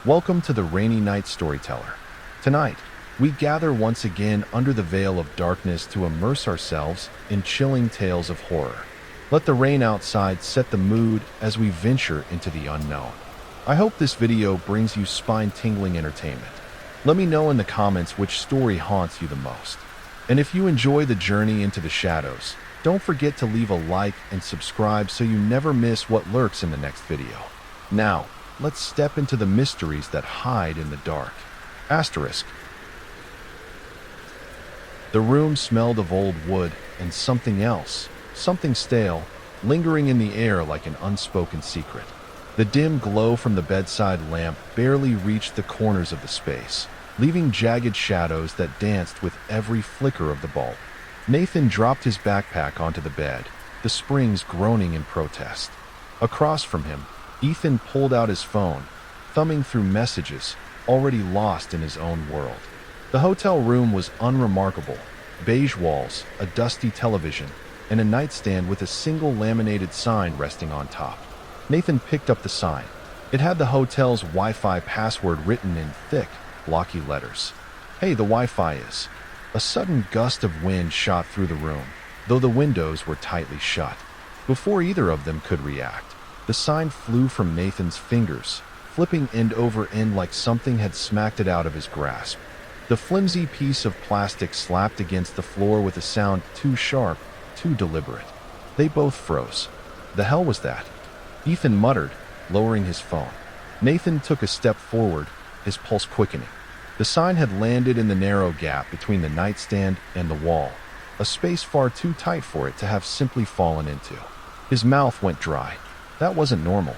Welcome to the Rainy Night Storyteller. Tonight, we gather once again under the veil of darkness to immerse ourselves in chilling tales of horror. Let the rain outside set the mood as we venture into the unknown. I hope this video brings you spine-tingling entertainment. Let me know in the comments which story haunts you the most. And if you enjoy the journey into the shadows, don't forget to leave a like and subscribe so you never miss what lurks in the next video. Now, let's step into the mysteries that hide in the dark. Asterisk. The room smelled of old wood and something else, something stale, lingering in the air like an unspoken secret. The dim glow from the bedside lamp barely reached the corners of the space, leaving jagged shadows that danced with every flicker of the bulb. Nathan dropped his backpack onto the bed, the springs groaning in protest. Across from him, Ethan pulled out his phone, thumbing through messages, already lost in his own world. The hotel room was unremarkable: beige walls, a dusty television, and a nightstand with a single laminated sign resting on top. Nathan picked up the sign. It had the hotel's Wi-Fi password written in thick, blocky letters. "Hey, the Wi-Fi is." A sudden gust of wind shot through the room, though the windows were tightly shut. Before either of them could react, the sign flew from Nathan's fingers, flipping end over end like something had smacked it out of his grasp. The flimsy piece of plastic slapped against the floor with a sound too sharp, too deliberate. They both froze. The hell was that? Ethan muttered, lowering his phone. Nathan took a step forward, his pulse quickening. The sign had landed in the narrow gap between the nightstand and the wall, a space far too tight for it to have simply fallen into. His mouth went dry. That wasn't normal.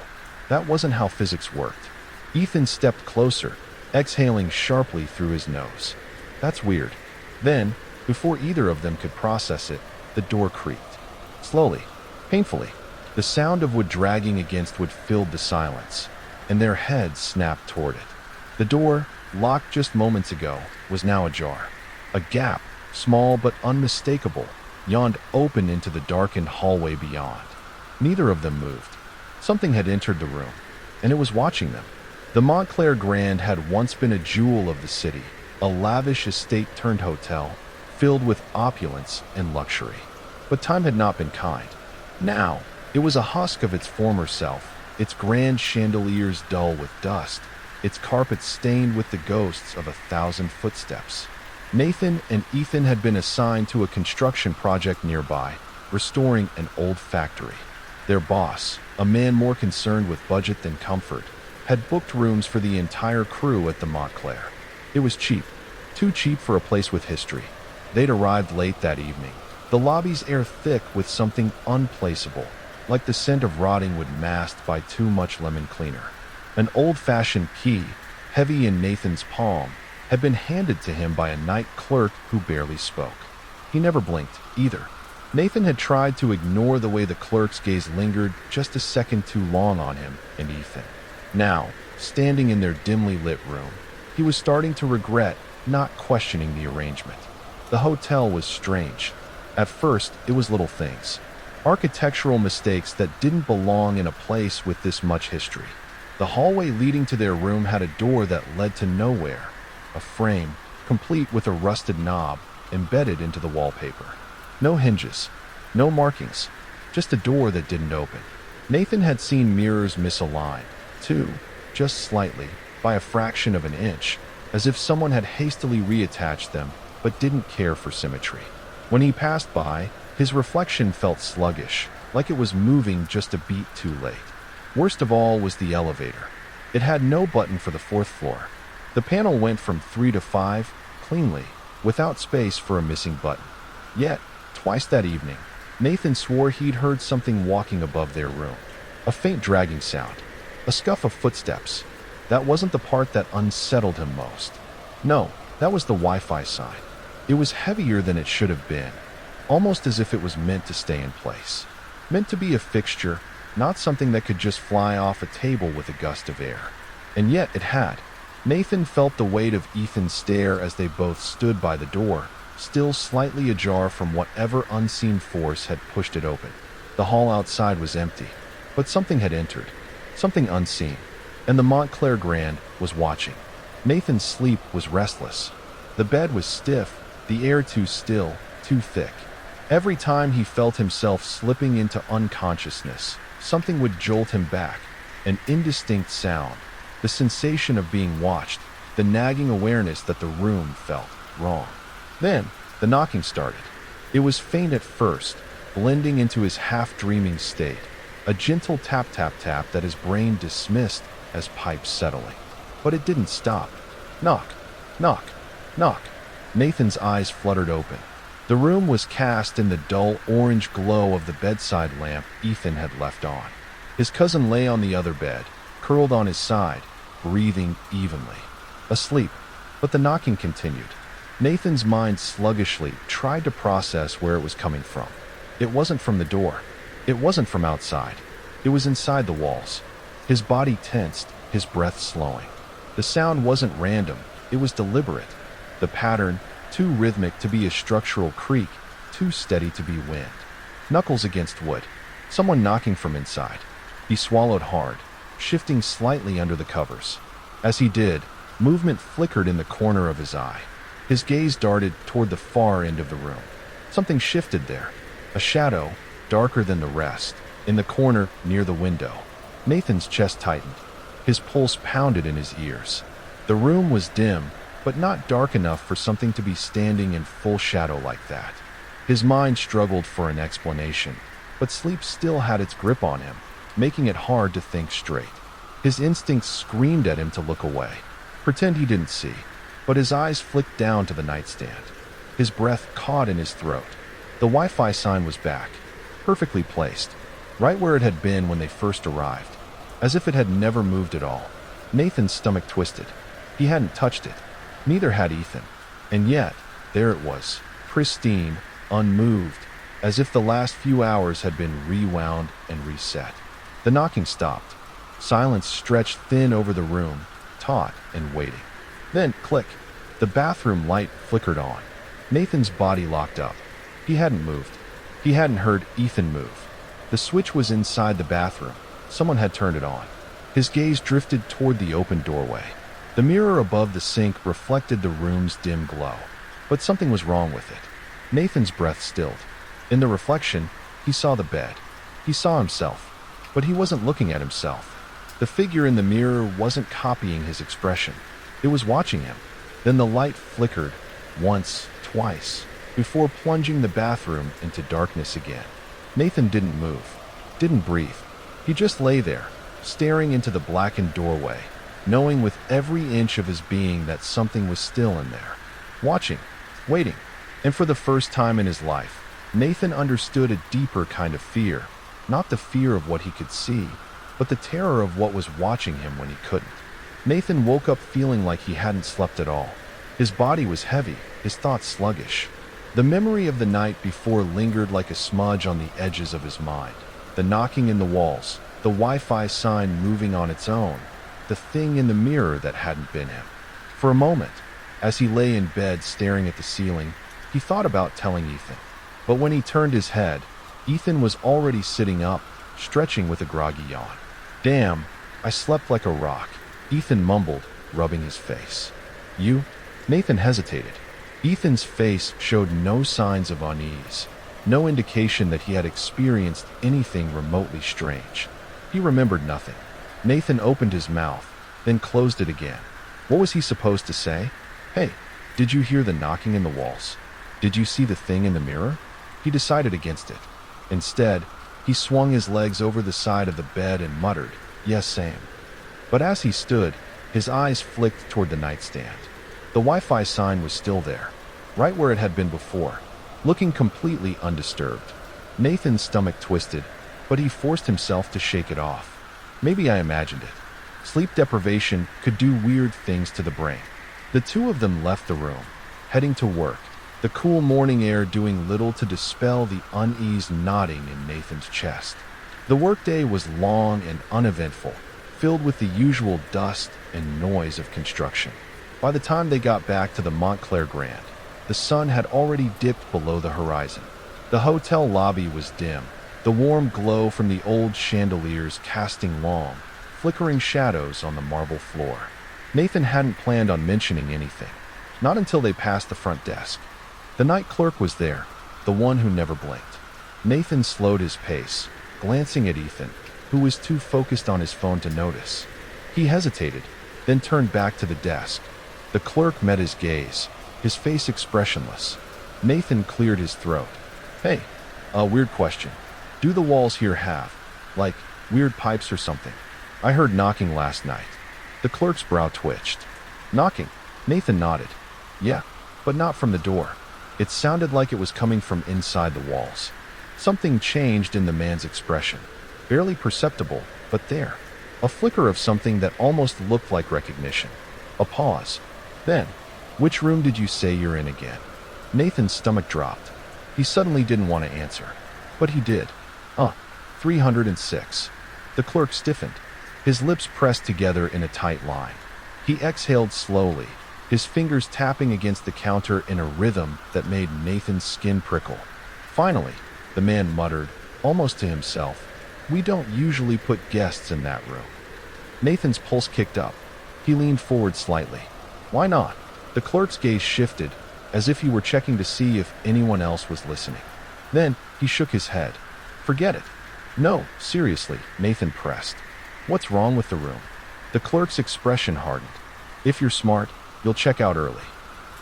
That wasn't how physics worked. Ethan stepped closer, exhaling sharply through his nose. That's weird. Then, before either of them could process it, the door creaked. Slowly, painfully, the sound of wood dragging against wood filled the silence, and their heads snapped toward it. The door, locked just moments ago, was now ajar. A gap, small but unmistakable, yawned open into the darkened hallway beyond. Neither of them moved. Something had entered the room, and it was watching them. The Montclair Grand had once been a jewel of the city, a lavish estate-turned-hotel, filled with opulence and luxury. But time had not been kind. Now, it was a husk of its former self, its grand chandeliers dull with dust, its carpets stained with the ghosts of 1,000 footsteps. Nathan and Ethan had been assigned to a construction project nearby, restoring an old factory. Their boss, a man more concerned with budget than comfort, had booked rooms for the entire crew at the Montclair. It was cheap, too cheap for a place with history. They'd arrived late that evening, the lobby's air thick with something unplaceable, like the scent of rotting wood masked by too much lemon cleaner. An old-fashioned key, heavy in Nathan's palm, had been handed to him by a night clerk who barely spoke. He never blinked, either. Nathan had tried to ignore the way the clerk's gaze lingered just a second too long on him and Ethan. Now, standing in their dimly lit room, he was starting to regret not questioning the arrangement. The hotel was strange. At first, it was little things. Architectural mistakes that didn't belong in a place with this much history. The hallway leading to their room had a door that led to nowhere. A frame, complete with a rusted knob, embedded into the wallpaper. No hinges, no markings, just a door that didn't open. Nathan had seen mirrors misaligned, too, just slightly, by a fraction of an inch, as if someone had hastily reattached them, but didn't care for symmetry. When he passed by, his reflection felt sluggish, like it was moving just a beat too late. Worst of all was the elevator. It had no button for the 4th floor. The panel went from 3 to 5, cleanly, without space for a missing button. Yet, twice that evening, Nathan swore he'd heard something walking above their room. A faint dragging sound. A scuff of footsteps. That wasn't the part that unsettled him most. No, that was the Wi-Fi sign. It was heavier than it should have been, almost as if it was meant to stay in place. Meant to be a fixture, not something that could just fly off a table with a gust of air. And yet it had. Nathan felt the weight of Ethan's stare as they both stood by the door, still slightly ajar from whatever unseen force had pushed it open. The hall outside was empty, but something had entered, something unseen. and the Montclair Grand was watching. Nathan's sleep was restless. The bed was stiff, the air too still, too thick. Every time he felt himself slipping into unconsciousness, something would jolt him back, an indistinct sound, the sensation of being watched, the nagging awareness that the room felt wrong. Then, the knocking started. It was faint at first, blending into his half-dreaming state, a gentle tap-tap-tap that his brain dismissed as pipes settling. But it didn't stop. Knock, knock, knock. Nathan's eyes fluttered open. The room was cast in the dull orange glow of the bedside lamp Ethan had left on. His cousin lay on the other bed, curled on his side, breathing evenly. Asleep, but the knocking continued. Nathan's mind sluggishly tried to process where it was coming from. It wasn't from the door. It wasn't from outside. It was inside the walls. His body tensed, his breath slowing. The sound wasn't random, it was deliberate. The pattern, too rhythmic to be a structural creak, too steady to be wind. Knuckles against wood. Someone knocking from inside. He swallowed hard, shifting slightly under the covers. As he did, movement flickered in the corner of his eye. His gaze darted toward the far end of the room. Something shifted there. A shadow, darker than the rest, in the corner near the window. Nathan's chest tightened. His pulse pounded in his ears. The room was dim, but not dark enough for something to be standing in full shadow like that. His mind struggled for an explanation, but sleep still had its grip on him, making it hard to think straight. His instincts screamed at him to look away, pretend he didn't see, but his eyes flicked down to the nightstand. His breath caught in his throat. The Wi-Fi sign was back, perfectly placed, right where it had been when they first arrived, as if it had never moved at all. Nathan's stomach twisted. He hadn't touched it. Neither had Ethan. And yet, there it was, pristine, unmoved, as if the last few hours had been rewound and reset. The knocking stopped. Silence stretched thin over the room, taut and waiting. Then, click, the bathroom light flickered on. Nathan's body locked up. He hadn't moved. He hadn't heard Ethan move. The switch was inside the bathroom. Someone had turned it on. His gaze drifted toward the open doorway. The mirror above the sink reflected the room's dim glow. But something was wrong with it. Nathan's breath stilled. In the reflection, he saw the bed. He saw himself. But he wasn't looking at himself. The figure in the mirror wasn't copying his expression. It was watching him. Then the light flickered, once, twice, before plunging the bathroom into darkness again. Nathan didn't move, didn't breathe. He just lay there, staring into the blackened doorway, knowing with every inch of his being that something was still in there, watching, waiting. And for the first time in his life, Nathan understood a deeper kind of fear, not the fear of what he could see, but the terror of what was watching him when he couldn't. Nathan woke up feeling like he hadn't slept at all. His body was heavy, his thoughts sluggish. The memory of the night before lingered like a smudge on the edges of his mind. The knocking in the walls, the Wi-Fi sign moving on its own, the thing in the mirror that hadn't been him. For a moment, as he lay in bed staring at the ceiling, he thought about telling Ethan. But when he turned his head, Ethan was already sitting up, stretching with a groggy yawn. "Damn, I slept like a rock," Ethan mumbled, rubbing his face. "You?" Nathan hesitated. Ethan's face showed no signs of unease, no indication that he had experienced anything remotely strange. He remembered nothing. Nathan opened his mouth, then closed it again. What was he supposed to say? "Hey, did you hear the knocking in the walls? Did you see the thing in the mirror?" He decided against it. Instead, he swung his legs over the side of the bed and muttered, "Yes, same." But as he stood, his eyes flicked toward the nightstand. The Wi-Fi sign was still there, right where it had been before, looking completely undisturbed. Nathan's stomach twisted, but he forced himself to shake it off. Maybe I imagined it. Sleep deprivation could do weird things to the brain. The two of them left the room, heading to work, the cool morning air doing little to dispel the unease knotting in Nathan's chest. The workday was long and uneventful, filled with the usual dust and noise of construction. By the time they got back to the Montclair Grand, the sun had already dipped below the horizon. The hotel lobby was dim, the warm glow from the old chandeliers casting long, flickering shadows on the marble floor. Nathan hadn't planned on mentioning anything, not until they passed the front desk. The night clerk was there, the one who never blinked. Nathan slowed his pace, glancing at Ethan, who was too focused on his phone to notice. He hesitated, then turned back to the desk. The clerk met his gaze, his face expressionless. Nathan cleared his throat. "Hey, a weird question. Do the walls here have, like, weird pipes or something? I heard knocking last night." The clerk's brow twitched. "Knocking?" Nathan nodded. "Yeah, but not from the door. It sounded like it was coming from inside the walls." Something changed in the man's expression. Barely perceptible, but there. A flicker of something that almost looked like recognition. A pause. Then, "Which room did you say you're in again?" Nathan's stomach dropped. He suddenly didn't want to answer. But he did. 306. The clerk stiffened. His lips pressed together in a tight line. He exhaled slowly, his fingers tapping against the counter in a rhythm that made Nathan's skin prickle. Finally, the man muttered, almost to himself, "We don't usually put guests in that room." Nathan's pulse kicked up. He leaned forward slightly. "Why not?" The clerk's gaze shifted, as if he were checking to see if anyone else was listening. Then he shook his head. "Forget it." "No, seriously," Nathan pressed. "What's wrong with the room?" The clerk's expression hardened. "If you're smart, you'll check out early."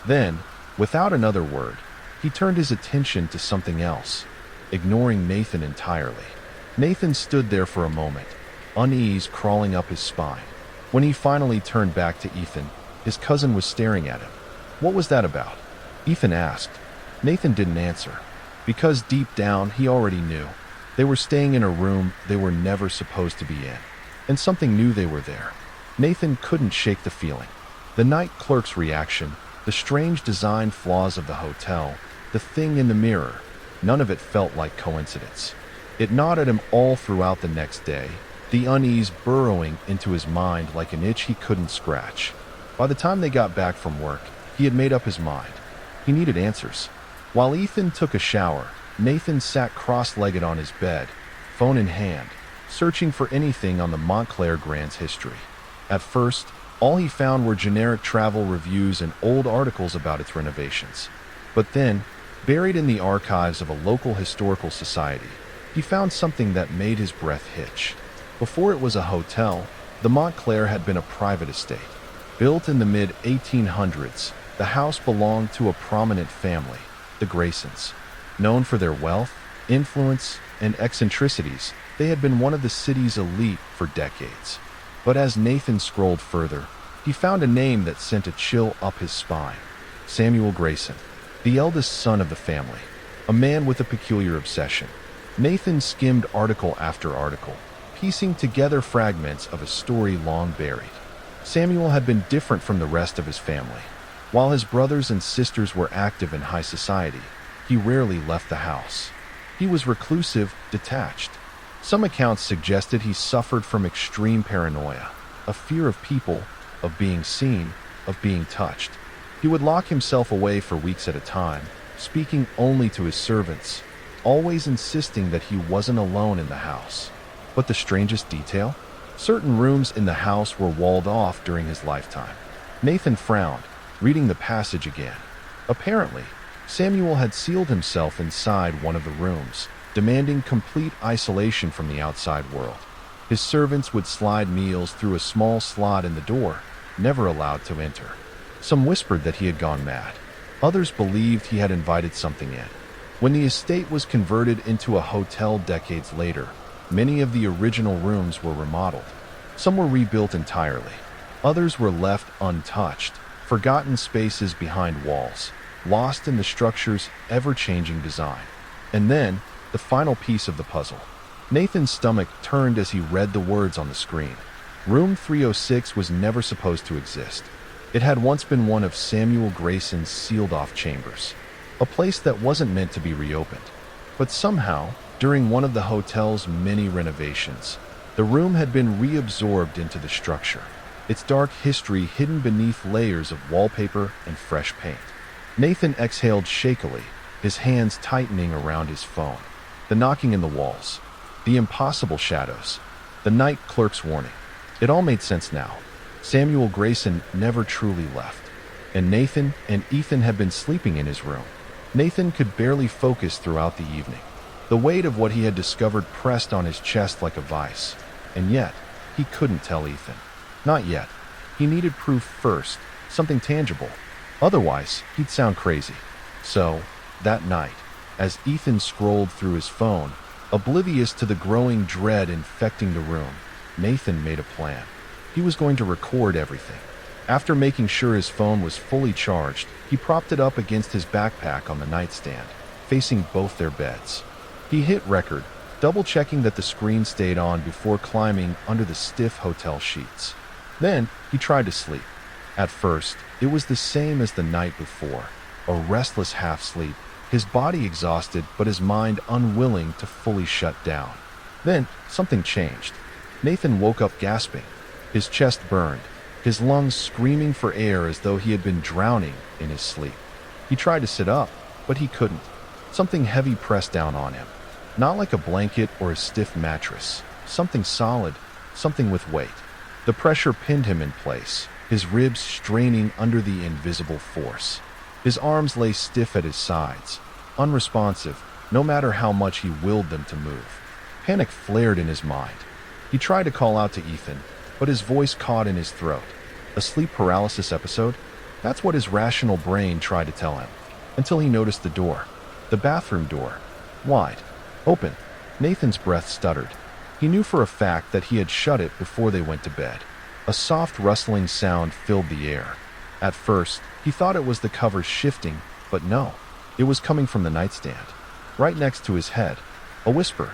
Then, without another word, he turned his attention to something else, ignoring Nathan entirely. Nathan stood there for a moment, unease crawling up his spine. When he finally turned back to Ethan, his cousin was staring at him. "What was that about?" Ethan asked. Nathan didn't answer, because deep down he already knew. They were staying in a room they were never supposed to be in, and something knew they were there. Nathan couldn't shake the feeling. The night clerk's reaction, the strange design flaws of the hotel, the thing in the mirror, none of it felt like coincidence. It gnawed at him all throughout the next day, the unease burrowing into his mind like an itch he couldn't scratch. By the time they got back from work, he had made up his mind. He needed answers. While Ethan took a shower, Nathan sat cross-legged on his bed, phone in hand, searching for anything on the Montclair Grand's history. At first, all he found were generic travel reviews and old articles about its renovations. But then, buried in the archives of a local historical society, he found something that made his breath hitch. Before it was a hotel, the Montclair had been a private estate. Built in the mid-1800s, the house belonged to a prominent family, the Graysons. Known for their wealth, influence, and eccentricities, they had been one of the city's elite for decades. But as Nathan scrolled further, he found a name that sent a chill up his spine. Samuel Grayson, the eldest son of the family, a man with a peculiar obsession. Nathan skimmed article after article, piecing together fragments of a story long buried. Samuel had been different from the rest of his family. While his brothers and sisters were active in high society, he rarely left the house. He was reclusive, detached. Some accounts suggested he suffered from extreme paranoia, a fear of people, of being seen, of being touched. He would lock himself away for weeks at a time, speaking only to his servants, always insisting that he wasn't alone in the house. But the strangest detail? Certain rooms in the house were walled off during his lifetime. Nathan frowned, reading the passage again. Apparently, Samuel had sealed himself inside one of the rooms, demanding complete isolation from the outside world. His servants would slide meals through a small slot in the door, never allowed to enter. Some whispered that he had gone mad. Others believed he had invited something in. When the estate was converted into a hotel decades later, many of the original rooms were remodeled. Some were rebuilt entirely. Others were left untouched, forgotten spaces behind walls, lost in the structure's ever-changing design. And then, the final piece of the puzzle. Nathan's stomach turned as he read the words on the screen. Room 306 was never supposed to exist. It had once been one of Samuel Grayson's sealed-off chambers, a place that wasn't meant to be reopened. But somehow, during one of the hotel's many renovations, the room had been reabsorbed into the structure, its dark history hidden beneath layers of wallpaper and fresh paint. Nathan exhaled shakily, his hands tightening around his phone. The knocking in the walls, the impossible shadows, the night clerk's warning. It all made sense now. Samuel Grayson never truly left, and Nathan and Ethan had been sleeping in his room. Nathan could barely focus throughout the evening. The weight of what he had discovered pressed on his chest like a vice, and yet he couldn't tell Ethan. Not yet. He needed proof first, something tangible. Otherwise, he'd sound crazy. So, that night, as Ethan scrolled through his phone, oblivious to the growing dread infecting the room, Nathan made a plan. He was going to record everything. After making sure his phone was fully charged, he propped it up against his backpack on the nightstand, facing both their beds. He hit record, double-checking that the screen stayed on before climbing under the stiff hotel sheets. Then, he tried to sleep. At first, it was the same as the night before, a restless half-sleep, his body exhausted but his mind unwilling to fully shut down. Then, something changed. Nathan woke up gasping. His chest burned, his lungs screaming for air as though he had been drowning in his sleep. He tried to sit up, but he couldn't. Something heavy pressed down on him. Not like a blanket or a stiff mattress. Something solid, something with weight. The pressure pinned him in place, his ribs straining under the invisible force. His arms lay stiff at his sides, unresponsive, no matter how much he willed them to move. Panic flared in his mind. He tried to call out to Ethan, but his voice caught in his throat. A sleep paralysis episode? That's what his rational brain tried to tell him, until he noticed the door. The bathroom door. Wide. Open. Nathan's breath stuttered. He knew for a fact that he had shut it before they went to bed. A soft rustling sound filled the air. At first, he thought it was the covers shifting, but no. It was coming from the nightstand. Right next to his head. A whisper.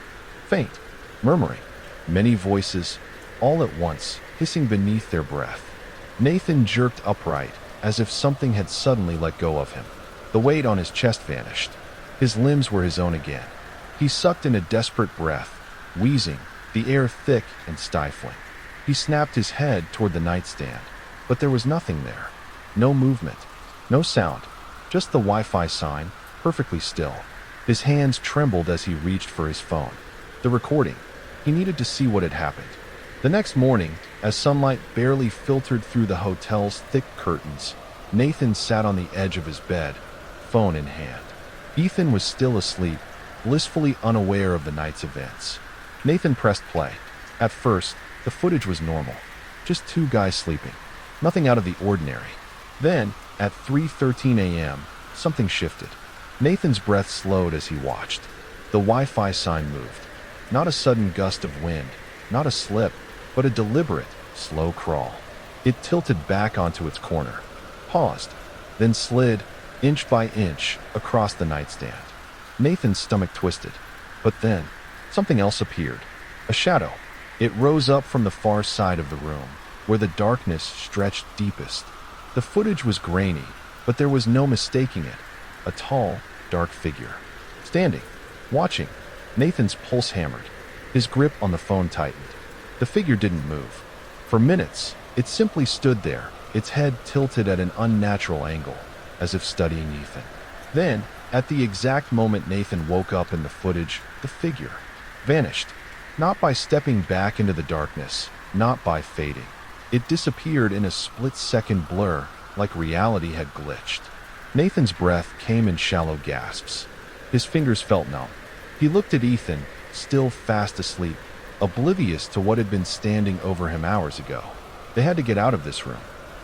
Faint. Murmuring. Many voices, all at once, hissing beneath their breath. Nathan jerked upright, as if something had suddenly let go of him. The weight on his chest vanished. His limbs were his own again. He sucked in a desperate breath, wheezing, the air thick and stifling. He snapped his head toward the nightstand, but there was nothing there. No movement, no sound, just the Wi-Fi sign, perfectly still. His hands trembled as he reached for his phone. The recording. He needed to see what had happened. The next morning, as sunlight barely filtered through the hotel's thick curtains, Nathan sat on the edge of his bed, phone in hand. Ethan was still asleep, blissfully unaware of the night's events. Nathan pressed play. At first, the footage was normal. Just two guys sleeping. Nothing out of the ordinary. Then, at 3:13 a.m., something shifted. Nathan's breath slowed as he watched. The Wi-Fi sign moved. Not a sudden gust of wind, not a slip, but a deliberate, slow crawl. It tilted back onto its corner, paused, then slid, inch by inch, across the nightstand. Nathan's stomach twisted. But then, something else appeared. A shadow. It rose up from the far side of the room, where the darkness stretched deepest. The footage was grainy, but there was no mistaking it. A tall, dark figure. Standing, watching. Nathan's pulse hammered. His grip on the phone tightened. The figure didn't move. For minutes, it simply stood there, its head tilted at an unnatural angle, as if studying Ethan. Then, at the exact moment Nathan woke up in the footage, the figure vanished. Not by stepping back into the darkness, not by fading. It disappeared in a split-second blur, like reality had glitched. Nathan's breath came in shallow gasps. His fingers felt numb. He looked at Ethan, still fast asleep, oblivious to what had been standing over him hours ago. They had to get out of this room.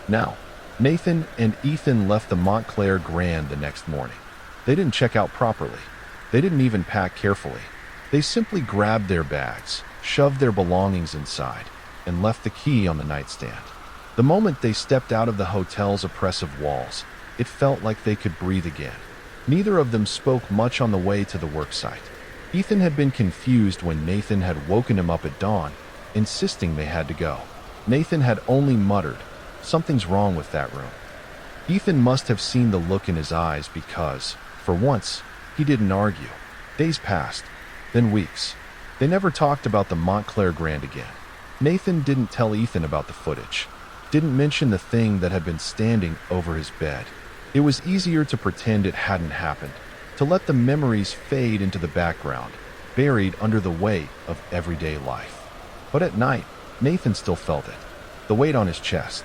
Now, Nathan and Ethan left the Montclair Grand the next morning. They didn't check out properly. They didn't even pack carefully. They simply grabbed their bags, shoved their belongings inside, and left the key on the nightstand. The moment they stepped out of the hotel's oppressive walls, it felt like they could breathe again. Neither of them spoke much on the way to the worksite. Ethan had been confused when Nathan had woken him up at dawn, insisting they had to go. Nathan had only muttered, "Something's wrong with that room." Ethan must have seen the look in his eyes because, for once, he didn't argue. Days passed, then weeks. They never talked about the Montclair Grand again. Nathan didn't tell Ethan about the footage, didn't mention the thing that had been standing over his bed. It was easier to pretend it hadn't happened, to let the memories fade into the background, buried under the weight of everyday life. But at night, Nathan still felt it. The weight on his chest,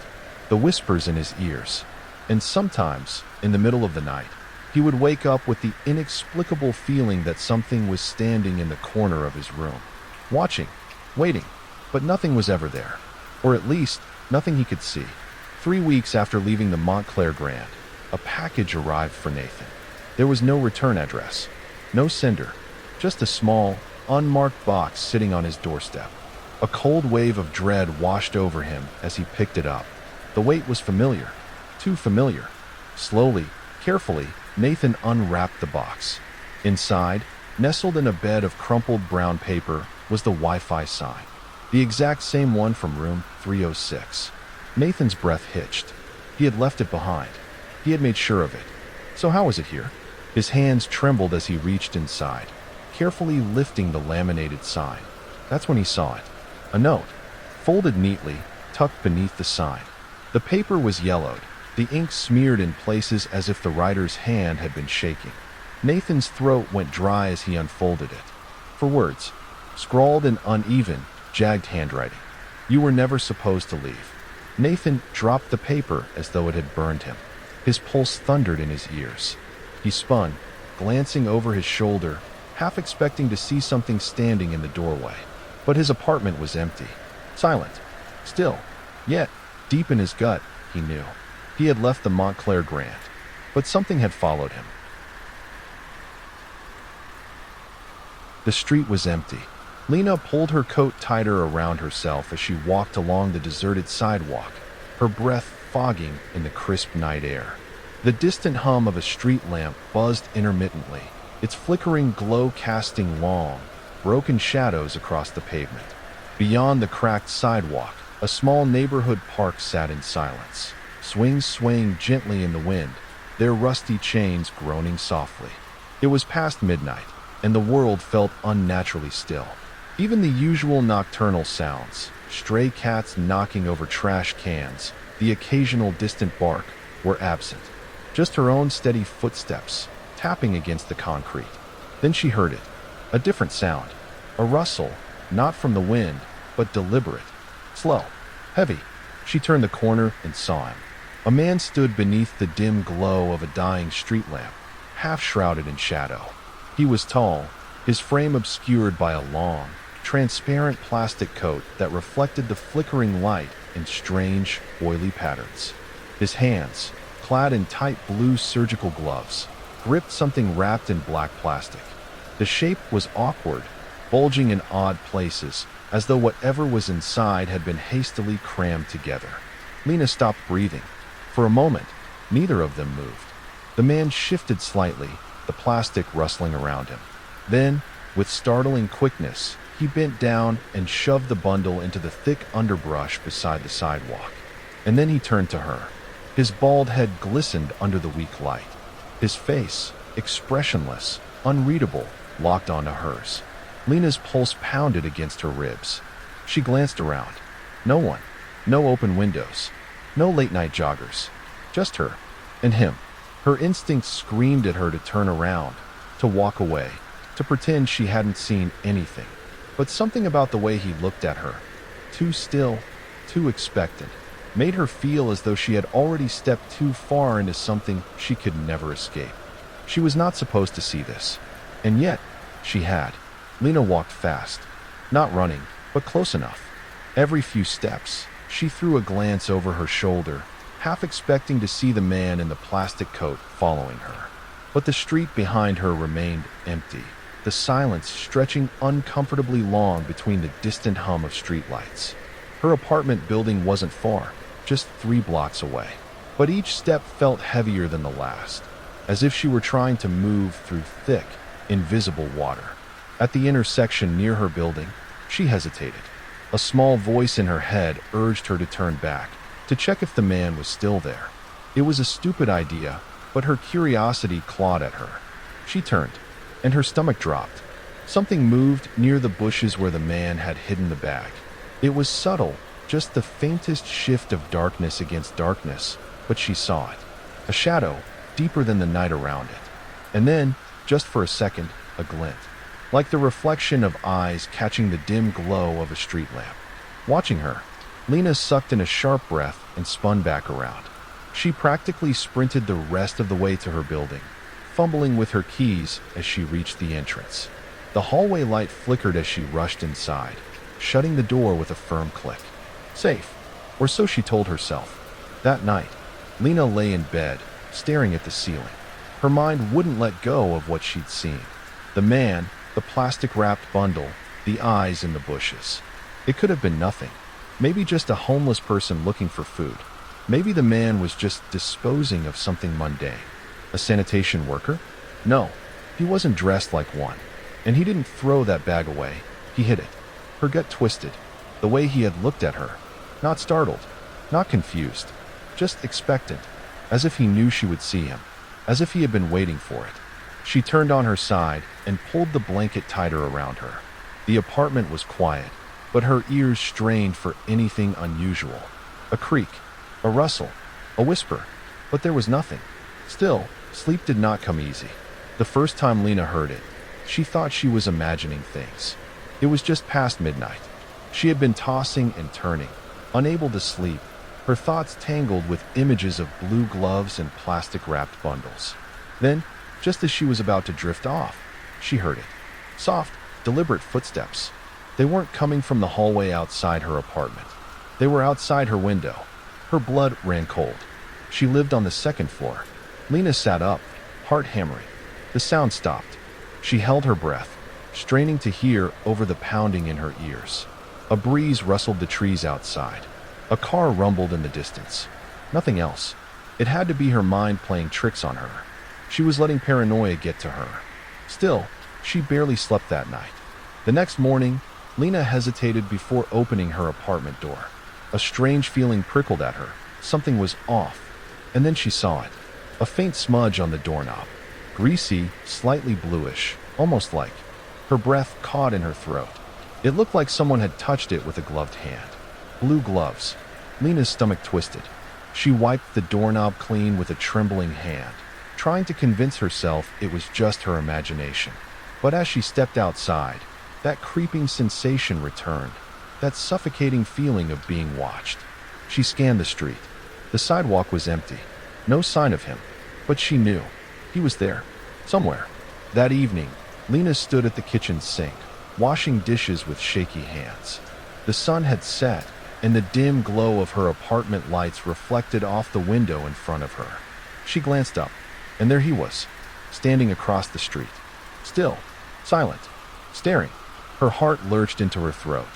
the whispers in his ears, and sometimes, in the middle of the night, he would wake up with the inexplicable feeling that something was standing in the corner of his room, watching, waiting, but nothing was ever there, or at least, nothing he could see. 3 weeks after leaving the Montclair Grand, a package arrived for Nathan. There was no return address, no sender, just a small, unmarked box sitting on his doorstep. A cold wave of dread washed over him as he picked it up. The weight was familiar, too familiar. Slowly, carefully, Nathan unwrapped the box. Inside, nestled in a bed of crumpled brown paper, was the Wi-Fi sign, the exact same one from room 306. Nathan's breath hitched. He had left it behind. He had made sure of it. So how was it here? His hands trembled as he reached inside, carefully lifting the laminated sign. That's when he saw it. A note, folded neatly, tucked beneath the sign. The paper was yellowed, the ink smeared in places as if the writer's hand had been shaking. Nathan's throat went dry as he unfolded it. For words, scrawled in uneven, jagged handwriting. You were never supposed to leave. Nathan dropped the paper as though it had burned him. His pulse thundered in his ears. He spun, glancing over his shoulder, half expecting to see something standing in the doorway. But his apartment was empty, silent, still. Yet, deep in his gut, he knew. He had left the Montclair Grand, but something had followed him. The street was empty. Lena pulled her coat tighter around herself as she walked along the deserted sidewalk, her breath fogging in the crisp night air. The distant hum of a street lamp buzzed intermittently, its flickering glow casting long, broken shadows across the pavement. Beyond the cracked sidewalk, a small neighborhood park sat in silence, swings swaying gently in the wind, their rusty chains groaning softly. It was past midnight, and the world felt unnaturally still. Even the usual nocturnal sounds, stray cats knocking over trash cans, the occasional distant bark, were absent. Just her own steady footsteps, tapping against the concrete. Then she heard it. A different sound. A rustle, not from the wind, but deliberate. Slow. Heavy. She turned the corner and saw him. A man stood beneath the dim glow of a dying street lamp, half shrouded in shadow. He was tall, his frame obscured by a long, transparent plastic coat that reflected the flickering light in strange, oily patterns. His hands, clad in tight blue surgical gloves, gripped something wrapped in black plastic. The shape was awkward, bulging in odd places, as though whatever was inside had been hastily crammed together. Lena stopped breathing. For a moment, neither of them moved. The man shifted slightly, the plastic rustling around him. Then, with startling quickness, he bent down and shoved the bundle into the thick underbrush beside the sidewalk. And then he turned to her. His bald head glistened under the weak light. His face, expressionless, unreadable, locked onto hers. Lena's pulse pounded against her ribs. She glanced around. No one. No open windows. No late-night joggers. Just her. And him. Her instincts screamed at her to turn around, to walk away, to pretend she hadn't seen anything. But something about the way he looked at her, too still, too expectant, made her feel as though she had already stepped too far into something she could never escape. She was not supposed to see this. And yet, she had. Lena walked fast, not running, but close enough. Every few steps, she threw a glance over her shoulder, half expecting to see the man in the plastic coat following her. But the street behind her remained empty, the silence stretching uncomfortably long between the distant hum of streetlights. Her apartment building wasn't far, just 3 blocks away. But each step felt heavier than the last, as if she were trying to move through thick, invisible water. At the intersection near her building, she hesitated. A small voice in her head urged her to turn back, to check if the man was still there. It was a stupid idea, but her curiosity clawed at her. She turned, and her stomach dropped. Something moved near the bushes where the man had hidden the bag. It was subtle, just the faintest shift of darkness against darkness, but she saw it. A shadow, deeper than the night around it. And then, just for a second, a glint. Like the reflection of eyes catching the dim glow of a street lamp. Watching her, Lena sucked in a sharp breath and spun back around. She practically sprinted the rest of the way to her building, fumbling with her keys as she reached the entrance. The hallway light flickered as she rushed inside, shutting the door with a firm click. Safe, or so she told herself. That night, Lena lay in bed, staring at the ceiling. Her mind wouldn't let go of what she'd seen. The man, the plastic-wrapped bundle, the eyes in the bushes. It could have been nothing. Maybe just a homeless person looking for food. Maybe the man was just disposing of something mundane. A sanitation worker? No, he wasn't dressed like one. And he didn't throw that bag away. He hid it. Her gut twisted. The way he had looked at her. Not startled. Not confused. Just expectant. As if he knew she would see him. As if he had been waiting for it. She turned on her side and pulled the blanket tighter around her. The apartment was quiet, but her ears strained for anything unusual. A creak. A rustle. A whisper. But there was nothing. Still, sleep did not come easy. The first time Lena heard it, she thought she was imagining things. It was just past midnight. She had been tossing and turning, unable to sleep, her thoughts tangled with images of blue gloves and plastic-wrapped bundles. Then, just as she was about to drift off, she heard it. Soft, deliberate footsteps. They weren't coming from the hallway outside her apartment. They were outside her window. Her blood ran cold. She lived on the second floor. Lena sat up, heart hammering. The sound stopped. She held her breath, straining to hear over the pounding in her ears. A breeze rustled the trees outside. A car rumbled in the distance. Nothing else. It had to be her mind playing tricks on her. She was letting paranoia get to her. Still, she barely slept that night. The next morning, Lena hesitated before opening her apartment door. A strange feeling prickled at her. Something was off. And then she saw it. A faint smudge on the doorknob. Greasy, slightly bluish, almost like. Her breath caught in her throat. It looked like someone had touched it with a gloved hand. Blue gloves. Lena's stomach twisted. She wiped the doorknob clean with a trembling hand, trying to convince herself it was just her imagination. But as she stepped outside, that creeping sensation returned, that suffocating feeling of being watched. She scanned the street. The sidewalk was empty. No sign of him. But she knew. He was there. Somewhere. That evening, Lena stood at the kitchen sink, washing dishes with shaky hands. The sun had set, and the dim glow of her apartment lights reflected off the window in front of her. She glanced up, and there he was, standing across the street. Still, silent, staring. Her heart lurched into her throat.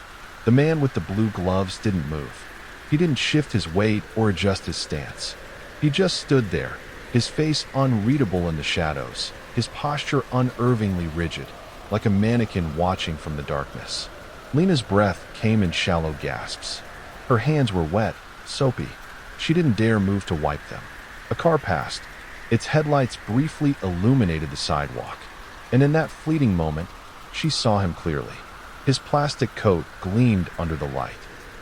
The man with the blue gloves didn't move. He didn't shift his weight or adjust his stance. He just stood there, his face unreadable in the shadows, his posture unervingly rigid, like a mannequin watching from the darkness. Lena's breath came in shallow gasps. Her hands were wet, soapy. She didn't dare move to wipe them. A car passed. Its headlights briefly illuminated the sidewalk. And in that fleeting moment, she saw him clearly. His plastic coat gleamed under the light.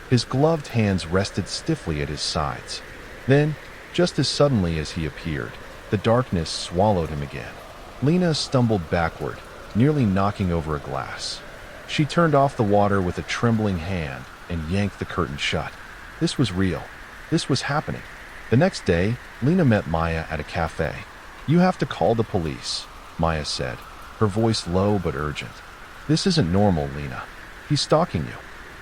His gloved hands rested stiffly at his sides. Then, just as suddenly as he appeared, the darkness swallowed him again. Lena stumbled backward, nearly knocking over a glass. She turned off the water with a trembling hand and yanked the curtain shut. This was real. This was happening. The next day, Lena met Maya at a cafe. "You have to call the police," Maya said, her voice low but urgent. "This isn't normal, Lena. He's stalking you."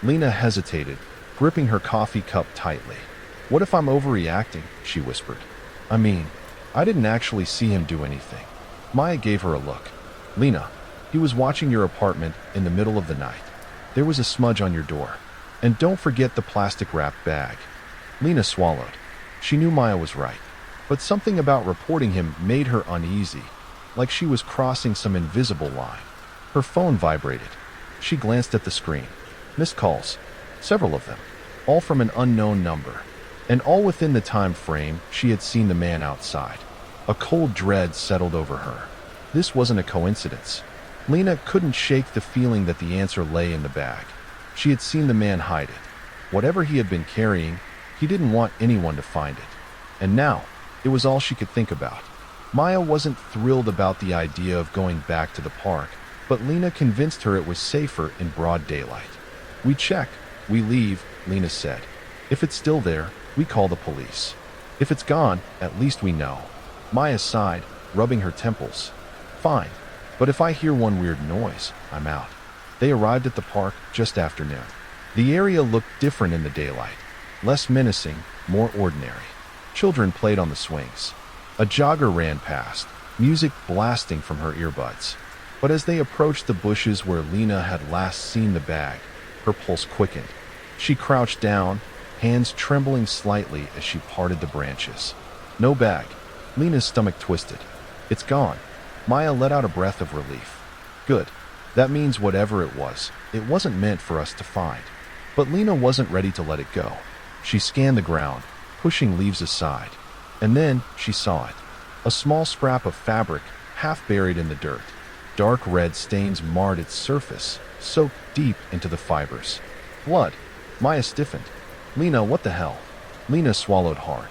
Lena hesitated, gripping her coffee cup tightly. "What if I'm overreacting?" she whispered. "I mean, I didn't actually see him do anything." Maya gave her a look. "Lena, he was watching your apartment in the middle of the night. There was a smudge on your door. And don't forget the plastic-wrapped bag." Lena swallowed. She knew Maya was right. But something about reporting him made her uneasy, like she was crossing some invisible line. Her phone vibrated. She glanced at the screen. Missed calls. Several of them. All from an unknown number. And all within the time frame she had seen the man outside. A cold dread settled over her. This wasn't a coincidence. Lena couldn't shake the feeling that the answer lay in the bag. She had seen the man hide it. Whatever he had been carrying, he didn't want anyone to find it. And now, it was all she could think about. Maya wasn't thrilled about the idea of going back to the park, but Lena convinced her it was safer in broad daylight. "We check," We leave, Lena said. If it's still there, we call the police. If it's gone, at least we know. Maya sighed, rubbing her temples. Fine, but if I hear one weird noise, I'm out. They arrived at the park just after noon. The area looked different in the daylight. Less menacing, more ordinary. Children played on the swings. A jogger ran past, music blasting from her earbuds. But as they approached the bushes where Lena had last seen the bag, her pulse quickened. She crouched down, hands trembling slightly as she parted the branches. No bag. Lena's stomach twisted. It's gone. Maya let out a breath of relief. Good. That means whatever it wasn't meant for us to find. But Lena wasn't ready to let it go. She scanned the ground, pushing leaves aside. And then she saw it. A small scrap of fabric, half buried in the dirt. Dark red stains marred its surface, soaked deep into the fibers. Blood. Maya stiffened. Lena, what the hell? Lena swallowed hard.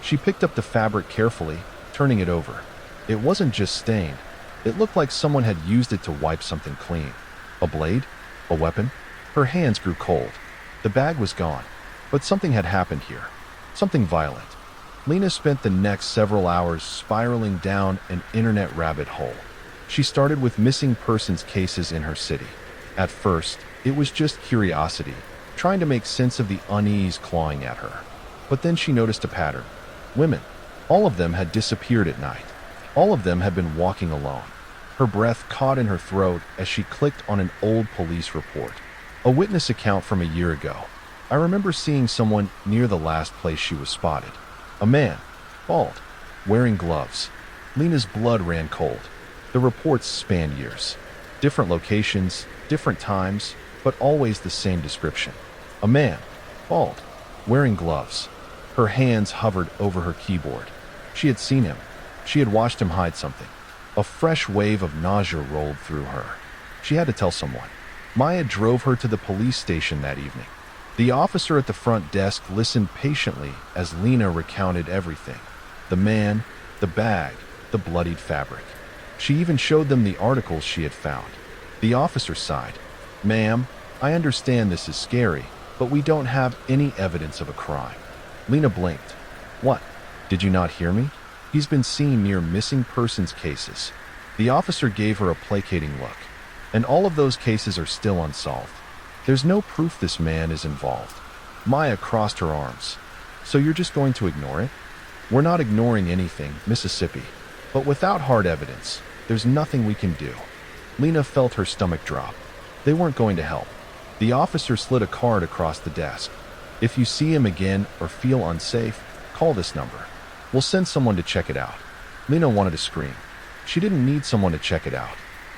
She picked up the fabric carefully, turning it over. It wasn't just stained. It looked like someone had used it to wipe something clean. A blade? A weapon? Her hands grew cold. The bag was gone, but something had happened here. Something violent. Lena spent the next several hours spiraling down an internet rabbit hole. She started with missing persons cases in her city. At first, it was just curiosity, trying to make sense of the unease clawing at her. But then she noticed a pattern. Women. All of them had disappeared at night. All of them had been walking alone. Her breath caught in her throat as she clicked on an old police report. A witness account from a year ago. I remember seeing someone near the last place she was spotted. A man, bald, wearing gloves. Lena's blood ran cold. The reports span years. Different locations, different times, but always the same description. A man, bald, wearing gloves. Her hands hovered over her keyboard. She had seen him. She had watched him hide something. A fresh wave of nausea rolled through her. She had to tell someone. Maya drove her to the police station that evening. The officer at the front desk listened patiently as Lena recounted everything. The man, the bag, the bloodied fabric. She even showed them the articles she had found. The officer sighed. Ma'am, I understand this is scary, but we don't have any evidence of a crime. Lena blinked. What? Did you not hear me? He's been seen near missing persons cases. The officer gave her a placating look. And all of those cases are still unsolved. There's no proof this man is involved. Maya crossed her arms. So you're just going to ignore it? We're not ignoring anything, Mississippi. But without hard evidence, there's nothing we can do. Lena felt her stomach drop. They weren't going to help. The officer slid a card across the desk. If you see him again or feel unsafe, call this number. We'll send someone to check it out. Lena wanted to scream. She didn't need someone to check it out.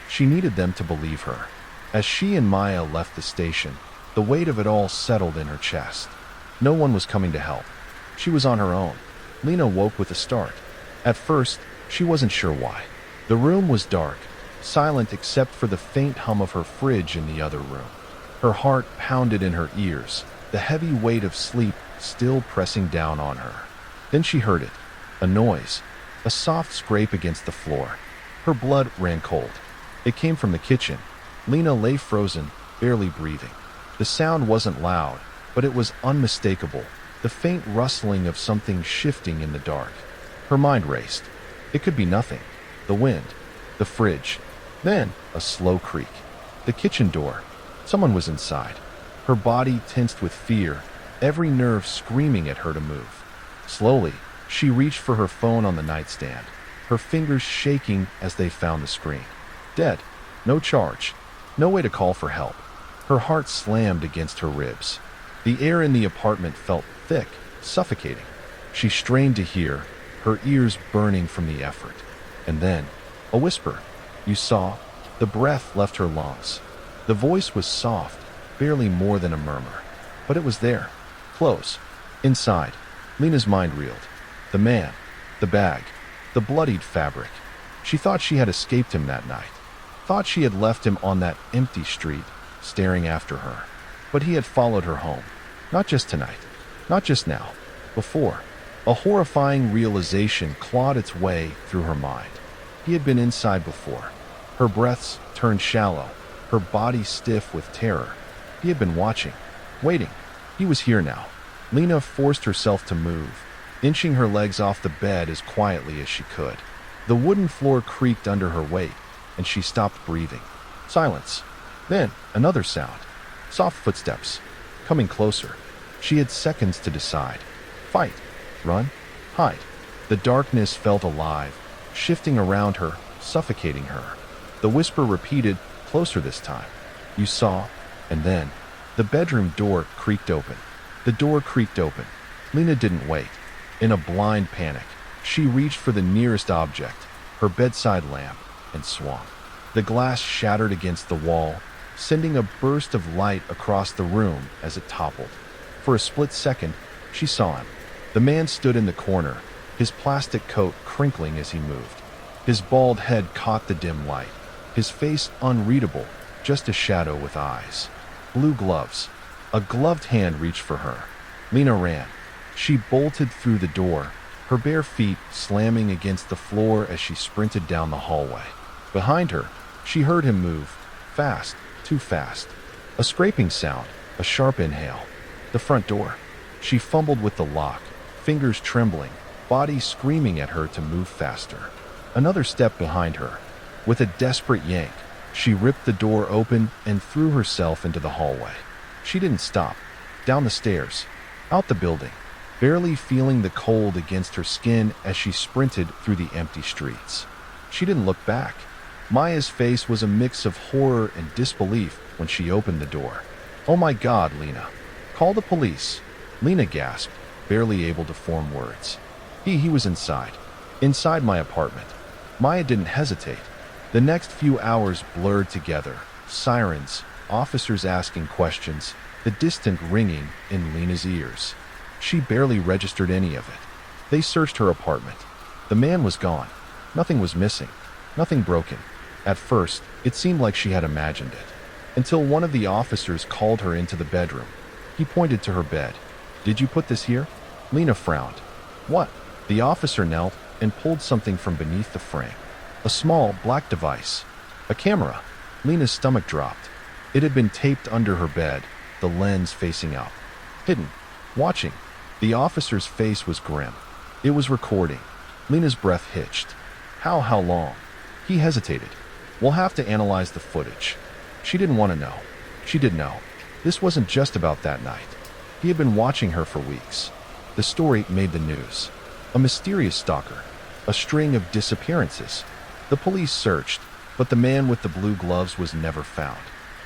She needed them to believe her. As she and Maya left the station, the weight of it all settled in her chest. No one was coming to help. She was on her own. Lena woke with a start. At first, she wasn't sure why. The room was dark, silent except for the faint hum of her fridge in the other room. Her heart pounded in her ears, the heavy weight of sleep still pressing down on her. Then she heard it. A noise. A soft scrape against the floor. Her blood ran cold. It came from the kitchen. Lena lay frozen, barely breathing. The sound wasn't loud, but it was unmistakable, the faint rustling of something shifting in the dark. Her mind raced. It could be nothing. The wind. The fridge. Then, a slow creak. The kitchen door. Someone was inside. Her body tensed with fear, every nerve screaming at her to move. Slowly, she reached for her phone on the nightstand, her fingers shaking as they found the screen. Dead. No charge. No way to call for help. Her heart slammed against her ribs. The air in the apartment felt thick, suffocating. She strained to hear, her ears burning from the effort. And then, a whisper. You saw? The breath left her lungs. The voice was soft, barely more than a murmur. But it was there. Close. Inside. Lena's mind reeled. The man. The bag. The bloodied fabric. She thought she had escaped him that night. Thought she had left him on that empty street, staring after her. But he had followed her home. Not just tonight. Not just now. Before. A horrifying realization clawed its way through her mind. He had been inside before. Her breaths turned shallow, her body stiff with terror. He had been watching. waiting. He was here now. Lena forced herself to move, inching her legs off the bed as quietly as she could. The wooden floor creaked under her weight, and she stopped breathing. Silence. Then, another sound. Soft footsteps. Coming closer. She had seconds to decide. Fight. Run. Hide. The darkness felt alive, shifting around her, suffocating her. The whisper repeated, closer this time. You saw, and then, the bedroom door creaked open. The door creaked open. Lena didn't wait. In a blind panic, she reached for the nearest object, her bedside lamp, and swung. The glass shattered against the wall, sending a burst of light across the room as it toppled. For a split second, she saw him. The man stood in the corner, his plastic coat crinkling as he moved. His bald head caught the dim light, his face unreadable, just a shadow with eyes. Blue gloves. A gloved hand reached for her. Lena ran. She bolted through the door, her bare feet slamming against the floor as she sprinted down the hallway. Behind her, she heard him move, fast, too fast. A scraping sound, a sharp inhale. The front door. She fumbled with the lock, fingers trembling, body screaming at her to move faster. Another step behind her. With a desperate yank, she ripped the door open and threw herself into the hallway. She didn't stop. Down the stairs, out the building, barely feeling the cold against her skin as she sprinted through the empty streets. She didn't look back. Maya's face was a mix of horror and disbelief when she opened the door. Oh my God, Lena. Call the police. Lena gasped, barely able to form words. He was inside. Inside my apartment. Maya didn't hesitate. The next few hours blurred together. Sirens, officers asking questions, the distant ringing in Lena's ears. She barely registered any of it. They searched her apartment. The man was gone. Nothing was missing. Nothing broken. At first, it seemed like she had imagined it. Until one of the officers called her into the bedroom. He pointed to her bed. Did you put this here? Lena frowned. What? The officer knelt and pulled something from beneath the frame. A small, black device. A camera. Lena's stomach dropped. It had been taped under her bed, the lens facing up. Hidden. Watching. The officer's face was grim. It was recording. Lena's breath hitched. How long? He hesitated. We'll have to analyze the footage. She didn't want to know. She did know. This wasn't just about that night. He had been watching her for weeks. The story made the news. A mysterious stalker. A string of disappearances. The police searched, but the man with the blue gloves was never found.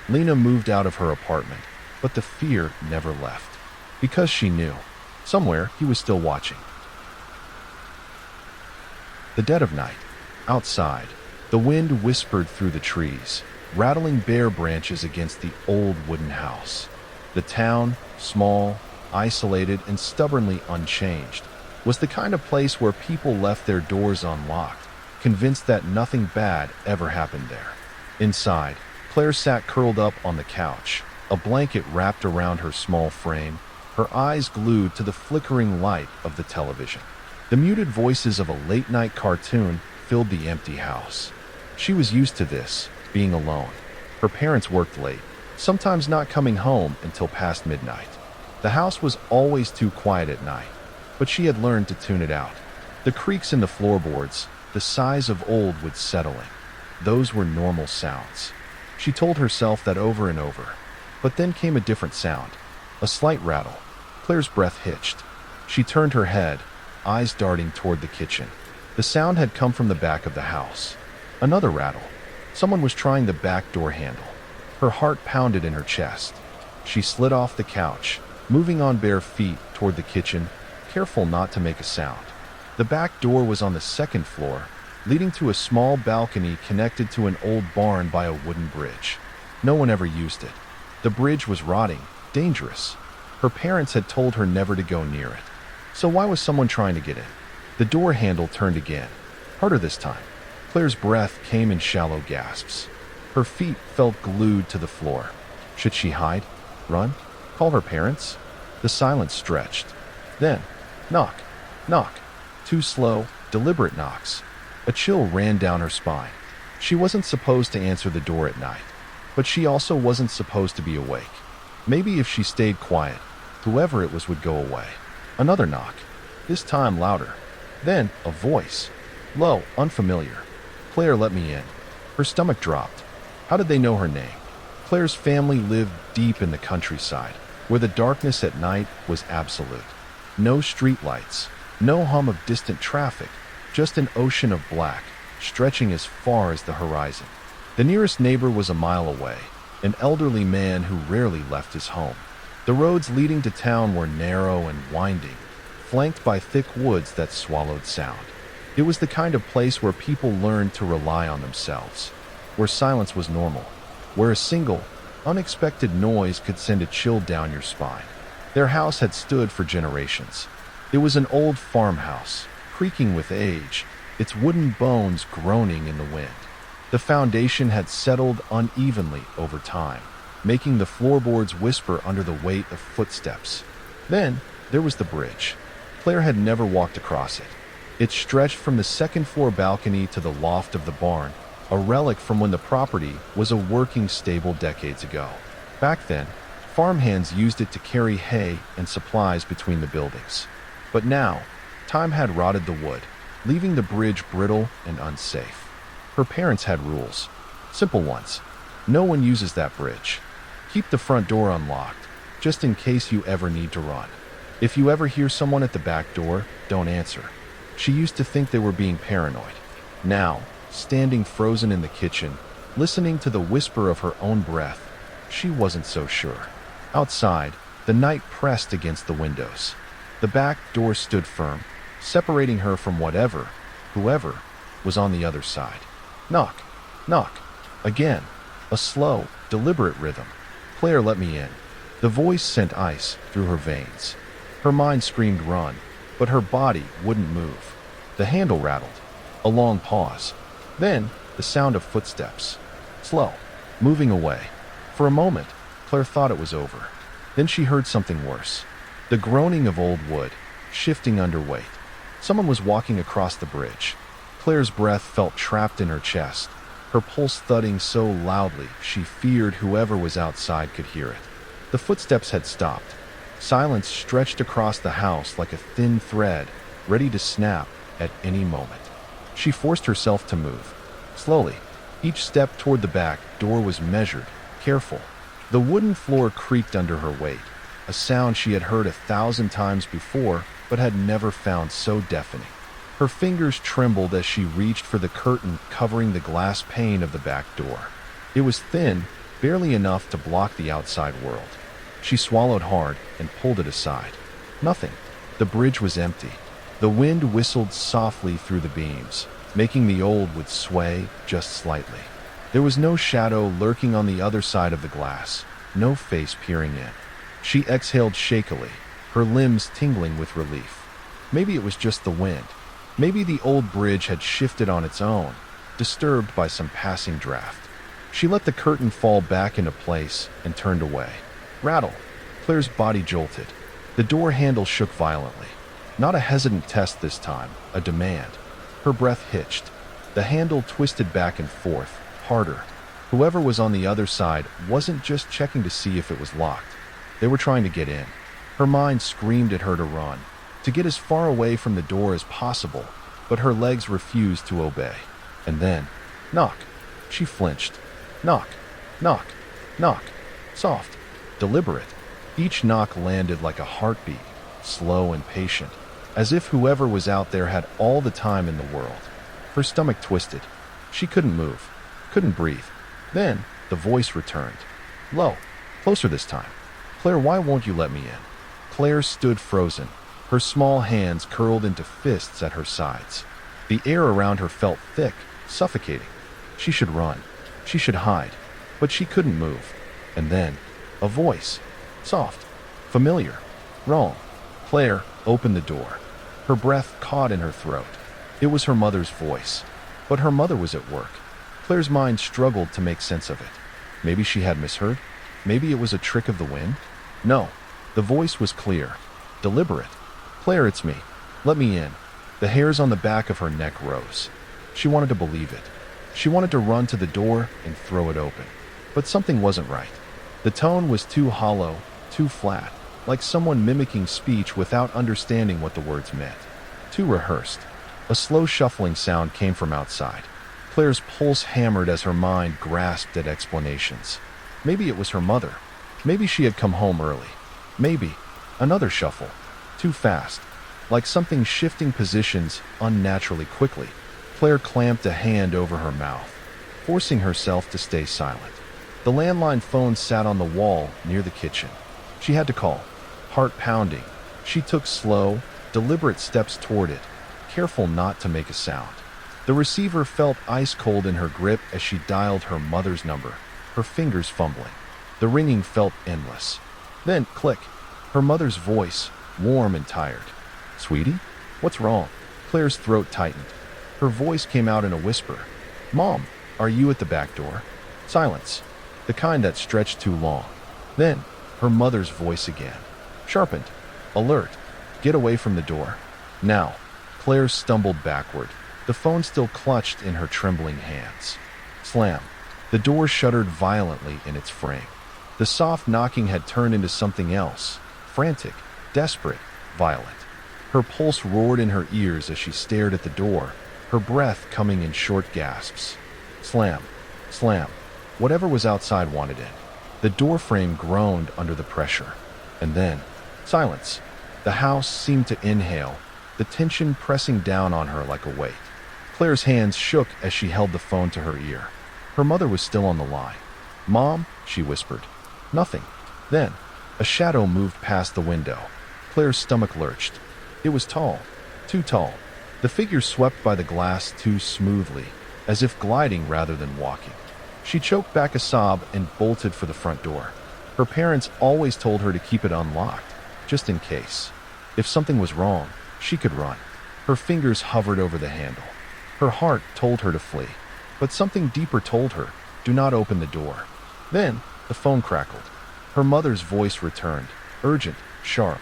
Lena moved out of her apartment, but the fear never left. Because she knew. Somewhere he was still watching. The dead of night. Outside, the wind whispered through the trees, rattling bare branches against the old wooden house. The town, small, isolated, and stubbornly unchanged, was the kind of place where people left their doors unlocked, convinced that nothing bad ever happened there. Inside, Claire sat curled up on the couch, a blanket wrapped around her small frame, her eyes glued to the flickering light of the television. The muted voices of a late-night cartoon filled the empty house. She was used to this, being alone. Her parents worked late, sometimes not coming home until past midnight. The house was always too quiet at night, but she had learned to tune it out. The creaks in the floorboards, the sighs of old wood settling, those were normal sounds. She told herself that over and over. But then came a different sound, a slight rattle. Claire's breath hitched. She turned her head, eyes darting toward the kitchen. The sound had come from the back of the house. Another rattle. Someone was trying the back door handle. Her heart pounded in her chest. She slid off the couch, moving on bare feet toward the kitchen, careful not to make a sound. The back door was on the second floor, leading to a small balcony connected to an old barn by a wooden bridge. No one ever used it. The bridge was rotting, dangerous. Her parents had told her never to go near it. So why was someone trying to get in? The door handle turned again, harder this time. Claire's breath came in shallow gasps. Her feet felt glued to the floor. Should she hide? Run? Call her parents? The silence stretched. Then, knock, knock. Two slow, deliberate knocks. A chill ran down her spine. She wasn't supposed to answer the door at night, but she also wasn't supposed to be awake. Maybe if she stayed quiet, whoever it was would go away. Another knock, this time louder. Then a voice. Low, unfamiliar. Claire, let me in. Her stomach dropped. How did they know her name? Claire's family lived deep in the countryside, where the darkness at night was absolute. No streetlights, no hum of distant traffic, just an ocean of black, stretching as far as the horizon. The nearest neighbor was a mile away, an elderly man who rarely left his home. The roads leading to town were narrow and winding, flanked by thick woods that swallowed sound. It was the kind of place where people learned to rely on themselves, where silence was normal, where a single, unexpected noise could send a chill down your spine. Their house had stood for generations. It was an old farmhouse, creaking with age, its wooden bones groaning in the wind. The foundation had settled unevenly over time, making the floorboards whisper under the weight of footsteps. Then there was the bridge. Claire had never walked across it. It stretched from the second-floor balcony to the loft of the barn, a relic from when the property was a working stable decades ago. Back then, farmhands used it to carry hay and supplies between the buildings. But now, time had rotted the wood, leaving the bridge brittle and unsafe. Her parents had rules. Simple ones. No one uses that bridge. Keep the front door unlocked, just in case you ever need to run. If you ever hear someone at the back door, don't answer. She used to think they were being paranoid. Now, standing frozen in the kitchen, listening to the whisper of her own breath, she wasn't so sure. Outside, the night pressed against the windows. The back door stood firm, separating her from whoever, was on the other side. Knock, knock, again, a slow, deliberate rhythm. Claire, let me in. The voice sent ice through her veins. Her mind screamed run, but her body wouldn't move. The handle rattled. A long pause. Then, the sound of footsteps. Slow, moving away. For a moment, Claire thought it was over. Then she heard something worse. The groaning of old wood, shifting under weight. Someone was walking across the bridge. Claire's breath felt trapped in her chest, her pulse thudding so loudly she feared whoever was outside could hear it. The footsteps had stopped. Silence stretched across the house like a thin thread, ready to snap at any moment. She forced herself to move. Slowly, each step toward the back door was measured, careful. The wooden floor creaked under her weight, a sound she had heard 1,000 times before but had never found so deafening. Her fingers trembled as she reached for the curtain covering the glass pane of the back door. It was thin, barely enough to block the outside world. She swallowed hard and pulled it aside. Nothing. The bridge was empty. The wind whistled softly through the beams, making the old wood sway just slightly. There was no shadow lurking on the other side of the glass, no face peering in. She exhaled shakily, her limbs tingling with relief. Maybe it was just the wind. Maybe the old bridge had shifted on its own, disturbed by some passing draft. She let the curtain fall back into place and turned away. Rattle. Claire's body jolted. The door handle shook violently. Not a hesitant test this time, a demand. Her breath hitched. The handle twisted back and forth, harder. Whoever was on the other side wasn't just checking to see if it was locked. They were trying to get in. Her mind screamed at her to run, to get as far away from the door as possible, but her legs refused to obey. And then, knock. She flinched. Knock, knock, knock. Soft, deliberate. Each knock landed like a heartbeat, slow and patient, as if whoever was out there had all the time in the world. Her stomach twisted. She couldn't move, couldn't breathe. Then, the voice returned. Low, closer this time. Claire, why won't you let me in? Claire stood frozen, her small hands curled into fists at her sides. The air around her felt thick, suffocating. She should run. She should hide. But she couldn't move. And then, a voice. Soft. Familiar. Wrong. Claire opened the door. Her breath caught in her throat. It was her mother's voice. But her mother was at work. Claire's mind struggled to make sense of it. Maybe she had misheard? Maybe it was a trick of the wind? No. The voice was clear. Deliberate. Claire, it's me. Let me in. The hairs on the back of her neck rose. She wanted to believe it. She wanted to run to the door and throw it open. But something wasn't right. The tone was too hollow, too flat, like someone mimicking speech without understanding what the words meant. Too rehearsed. A slow shuffling sound came from outside. Claire's pulse hammered as her mind grasped at explanations. Maybe it was her mother. Maybe she had come home early. Maybe. Another shuffle. Too fast. Like something shifting positions unnaturally quickly. Claire clamped a hand over her mouth, forcing herself to stay silent. The landline phone sat on the wall near the kitchen. She had to call. Heart pounding. She took slow, deliberate steps toward it, careful not to make a sound. The receiver felt ice cold in her grip as she dialed her mother's number, her fingers fumbling. The ringing felt endless. Then, click. Her mother's voice, warm and tired. "Sweetie? What's wrong?" Claire's throat tightened. Her voice came out in a whisper. "Mom, are you at the back door?" Silence. The kind that stretched too long. Then, her mother's voice again. Sharpened. Alert. "Get away from the door. Now." Claire stumbled backward, the phone still clutched in her trembling hands. Slam. The door shuddered violently in its frame. The soft knocking had turned into something else. Frantic, desperate, violent. Her pulse roared in her ears as she stared at the door, her breath coming in short gasps. Slam. Slam. Whatever was outside wanted in. The door frame groaned under the pressure. And then, silence. The house seemed to inhale, the tension pressing down on her like a weight. Claire's hands shook as she held the phone to her ear. Her mother was still on the line. "Mom," she whispered. Nothing. Then, a shadow moved past the window. Claire's stomach lurched. It was tall. Too tall. The figure swept by the glass too smoothly, as if gliding rather than walking. She choked back a sob and bolted for the front door. Her parents always told her to keep it unlocked, just in case. If something was wrong, she could run. Her fingers hovered over the handle. Her heart told her to flee, but something deeper told her, do not open the door. Then, the phone crackled. Her mother's voice returned, urgent, sharp.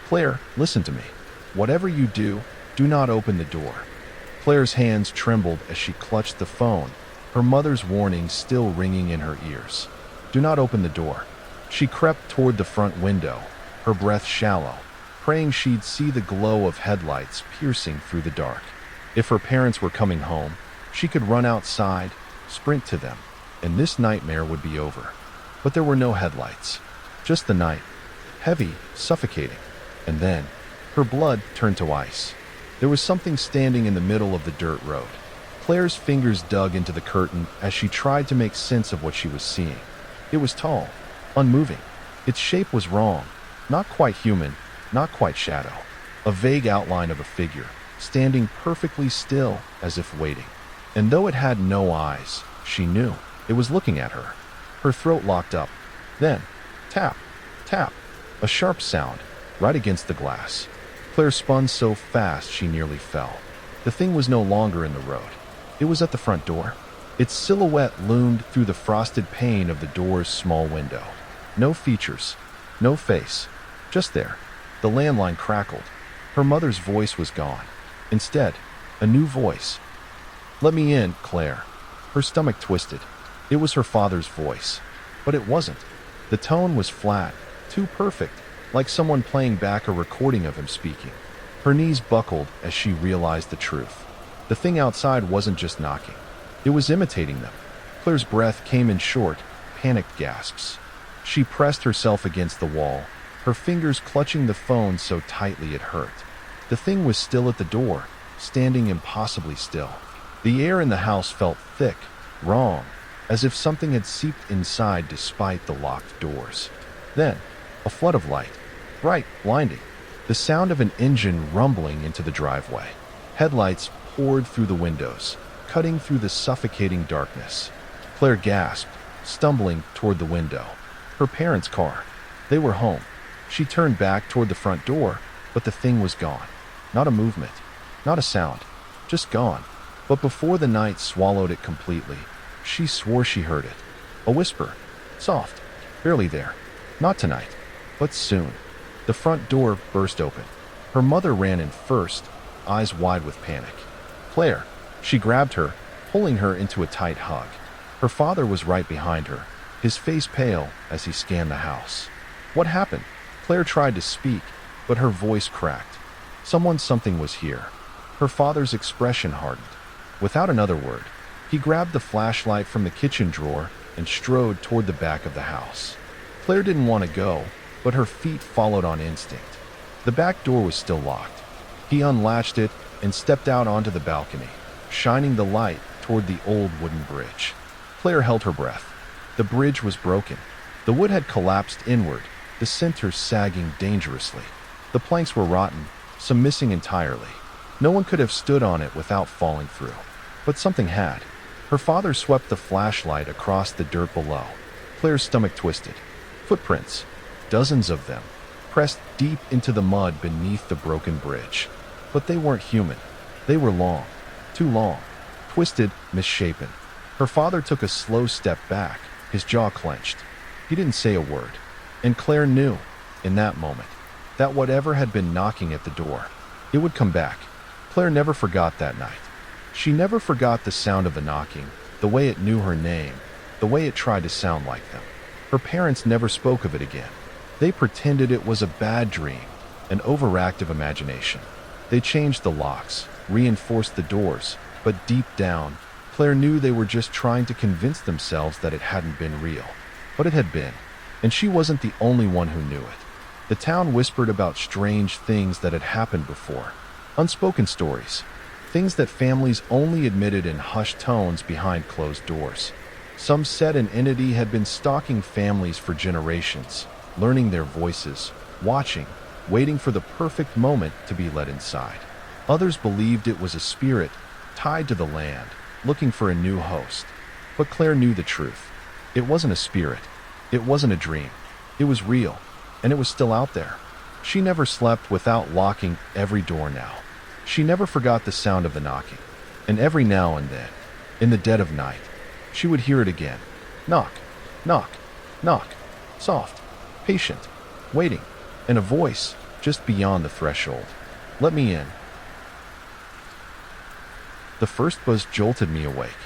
"Claire, listen to me. Whatever you do, do not open the door." Claire's hands trembled as she clutched the phone, her mother's warning still ringing in her ears. "Do not open the door." She crept toward the front window, her breath shallow, praying she'd see the glow of headlights piercing through the dark. If her parents were coming home, she could run outside, sprint to them, and this nightmare would be over. But there were no headlights, just the night, heavy, suffocating. And then, her blood turned to ice. There was something standing in the middle of the dirt road. Claire's fingers dug into the curtain as she tried to make sense of what she was seeing. It was tall, unmoving. Its shape was wrong, not quite human, not quite shadow. A vague outline of a figure, standing perfectly still as if waiting. And though it had no eyes, she knew it was looking at her. Her throat locked up. Then, tap, tap, a sharp sound, right against the glass. Claire spun so fast she nearly fell. The thing was no longer in the road. It was at the front door. Its silhouette loomed through the frosted pane of the door's small window. No features, no face, just there. The landline crackled. Her mother's voice was gone. Instead, a new voice. "Let me in, Claire." Her stomach twisted. It was her father's voice. But it wasn't. The tone was flat, too perfect, like someone playing back a recording of him speaking. Her knees buckled as she realized the truth. The thing outside wasn't just knocking. It was imitating them. Claire's breath came in short, panicked gasps. She pressed herself against the wall, her fingers clutching the phone so tightly it hurt. The thing was still at the door, standing impossibly still. The air in the house felt thick, wrong, as if something had seeped inside despite the locked doors. Then, a flood of light, bright, blinding. The sound of an engine rumbling into the driveway. Headlights poured through the windows, cutting through the suffocating darkness. Claire gasped, stumbling toward the window. Her parents' car. They were home. She turned back toward the front door, but the thing was gone. Not a movement, not a sound, just gone. But before the night swallowed it completely, she swore she heard it. A whisper, soft, barely there. Not tonight, but soon. The front door burst open. Her mother ran in first, eyes wide with panic. "Claire!" She grabbed her, pulling her into a tight hug. Her father was right behind her, his face pale as he scanned the house. What happened? Claire tried to speak, but her voice cracked. Something was here. Her father's expression hardened. Without another word, he grabbed the flashlight from the kitchen drawer and strode toward the back of the house. Claire didn't want to go, but her feet followed on instinct. The back door was still locked. He unlatched it and stepped out onto the balcony, shining the light toward the old wooden bridge. Claire held her breath. The bridge was broken. The wood had collapsed inward, the center sagging dangerously. The planks were rotten, some missing entirely. No one could have stood on it without falling through. But something had. Her father swept the flashlight across the dirt below. Claire's stomach twisted. Footprints, dozens of them, pressed deep into the mud beneath the broken bridge. But they weren't human. They were long, too long, twisted, misshapen. Her father took a slow step back, his jaw clenched. He didn't say a word. And Claire knew, in that moment, that whatever had been knocking at the door, it would come back. Claire never forgot that night. She never forgot the sound of the knocking, the way it knew her name, the way it tried to sound like them. Her parents never spoke of it again. They pretended it was a bad dream, an overactive imagination. They changed the locks, reinforced the doors, but deep down, Claire knew they were just trying to convince themselves that it hadn't been real. But it had been, and she wasn't the only one who knew it. The town whispered about strange things that had happened before. Unspoken stories. Things that families only admitted in hushed tones behind closed doors. Some said an entity had been stalking families for generations, learning their voices, watching, waiting for the perfect moment to be let inside. Others believed it was a spirit tied to the land, looking for a new host. But Claire knew the truth. It wasn't a spirit. It wasn't a dream. It was real, and it was still out there. She never slept without locking every door now. She never forgot the sound of the knocking. And every now and then, in the dead of night, she would hear it again. Knock, knock, knock. Soft, patient, waiting, and a voice just beyond the threshold. Let me in. The first buzz jolted me awake.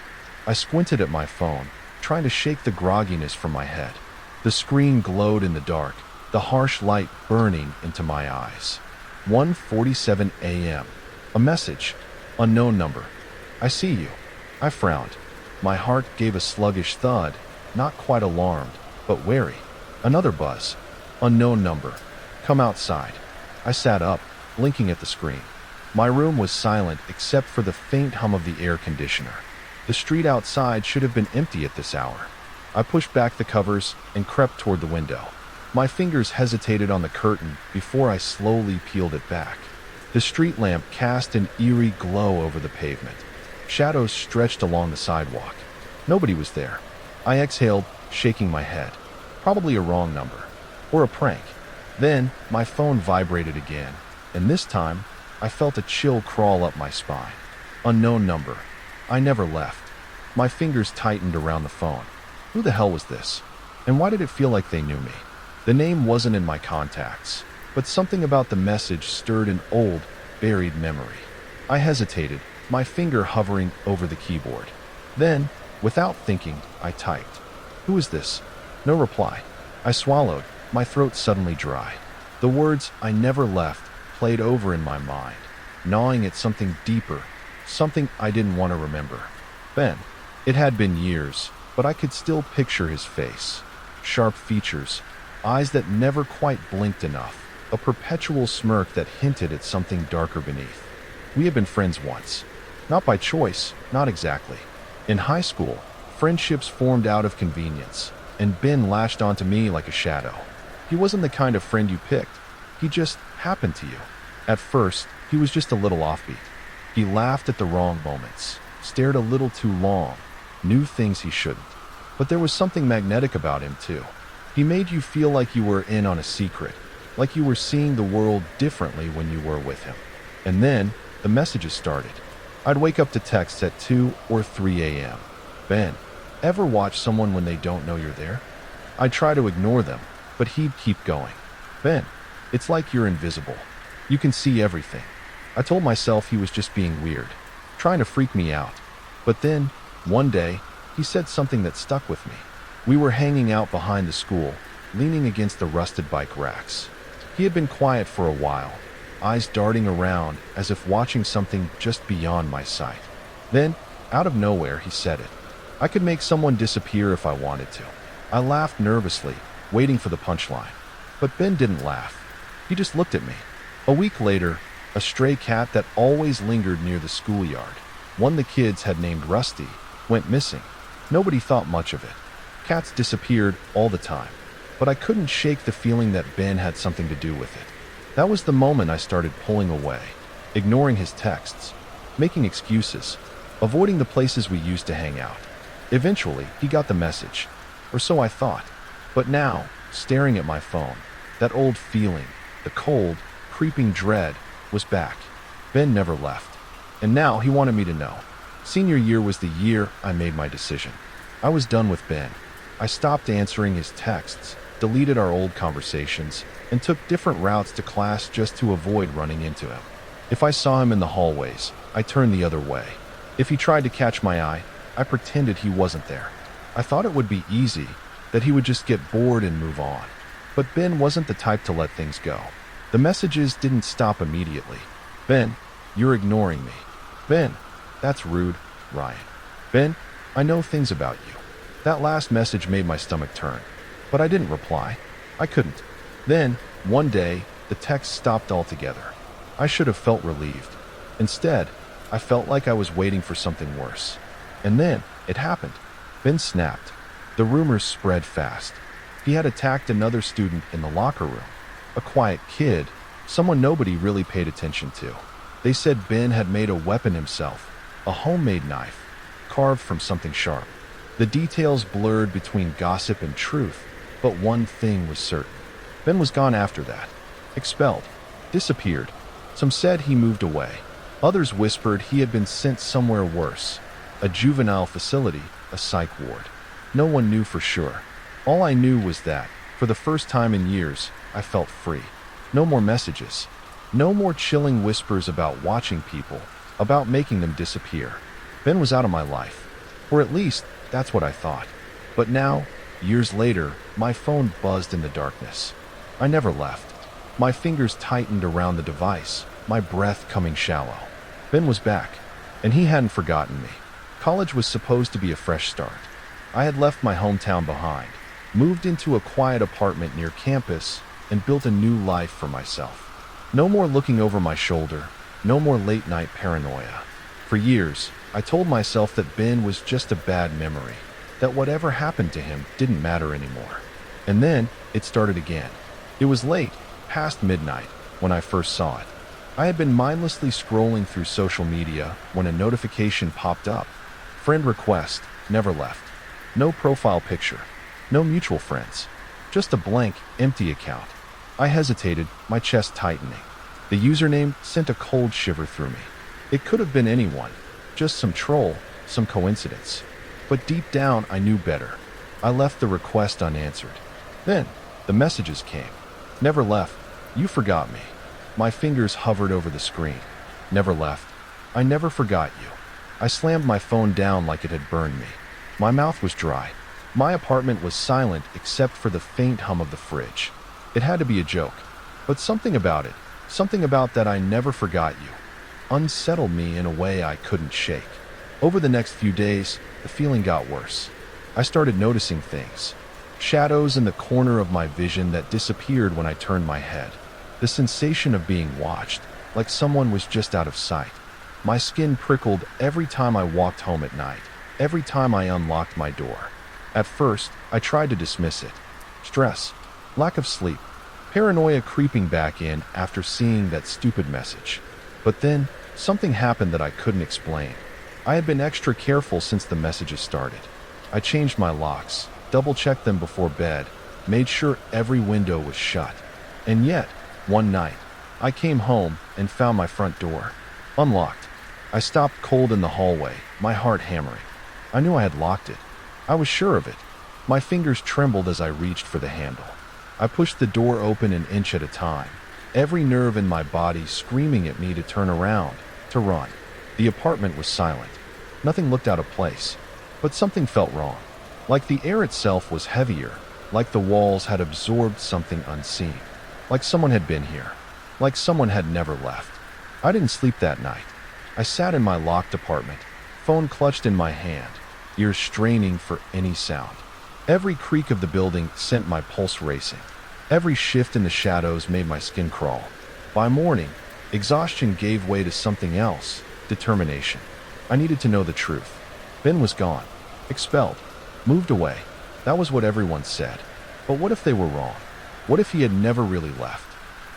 I squinted at my phone, trying to shake the grogginess from my head. The screen glowed in the dark, the harsh light burning into my eyes. 1:47 a.m. A message. Unknown number. I see you. I frowned. My heart gave a sluggish thud, not quite alarmed, but wary. Another buzz. Unknown number. Come outside. I sat up, blinking at the screen. My room was silent except for the faint hum of the air conditioner. The street outside should have been empty at this hour. I pushed back the covers and crept toward the window. My fingers hesitated on the curtain before I slowly peeled it back. The street lamp cast an eerie glow over the pavement. Shadows stretched along the sidewalk. Nobody was there. I exhaled, shaking my head. Probably a wrong number. Or a prank. Then, my phone vibrated again, and this time, I felt a chill crawl up my spine. Unknown number. I never left. My fingers tightened around the phone. Who the hell was this? And why did it feel like they knew me? The name wasn't in my contacts, but something about the message stirred an old, buried memory. I hesitated, my finger hovering over the keyboard. Then, without thinking, I typed. Who is this? No reply. I swallowed, my throat suddenly dry. The words "I never left" played over in my mind, gnawing at something deeper, something I didn't want to remember. Ben. It had been years, but I could still picture his face. Sharp features, eyes that never quite blinked enough, a perpetual smirk that hinted at something darker beneath. We had been friends once. Not by choice, not exactly. In high school, friendships formed out of convenience, and Ben latched onto me like a shadow. He wasn't the kind of friend you picked. He just happened to you. At first, he was just a little offbeat. He laughed at the wrong moments, stared a little too long, knew things he shouldn't. But there was something magnetic about him, too. He made you feel like you were in on a secret, like you were seeing the world differently when you were with him. And then, the messages started. I'd wake up to texts at 2 or 3 a.m. Ben, ever watch someone when they don't know you're there? I'd try to ignore them, but he'd keep going. Ben, it's like you're invisible. You can see everything. I told myself he was just being weird, trying to freak me out. But then, one day, he said something that stuck with me. We were hanging out behind the school, leaning against the rusted bike racks. He had been quiet for a while, eyes darting around as if watching something just beyond my sight. Then, out of nowhere, he said it. I could make someone disappear if I wanted to. I laughed nervously, waiting for the punchline. But Ben didn't laugh. He just looked at me. A week later, a stray cat that always lingered near the schoolyard, one the kids had named Rusty, went missing. Nobody thought much of it. Cats disappeared all the time. But I couldn't shake the feeling that Ben had something to do with it. That was the moment I started pulling away, ignoring his texts, making excuses, avoiding the places we used to hang out. Eventually, he got the message, or so I thought. But now, staring at my phone, that old feeling, the cold, creeping dread, was back. Ben never left. And now he wanted me to know. Senior year was the year I made my decision. I was done with Ben. I stopped answering his texts, deleted our old conversations, and took different routes to class just to avoid running into him. If I saw him in the hallways, I turned the other way. If he tried to catch my eye, I pretended he wasn't there. I thought it would be easy, that he would just get bored and move on. But Ben wasn't the type to let things go. The messages didn't stop immediately. Ben, you're ignoring me. Ben, that's rude, Ryan. Ben, I know things about you. That last message made my stomach turn. But I didn't reply. I couldn't. Then, one day, the text stopped altogether. I should have felt relieved. Instead, I felt like I was waiting for something worse. And then, it happened. Ben snapped. The rumors spread fast. He had attacked another student in the locker room. A quiet kid, someone nobody really paid attention to. They said Ben had made a weapon himself, a homemade knife, carved from something sharp. The details blurred between gossip and truth, but one thing was certain. Ben was gone after that. Expelled. Disappeared. Some said he moved away. Others whispered he had been sent somewhere worse. A juvenile facility, a psych ward. No one knew for sure. All I knew was that, for the first time in years, I felt free. No more messages. No more chilling whispers about watching people, about making them disappear. Ben was out of my life. Or at least, that's what I thought. But now, years later, my phone buzzed in the darkness. I never left. My fingers tightened around the device, my breath coming shallow. Ben was back, and he hadn't forgotten me. College was supposed to be a fresh start. I had left my hometown behind, moved into a quiet apartment near campus, and built a new life for myself. No more looking over my shoulder, no more late-night paranoia. For years, I told myself that Ben was just a bad memory, that whatever happened to him didn't matter anymore. And then, it started again. It was late, past midnight, when I first saw it. I had been mindlessly scrolling through social media when a notification popped up. Friend request, never left. No profile picture. No mutual friends. Just a blank, empty account. I hesitated, my chest tightening. The username sent a cold shiver through me. It could have been anyone. Just some troll, some coincidence. But deep down, I knew better. I left the request unanswered. Then, the messages came. Never left. You forgot me. My fingers hovered over the screen. Never left. I never forgot you. I slammed my phone down like it had burned me. My mouth was dry. My apartment was silent except for the faint hum of the fridge. It had to be a joke. But something about it, something about that I never forgot you, unsettled me in a way I couldn't shake. Over the next few days, the feeling got worse. I started noticing things. Shadows in the corner of my vision that disappeared when I turned my head. The sensation of being watched, like someone was just out of sight. My skin prickled every time I walked home at night, every time I unlocked my door. At first, I tried to dismiss it. Stress, lack of sleep, paranoia creeping back in after seeing that stupid message. But then, something happened that I couldn't explain. I had been extra careful since the messages started. I changed my locks, double-checked them before bed, made sure every window was shut. And yet, one night, I came home and found my front door unlocked. I stopped cold in the hallway, my heart hammering. I knew I had locked it. I was sure of it. My fingers trembled as I reached for the handle. I pushed the door open an inch at a time, every nerve in my body screaming at me to turn around, to run. The apartment was silent. Nothing looked out of place, but something felt wrong. Like the air itself was heavier, like the walls had absorbed something unseen, like someone had been here, like someone had never left. I didn't sleep that night. I sat in my locked apartment, phone clutched in my hand, ears straining for any sound. Every creak of the building sent my pulse racing. Every shift in the shadows made my skin crawl. By morning, exhaustion gave way to something else, determination. I needed to know the truth. Ben was gone, expelled, moved away. That was what everyone said. But what if they were wrong? What if he had never really left?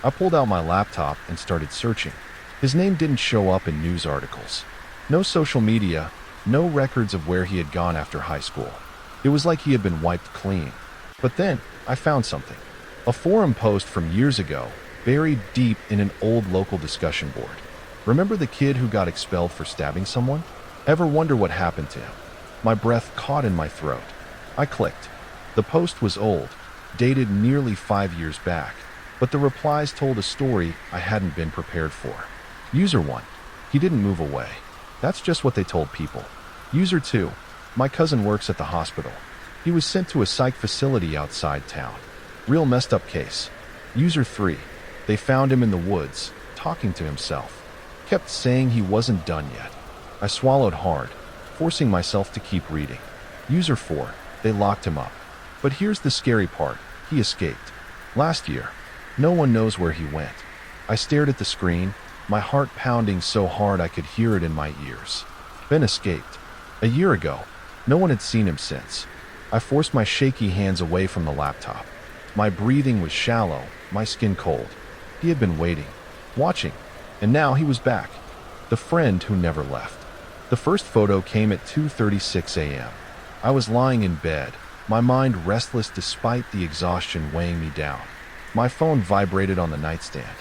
I pulled out my laptop and started searching. His name didn't show up in news articles. No social media, no records of where he had gone after high school. It was like he had been wiped clean. But then, I found something. A forum post from years ago, buried deep in an old local discussion board. Remember the kid who got expelled for stabbing someone? Ever wonder what happened to him? My breath caught in my throat. I clicked. The post was old, dated nearly 5 years back, but the replies told a story I hadn't been prepared for. User 1. He didn't move away. That's just what they told people. User 2. My cousin works at the hospital. He was sent to a psych facility outside town. Real messed up case. User 3. They found him in the woods, talking to himself. Kept saying he wasn't done yet. I swallowed hard, forcing myself to keep reading. User 4. They locked him up. But here's the scary part. He escaped. Last year. No one knows where he went. I stared at the screen, my heart pounding so hard I could hear it in my ears. Ben escaped. A year ago. No one had seen him since. I forced my shaky hands away from the laptop. My breathing was shallow, my skin cold. He had been waiting, watching, and now he was back. The friend who never left. The first photo came at 2:36 a.m. I was lying in bed, my mind restless despite the exhaustion weighing me down. My phone vibrated on the nightstand.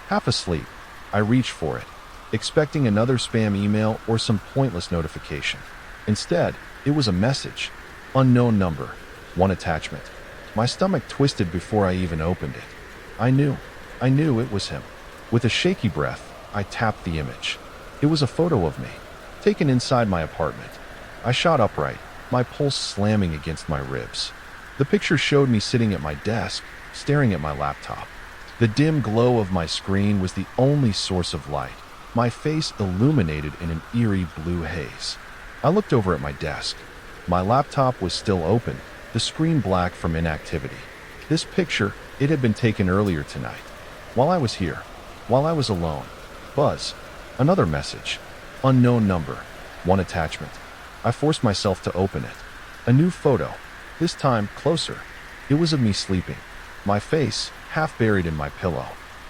Half asleep, I reached for it, expecting another spam email or some pointless notification. Instead, it was a message. Unknown number. One attachment. My stomach twisted before I even opened it. I knew it was him. With a shaky breath, I tapped the image. It was a photo of me, taken inside my apartment. I shot upright, my pulse slamming against my ribs. The picture showed me sitting at my desk, staring at my laptop. The dim glow of my screen was the only source of light, my face illuminated in an eerie blue haze. I looked over at my desk. My laptop was still open, the screen black from inactivity. This picture, it had been taken earlier tonight. While I was here, while I was alone. Buzz. Another message. Unknown number. One attachment. I forced myself to open it. A new photo. This time, closer. It was of me sleeping. My face, half buried in my pillow.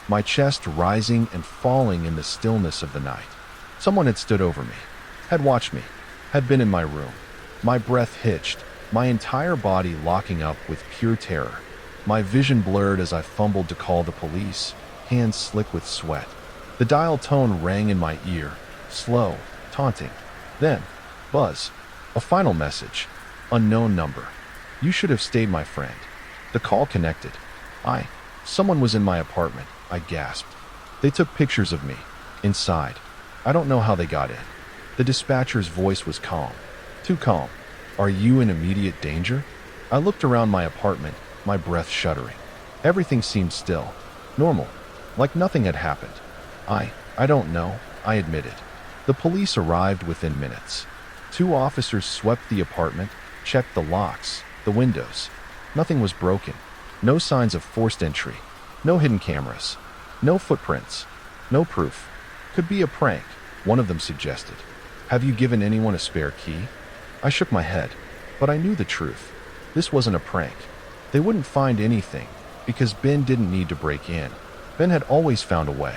My chest rising and falling in the stillness of the night. Someone had stood over me. Had watched me. Had been in my room. My breath hitched, my entire body locking up with pure terror. My vision blurred as I fumbled to call the police, hands slick with sweat. The dial tone rang in my ear, slow, taunting. Then, buzz. A final message. Unknown number. You should have stayed, my friend. The call connected. Someone was in my apartment, I gasped. They took pictures of me, inside. I don't know how they got in. The dispatcher's voice was calm. Too calm. Are you in immediate danger? I looked around my apartment, my breath shuddering. Everything seemed still, normal, like nothing had happened. I don't know, I admitted. The police arrived within minutes. 2 officers swept the apartment, checked the locks, the windows. Nothing was broken. No signs of forced entry. No hidden cameras. No footprints. No proof. Could be a prank, one of them suggested. Have you given anyone a spare key? I shook my head, but I knew the truth. This wasn't a prank. They wouldn't find anything, because Ben didn't need to break in. Ben had always found a way.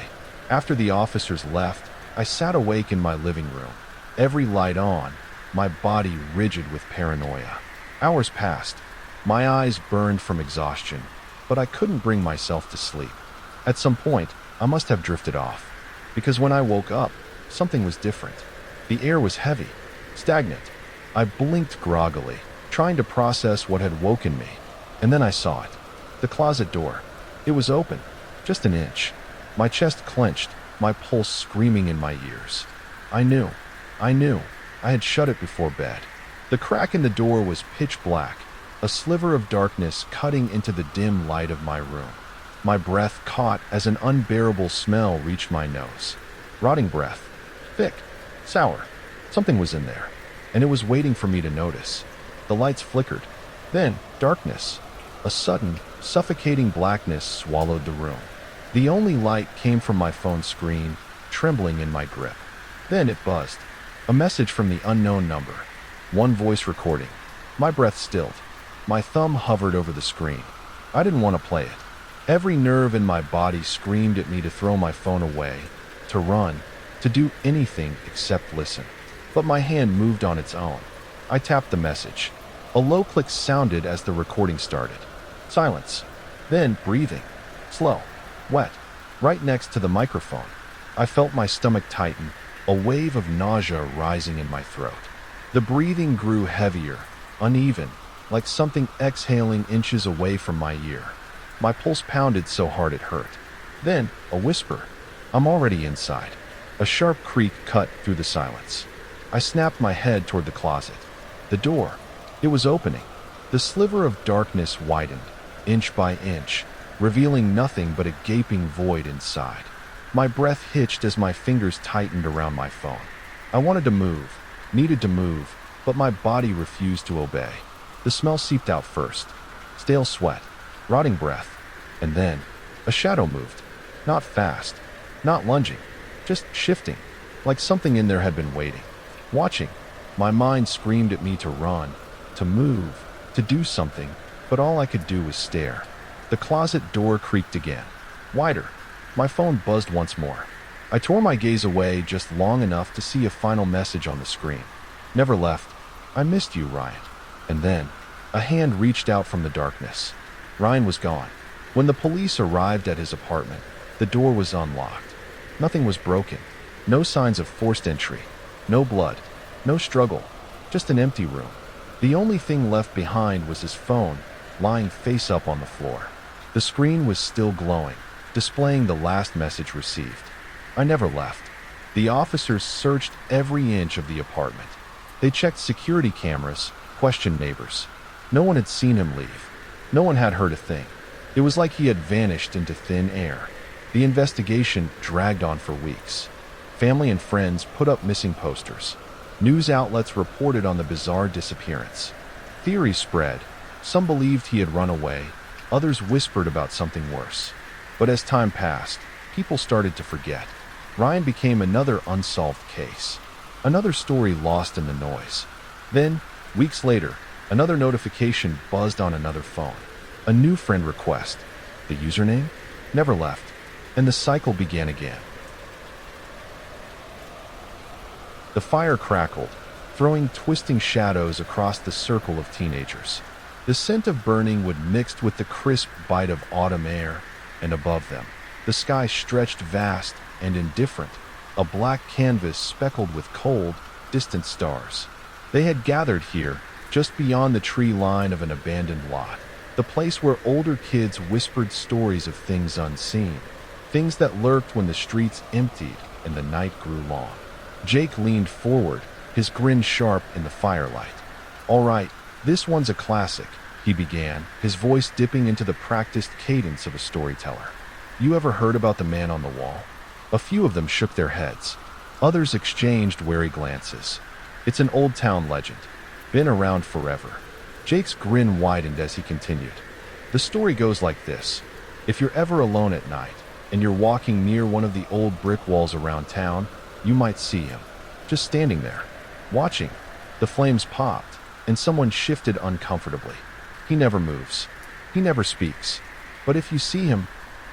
After the officers left, I sat awake in my living room, every light on, my body rigid with paranoia. Hours passed. My eyes burned from exhaustion, but I couldn't bring myself to sleep. At some point, I must have drifted off, because when I woke up, something was different. The air was heavy, stagnant. I blinked groggily, trying to process what had woken me, and then I saw it. The closet door. It was open, just an inch. My chest clenched, my pulse screaming in my ears. I knew. I had shut it before bed. The crack in the door was pitch black, a sliver of darkness cutting into the dim light of my room. My breath caught as an unbearable smell reached my nose. Rotting breath. Thick. Sour. Something was in there, and it was waiting for me to notice. The lights flickered. Then, darkness. A sudden, suffocating blackness swallowed the room. The only light came from my phone screen, trembling in my grip. Then it buzzed. A message from the unknown number. One voice recording. My breath stilled. My thumb hovered over the screen. I didn't want to play it. Every nerve in my body screamed at me to throw my phone away, to run, to do anything except listen. But my hand moved on its own. I tapped the message. A low click sounded as the recording started. Silence. Then breathing. Slow. Wet. Right next to the microphone. I felt my stomach tighten, a wave of nausea rising in my throat. The breathing grew heavier, uneven, like something exhaling inches away from my ear. My pulse pounded so hard it hurt. Then, a whisper. I'm already inside. A sharp creak cut through the silence. I snapped my head toward the closet. The door. It was opening. The sliver of darkness widened, inch by inch, revealing nothing but a gaping void inside. My breath hitched as my fingers tightened around my phone. I wanted to move, needed to move, but my body refused to obey. The smell seeped out first. Stale sweat, rotting breath, and then a shadow moved. Not fast, not lunging, just shifting, like something in there had been waiting, watching. My mind screamed at me to run, to move, to do something, but all I could do was stare. The closet door creaked again, wider. My phone buzzed once more. I tore my gaze away just long enough to see a final message on the screen. Never left. I missed you, Ryan. And then, a hand reached out from the darkness. Ryan was gone. When the police arrived at his apartment, the door was unlocked. Nothing was broken. No signs of forced entry. No blood. No struggle. Just an empty room. The only thing left behind was his phone, lying face up on the floor. The screen was still glowing, displaying the last message received. I never left. The officers searched every inch of the apartment. They checked security cameras, questioned neighbors. No one had seen him leave. No one had heard a thing. It was like he had vanished into thin air. The investigation dragged on for weeks. Family and friends put up missing posters. News outlets reported on the bizarre disappearance. Theories spread. Some believed he had run away. Others whispered about something worse. But as time passed, people started to forget. Ryan became another unsolved case. Another story lost in the noise. Then, weeks later, another notification buzzed on another phone. A new friend request. The username? Never left. And the cycle began again. The fire crackled, throwing twisting shadows across the circle of teenagers. The scent of burning would mix with the crisp bite of autumn air, and above them, the sky stretched vast and indifferent, a black canvas speckled with cold, distant stars. They had gathered here, just beyond the tree line of an abandoned lot, the place where older kids whispered stories of things unseen, things that lurked when the streets emptied and the night grew long. Jake leaned forward, his grin sharp in the firelight. "All right, this one's a classic," he began, his voice dipping into the practiced cadence of a storyteller. "You ever heard about the man on the wall?" A few of them shook their heads. Others exchanged wary glances. "It's an old town legend. Been around forever." Jake's grin widened as he continued. "The story goes like this. If you're ever alone at night, and you're walking near one of the old brick walls around town, you might see him, just standing there, watching. The flames popped, and someone shifted uncomfortably. He never moves. He never speaks. But if you see him,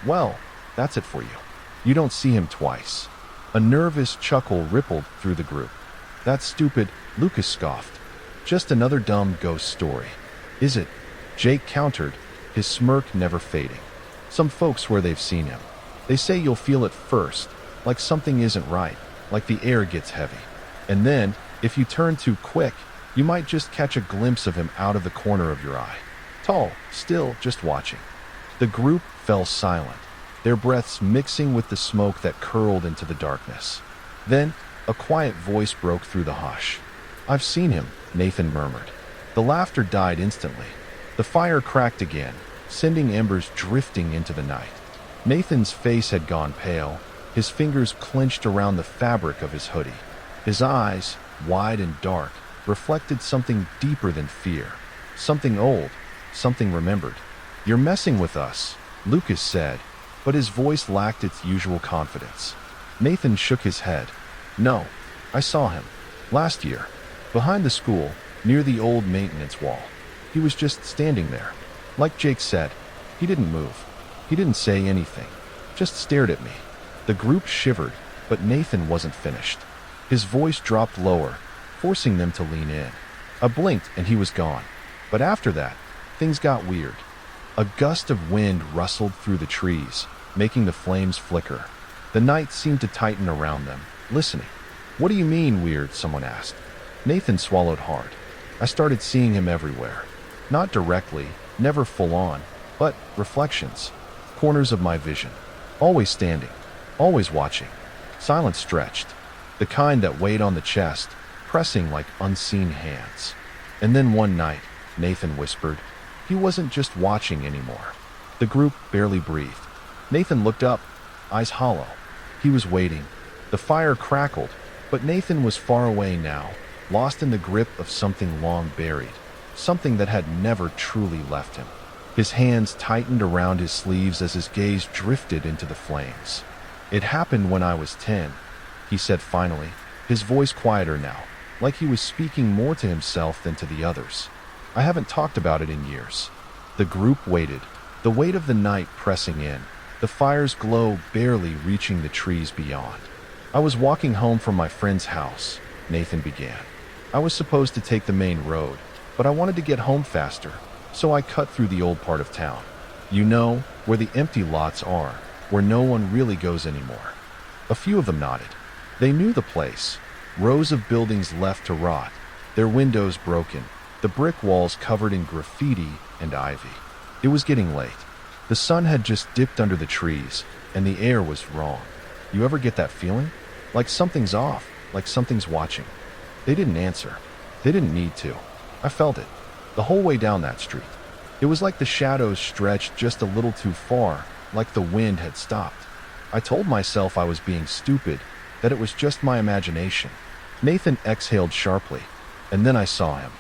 well, that's it for you. You don't see him twice." A nervous chuckle rippled through the group. "That's stupid," Lucas scoffed. "Just another dumb ghost story." "Is it?" Jake countered, his smirk never fading. "Some folks swear they've seen him. They say you'll feel it first, like something isn't right, like the air gets heavy. And then, if you turn too quick, you might just catch a glimpse of him out of the corner of your eye. Tall, still, just watching." The group fell silent, their breaths mixing with the smoke that curled into the darkness. Then, a quiet voice broke through the hush. "I've seen him," Nathan murmured. The laughter died instantly. The fire cracked again, sending embers drifting into the night. Nathan's face had gone pale, his fingers clenched around the fabric of his hoodie. His eyes, wide and dark, reflected something deeper than fear. Something old, something remembered. "You're messing with us," Lucas said, but his voice lacked its usual confidence. Nathan shook his head. "No, I saw him. Last year. Behind the school, near the old maintenance wall. He was just standing there. Like Jake said, he didn't move. He didn't say anything. Just stared at me." The group shivered, but Nathan wasn't finished. His voice dropped lower, forcing them to lean in. I blinked and he was gone. But after that, things got weird. A gust of wind rustled through the trees, making the flames flicker. The night seemed to tighten around them, listening. "What do you mean weird?" someone asked. Nathan swallowed hard. "I started seeing him everywhere. Not directly, never full on, but reflections. Corners of my vision. Always standing. Always watching. Silence stretched. The kind that weighed on the chest, pressing like unseen hands. And then one night," Nathan whispered, "he wasn't just watching anymore." The group barely breathed. Nathan looked up, eyes hollow. He was waiting. The fire crackled, but Nathan was far away now, lost in the grip of something long buried, something that had never truly left him. His hands tightened around his sleeves as his gaze drifted into the flames. "It happened when I was 10, he said finally, his voice quieter now, like he was speaking more to himself than to the others. "I haven't talked about it in years." The group waited, the weight of the night pressing in, the fire's glow barely reaching the trees beyond. "I was walking home from my friend's house," Nathan began. "I was supposed to take the main road, but I wanted to get home faster, so I cut through the old part of town. You know, where the empty lots are, where no one really goes anymore." A few of them nodded. They knew the place. Rows of buildings left to rot, their windows broken, the brick walls covered in graffiti and ivy. It was getting late. The sun had just dipped under the trees, and the air was wrong. You ever get that feeling? Like something's off, like something's watching. They didn't answer. They didn't need to. I felt it, the whole way down that street. It was like the shadows stretched just a little too far, like the wind had stopped. I told myself I was being stupid, that it was just my imagination. Nathan exhaled sharply, and then I saw him.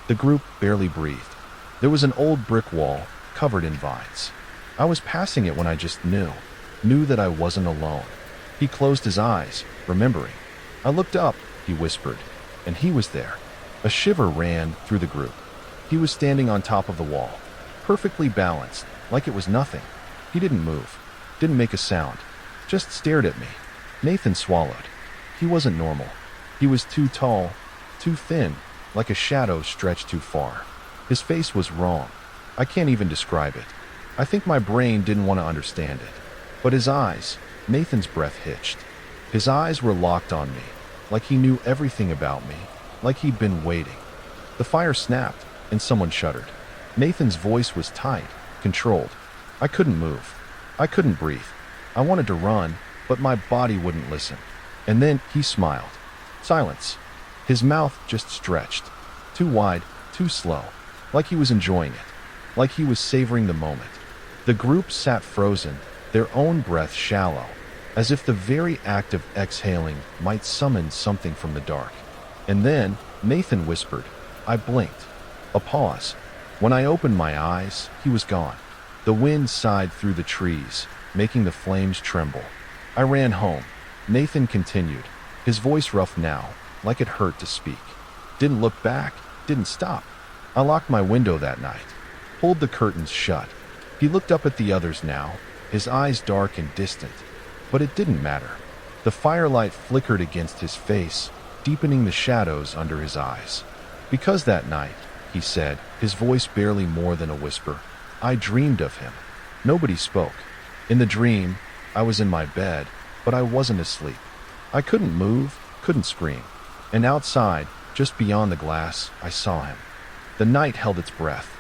The group barely breathed. There was an old brick wall, covered in vines. I was passing it when I just knew that I wasn't alone. He closed his eyes, remembering. I looked up, he whispered, and he was there. A shiver ran through the group. He was standing on top of the wall, perfectly balanced, like it was nothing. He didn't move, didn't make a sound, just stared at me. Nathan swallowed. He wasn't normal. He was too tall, too thin, like a shadow stretched too far. His face was wrong. I can't even describe it. I think my brain didn't want to understand it. But his eyes, Nathan's breath hitched. His eyes were locked on me, like he knew everything about me, like he'd been waiting. The fire snapped, and someone shuddered. Nathan's voice was tight, controlled. I couldn't move. I couldn't breathe. I wanted to run, but my body wouldn't listen. And then he smiled. Silence. His mouth just stretched. Too wide, too slow. Like he was enjoying it. Like he was savoring the moment. The group sat frozen, their own breath shallow, as if the very act of exhaling might summon something from the dark. And then, Nathan whispered. I blinked. A pause. When I opened my eyes, he was gone. The wind sighed through the trees, making the flames tremble. I ran home. Nathan continued, his voice rough now, like it hurt to speak. Didn't look back, didn't stop. I locked my window that night, pulled the curtains shut. He looked up at the others now, his eyes dark and distant. But it didn't matter. The firelight flickered against his face, deepening the shadows under his eyes. Because that night, he said, his voice barely more than a whisper, I dreamed of him. Nobody spoke. In the dream, I was in my bed, but I wasn't asleep. I couldn't move, couldn't scream. And outside, just beyond the glass, I saw him. The night held its breath.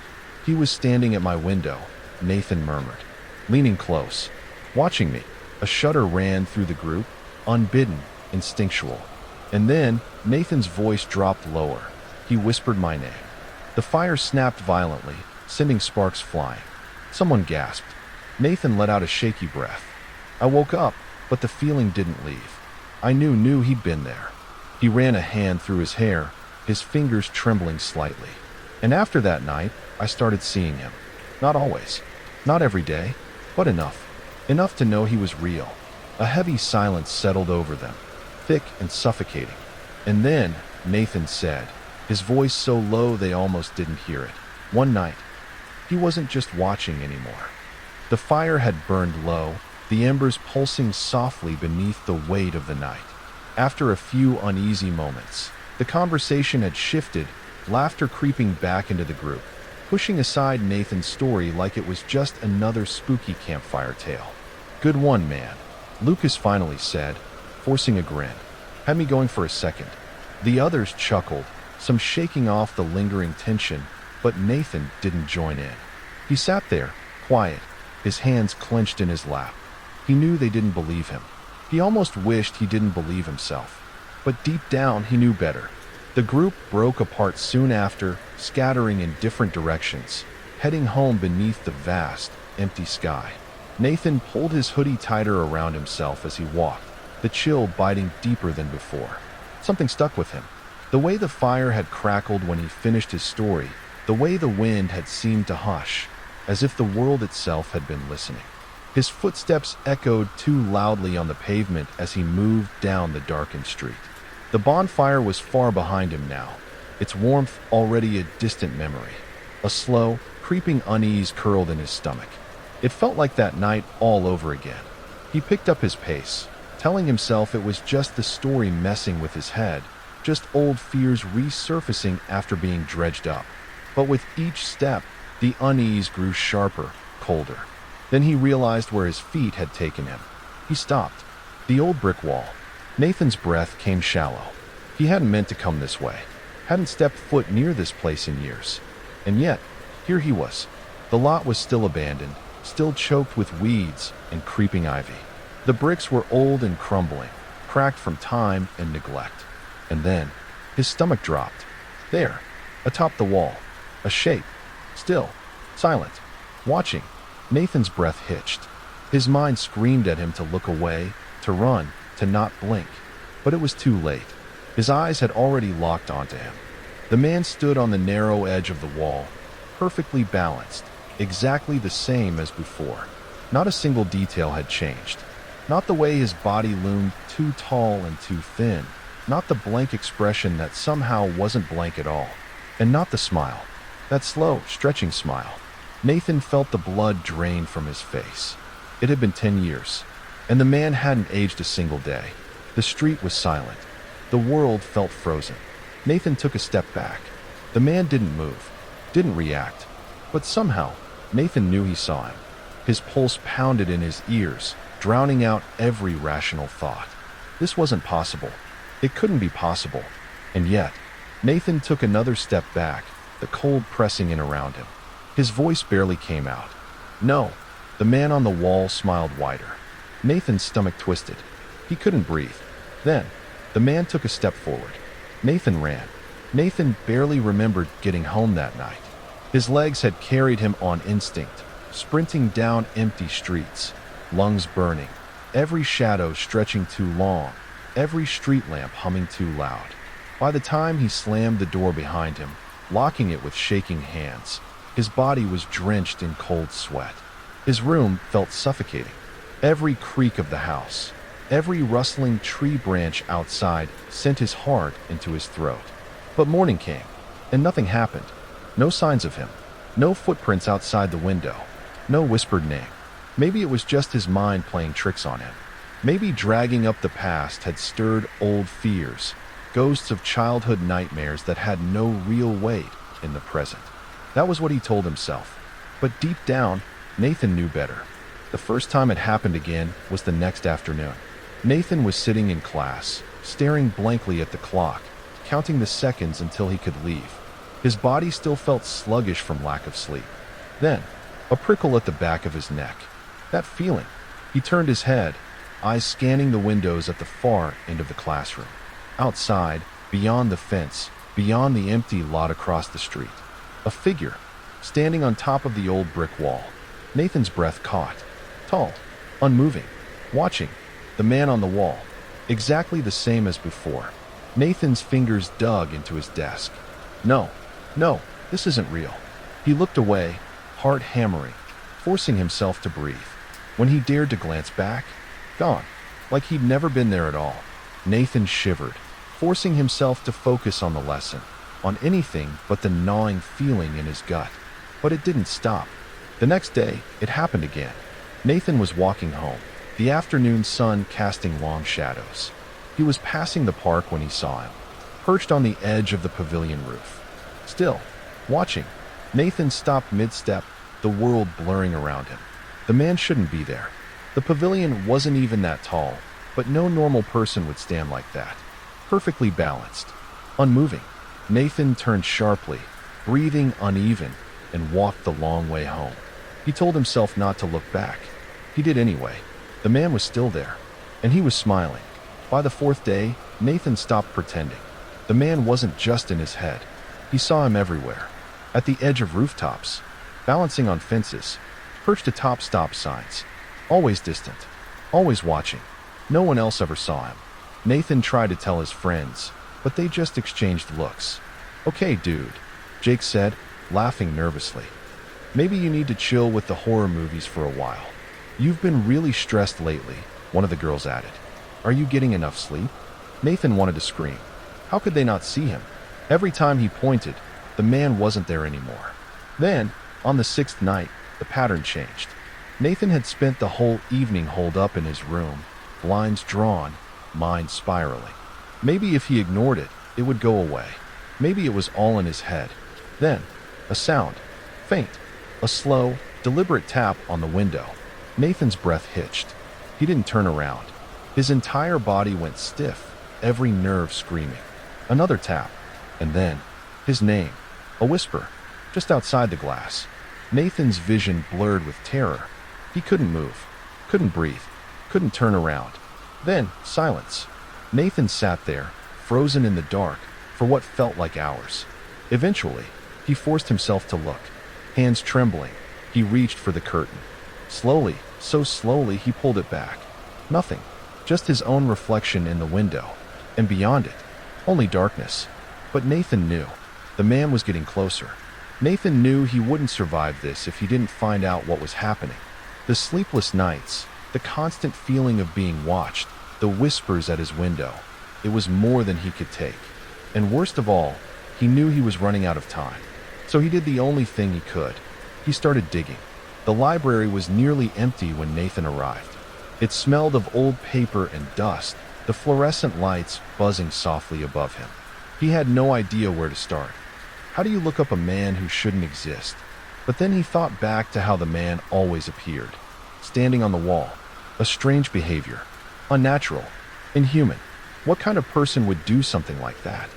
He was standing at my window, Nathan murmured, leaning close, watching me. A shudder ran through the group, unbidden, instinctual. And then Nathan's voice dropped lower. He whispered my name. The fire snapped violently, sending sparks flying. Someone gasped. Nathan let out a shaky breath. I woke up, but the feeling didn't leave. I knew he'd been there. He ran a hand through his hair, his fingers trembling slightly. And after that night, I started seeing him. Not always. Not every day, but enough. Enough to know he was real. A heavy silence settled over them, thick and suffocating. And then Nathan said, his voice so low they almost didn't hear it. One night, he wasn't just watching anymore. The fire had burned low, the embers pulsing softly beneath the weight of the night. After a few uneasy moments, the conversation had shifted, laughter creeping back into the group, pushing aside Nathan's story like it was just another spooky campfire tale. Good one, man, Lucas finally said, forcing a grin. Had me going for a second. The others chuckled, some shaking off the lingering tension, but Nathan didn't join in. He sat there, quiet, his hands clenched in his lap. He knew they didn't believe him. He almost wished he didn't believe himself. But deep down, he knew better. The group broke apart soon after, scattering in different directions, heading home beneath the vast, empty sky. Nathan pulled his hoodie tighter around himself as he walked, the chill biting deeper than before. Something stuck with him. The way the fire had crackled when he finished his story, the way the wind had seemed to hush, as if the world itself had been listening. His footsteps echoed too loudly on the pavement as he moved down the darkened street. The bonfire was far behind him now, its warmth already a distant memory. A slow, creeping unease curled in his stomach. It felt like that night all over again. He picked up his pace, telling himself it was just the story messing with his head, just old fears resurfacing after being dredged up. But with each step, the unease grew sharper, colder. Then he realized where his feet had taken him. He stopped. The old brick wall. Nathan's breath came shallow. He hadn't meant to come this way. Hadn't stepped foot near this place in years. And yet, here he was. The lot was still abandoned, still choked with weeds and creeping ivy. The bricks were old and crumbling, cracked from time and neglect. And then, his stomach dropped. There, atop the wall, a shape, still, silent, watching. Nathan's breath hitched. His mind screamed at him to look away, to run, to not blink. But it was too late. His eyes had already locked onto him. The man stood on the narrow edge of the wall, perfectly balanced, exactly the same as before. Not a single detail had changed. Not the way his body loomed too tall and too thin. Not the blank expression that somehow wasn't blank at all. And not the smile. That slow, stretching smile. Nathan felt the blood drain from his face. It had been 10 years, and the man hadn't aged a single day. The street was silent. The world felt frozen. Nathan took a step back. The man didn't move, didn't react. But somehow, Nathan knew he saw him. His pulse pounded in his ears, drowning out every rational thought. This wasn't possible. It couldn't be possible. And yet, Nathan took another step back, the cold pressing in around him. His voice barely came out. No. The man on the wall smiled wider. Nathan's stomach twisted. He couldn't breathe. Then, the man took a step forward. Nathan ran. Nathan barely remembered getting home that night. His legs had carried him on instinct, sprinting down empty streets, lungs burning, every shadow stretching too long, every street lamp humming too loud. By the time he slammed the door behind him, locking it with shaking hands, his body was drenched in cold sweat. His room felt suffocating. Every creak of the house, every rustling tree branch outside sent his heart into his throat. But morning came, and nothing happened. No signs of him. No footprints outside the window. No whispered name. Maybe it was just his mind playing tricks on him. Maybe dragging up the past had stirred old fears, ghosts of childhood nightmares that had no real weight in the present. That was what he told himself. But deep down, Nathan knew better. The first time it happened again was the next afternoon. Nathan was sitting in class, staring blankly at the clock, counting the seconds until he could leave. His body still felt sluggish from lack of sleep. Then, a prickle at the back of his neck. That feeling. He turned his head, eyes scanning the windows at the far end of the classroom. Outside, beyond the fence, beyond the empty lot across the street, a figure, standing on top of the old brick wall. Nathan's breath caught. Tall, unmoving, watching. The man on the wall, exactly the same as before. Nathan's fingers dug into his desk. No, no, this isn't real. He looked away, heart hammering, forcing himself to breathe. When he dared to glance back, gone, like he'd never been there at all. Nathan shivered, forcing himself to focus on the lesson, on anything but the gnawing feeling in his gut. But it didn't stop. The next day, it happened again. Nathan was walking home, the afternoon sun casting long shadows. He was passing the park when he saw him, perched on the edge of the pavilion roof. Still, watching, Nathan stopped mid-step, the world blurring around him. The man shouldn't be there. The pavilion wasn't even that tall, but no normal person would stand like that. Perfectly balanced, unmoving. Nathan turned sharply, breathing uneven, and walked the long way home. He told himself not to look back. He did anyway. The man was still there, and he was smiling. By the fourth day, Nathan stopped pretending. The man wasn't just in his head. He saw him everywhere. At the edge of rooftops, balancing on fences, perched atop stop signs. Always distant, always watching. No one else ever saw him. Nathan tried to tell his friends, but they just exchanged looks. "Okay, dude," Jake said, laughing nervously. "Maybe you need to chill with the horror movies for a while. You've been really stressed lately," one of the girls added. "Are you getting enough sleep?" Nathan wanted to scream. How could they not see him? Every time he pointed, the man wasn't there anymore. Then, on the sixth night, the pattern changed. Nathan had spent the whole evening holed up in his room, blinds drawn, mind spiraling. Maybe if he ignored it, it would go away. Maybe it was all in his head. Then, a sound, faint, a slow, deliberate tap on the window. Nathan's breath hitched. He didn't turn around. His entire body went stiff, every nerve screaming. Another tap, and then, his name, a whisper, just outside the glass. Nathan's vision blurred with terror. He couldn't move, couldn't breathe, couldn't turn around. Then, silence. Nathan sat there, frozen in the dark, for what felt like hours. Eventually, he forced himself to look. Hands trembling, he reached for the curtain. Slowly, so slowly, he pulled it back. Nothing, just his own reflection in the window. And beyond it, only darkness. But Nathan knew. The man was getting closer. Nathan knew he wouldn't survive this if he didn't find out what was happening. The sleepless nights, the constant feeling of being watched, the whispers at his window. It was more than he could take. And worst of all, he knew he was running out of time. So he did the only thing he could. He started digging. The library was nearly empty when Nathan arrived. It smelled of old paper and dust, the fluorescent lights buzzing softly above him. He had no idea where to start. How do you look up a man who shouldn't exist? But then he thought back to how the man always appeared. Standing on the wall. A strange behavior. Unnatural. Inhuman. What kind of person would do something like that?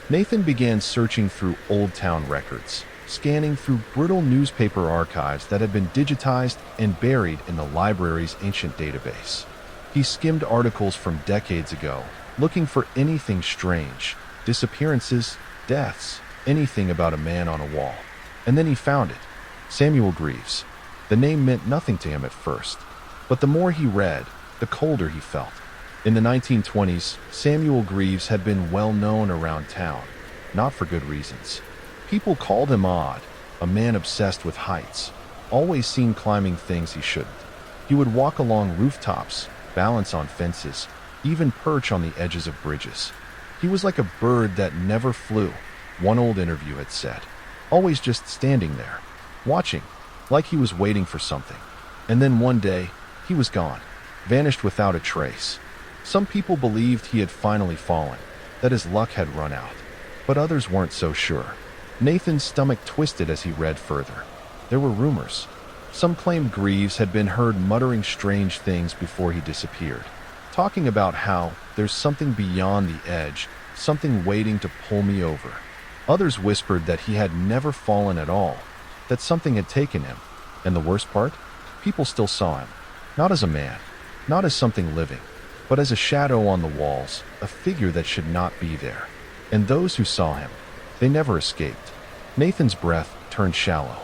Nathan began searching through old town records, scanning through brittle newspaper archives that had been digitized and buried in the library's ancient database. He skimmed articles from decades ago, looking for anything strange, disappearances, deaths, anything about a man on a wall. And then he found it. Samuel Greaves. The name meant nothing to him at first, but the more he read, the colder he felt. In the 1920s, Samuel Greaves had been well known around town, not for good reasons. People called him odd, a man obsessed with heights, always seen climbing things he shouldn't. He would walk along rooftops, balance on fences, even perch on the edges of bridges. He was like a bird that never flew, one old interview had said. Always just standing there, watching, like he was waiting for something. And then one day, he was gone, vanished without a trace. Some people believed he had finally fallen, that his luck had run out. But others weren't so sure. Nathan's stomach twisted as he read further. There were rumors. Some claimed Greaves had been heard muttering strange things before he disappeared, talking about how there's something beyond the edge, something waiting to pull me over. Others whispered that he had never fallen at all, that something had taken him. And the worst part? People still saw him. Not as a man, not as something living, but as a shadow on the walls, a figure that should not be there. And those who saw him, they never escaped. Nathan's breath turned shallow.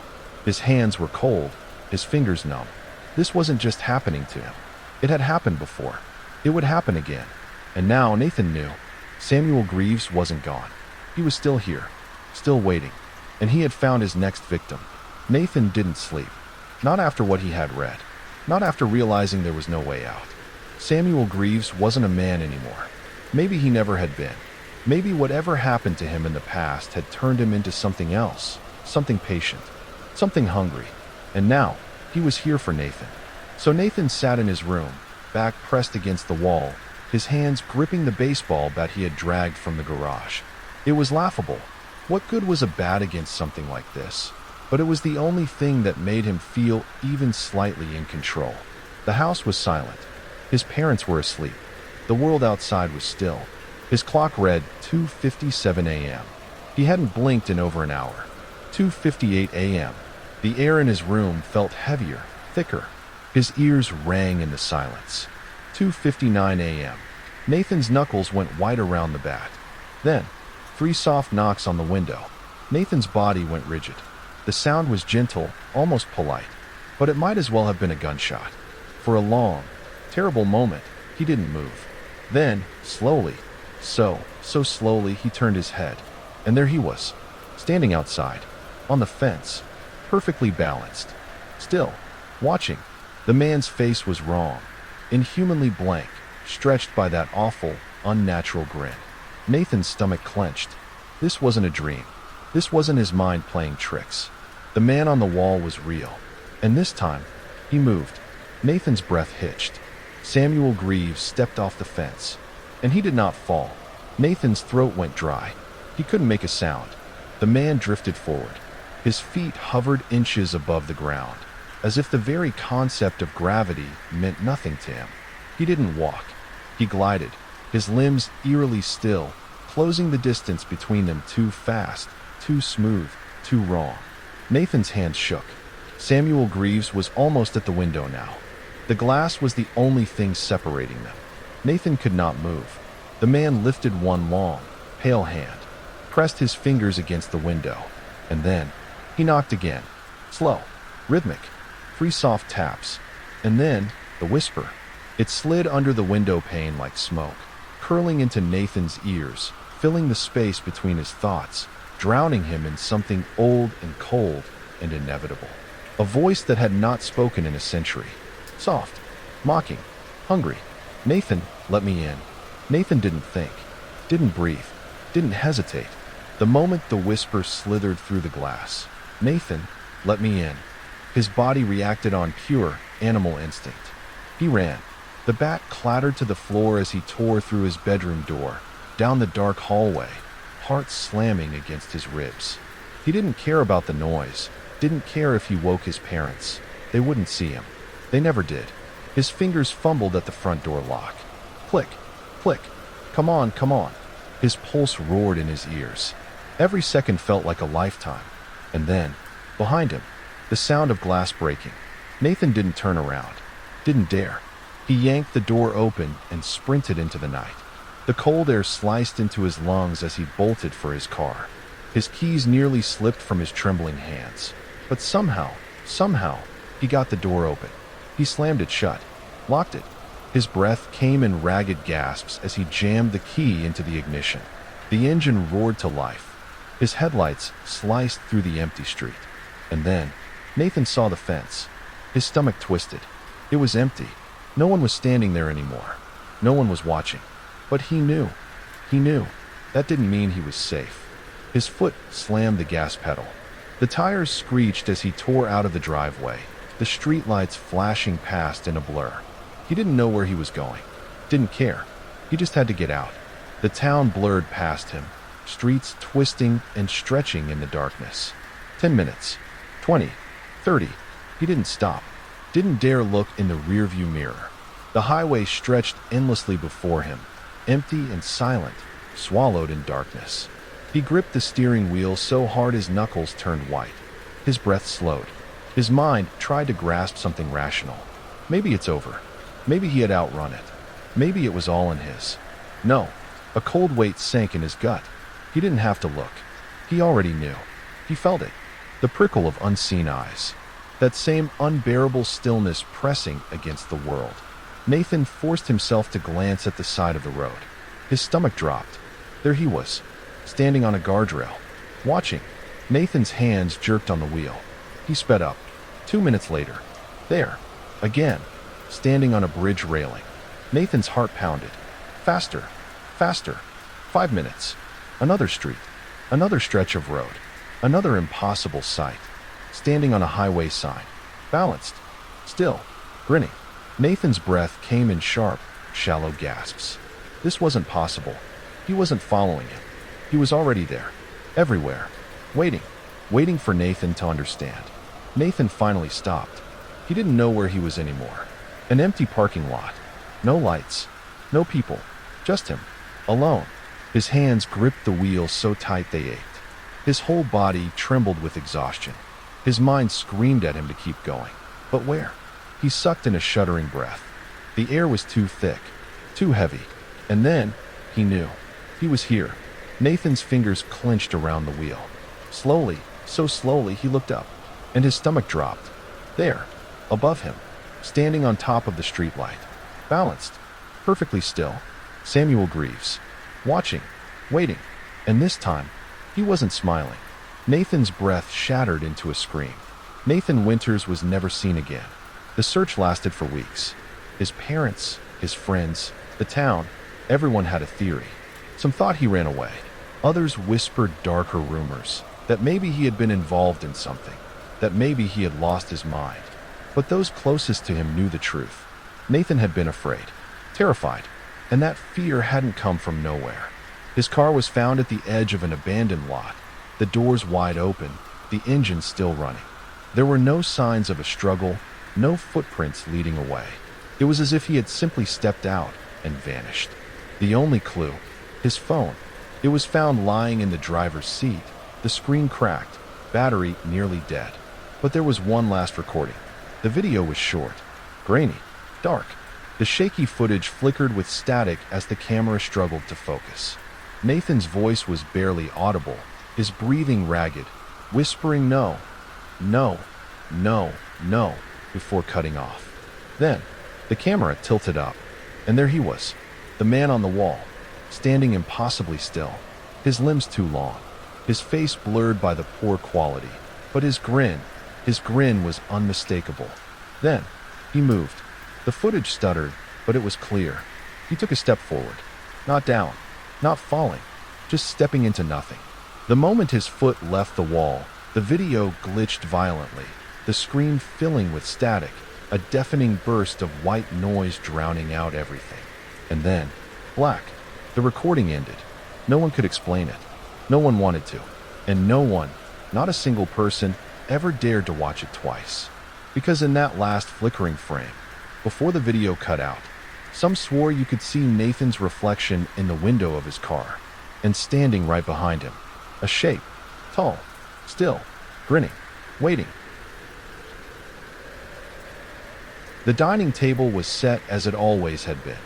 His hands were cold, his fingers numb. This wasn't just happening to him. It had happened before. It would happen again. And now Nathan knew. Samuel Greaves wasn't gone. He was still here, still waiting. And he had found his next victim. Nathan didn't sleep. Not after what he had read. Not after realizing there was no way out. Samuel Greaves wasn't a man anymore. Maybe he never had been. Maybe whatever happened to him in the past had turned him into something else. Something patient. Something hungry. And now, he was here for Nathan. So Nathan sat in his room, back pressed against the wall, his hands gripping the baseball bat he had dragged from the garage. It was laughable. What good was a bat against something like this? But it was the only thing that made him feel even slightly in control. The house was silent. His parents were asleep. The world outside was still. His clock read 2:57 a.m. He hadn't blinked in over an hour. 2:58 a.m. The air in his room felt heavier, thicker. His ears rang in the silence. 2:59 a.m. Nathan's knuckles went white around the bat. Then, 3 soft knocks on the window. Nathan's body went rigid. The sound was gentle, almost polite, but it might as well have been a gunshot. For a long, terrible moment, he didn't move. Then, slowly, so slowly, he turned his head. And there he was, standing outside, on the fence, perfectly balanced. Still, watching. The man's face was wrong, inhumanly blank, stretched by that awful, unnatural grin. Nathan's stomach clenched. This wasn't a dream. This wasn't his mind playing tricks. The man on the wall was real. And this time, he moved. Nathan's breath hitched. Samuel Greaves stepped off the fence. And he did not fall. Nathan's throat went dry. He couldn't make a sound. The man drifted forward. His feet hovered inches above the ground, as if the very concept of gravity meant nothing to him. He didn't walk. He glided, his limbs eerily still, closing the distance between them too fast, too smooth, too wrong. Nathan's hands shook. Samuel Greaves was almost at the window now. The glass was the only thing separating them. Nathan could not move. The man lifted one long, pale hand, pressed his fingers against the window, and then he knocked again. Slow, rhythmic, 3 soft taps, and then the whisper. It slid under the window pane like smoke, curling into Nathan's ears, filling the space between his thoughts, drowning him in something old and cold and inevitable. A voice that had not spoken in a century. Soft, mocking, hungry. Nathan, let me in. Nathan didn't think, didn't breathe, didn't hesitate. The moment the whisper slithered through the glass. Nathan, let me in. His body reacted on pure animal instinct. He ran. The bat clattered to the floor as he tore through his bedroom door, down the dark hallway, heart slamming against his ribs. He didn't care about the noise, didn't care if he woke his parents. They wouldn't see him. They never did. His fingers fumbled at the front door lock. Click, click. Come on, come on. His pulse roared in his ears. Every second felt like a lifetime. And then, behind him, the sound of glass breaking. Nathan didn't turn around. Didn't dare. He yanked the door open and sprinted into the night. The cold air sliced into his lungs as he bolted for his car. His keys nearly slipped from his trembling hands. But somehow, he got the door open. He slammed it shut, locked it. His breath came in ragged gasps as he jammed the key into the ignition. The engine roared to life. His headlights sliced through the empty street. And then, Nathan saw the fence. His stomach twisted. It was empty. No one was standing there anymore. No one was watching. But he knew. He knew. That didn't mean he was safe. His foot slammed the gas pedal. The tires screeched as he tore out of the driveway, the streetlights flashing past in a blur. He didn't know where he was going. Didn't care. He just had to get out. The town blurred past him, streets twisting and stretching in the darkness. 10 minutes. 20. 30. He didn't stop. Didn't dare look in the rearview mirror. The highway stretched endlessly before him, empty and silent, swallowed in darkness. He gripped the steering wheel so hard his knuckles turned white. His breath slowed. His mind tried to grasp something rational. Maybe it's over. Maybe he had outrun it. Maybe it was all in his. No. A cold weight sank in his gut. He didn't have to look. He already knew. He felt it. The prickle of unseen eyes. That same unbearable stillness pressing against the world. Nathan forced himself to glance at the side of the road. His stomach dropped. There he was, standing on a guardrail, watching. Nathan's hands jerked on the wheel. He sped up. 2 minutes later. There. Again. Standing on a bridge railing. Nathan's heart pounded. Faster. Faster. 5 minutes. Another street. Another stretch of road. Another impossible sight. Standing on a highway sign. Balanced. Still. Grinning. Nathan's breath came in sharp, shallow gasps. This wasn't possible. He wasn't following him. He was already there. Everywhere. Waiting. Waiting for Nathan to understand. Nathan finally stopped. He didn't know where he was anymore. An empty parking lot. No lights. No people. Just him. Alone. His hands gripped the wheel so tight they ached. His whole body trembled with exhaustion. His mind screamed at him to keep going. But where? He sucked in a shuddering breath. The air was too thick. Too heavy. And then, he knew. He was here. Nathan's fingers clenched around the wheel. Slowly, so slowly, he looked up. And his stomach dropped. There. Above him. Standing on top of the streetlight. Balanced. Perfectly still. Samuel Greaves. Watching. Waiting. And this time, he wasn't smiling. Nathan's breath shattered into a scream. Nathan Winters was never seen again. The search lasted for weeks. His parents, his friends, the town, everyone had a theory. Some thought he ran away. Others whispered darker rumors, that maybe he had been involved in something, that maybe he had lost his mind. But those closest to him knew the truth. Nathan had been afraid, terrified, and that fear hadn't come from nowhere. His car was found at the edge of an abandoned lot, the doors wide open, the engine still running. There were no signs of a struggle, no footprints leading away. It was as if he had simply stepped out and vanished. The only clue, his phone. It was found lying in the driver's seat, the screen cracked, battery nearly dead. But there was one last recording. The video was short, grainy, dark. The shaky footage flickered with static as the camera struggled to focus. Nathan's voice was barely audible, his breathing ragged, whispering no, no, no, no, before cutting off. Then, the camera tilted up, and there he was, the man on the wall, standing impossibly still, his limbs too long, his face blurred by the poor quality, but his grin was unmistakable. Then, he moved. The footage stuttered, but it was clear. He took a step forward, not down, not falling, just stepping into nothing. The moment his foot left the wall, the video glitched violently, the screen filling with static, a deafening burst of white noise drowning out everything. And then, black. The recording ended. No one could explain it. No one wanted to. And no one, not a single person, ever dared to watch it twice. Because in that last flickering frame, before the video cut out, some swore you could see Nathan's reflection in the window of his car, and standing right behind him, a shape, tall, still, grinning, waiting. The dining table was set as it always had been,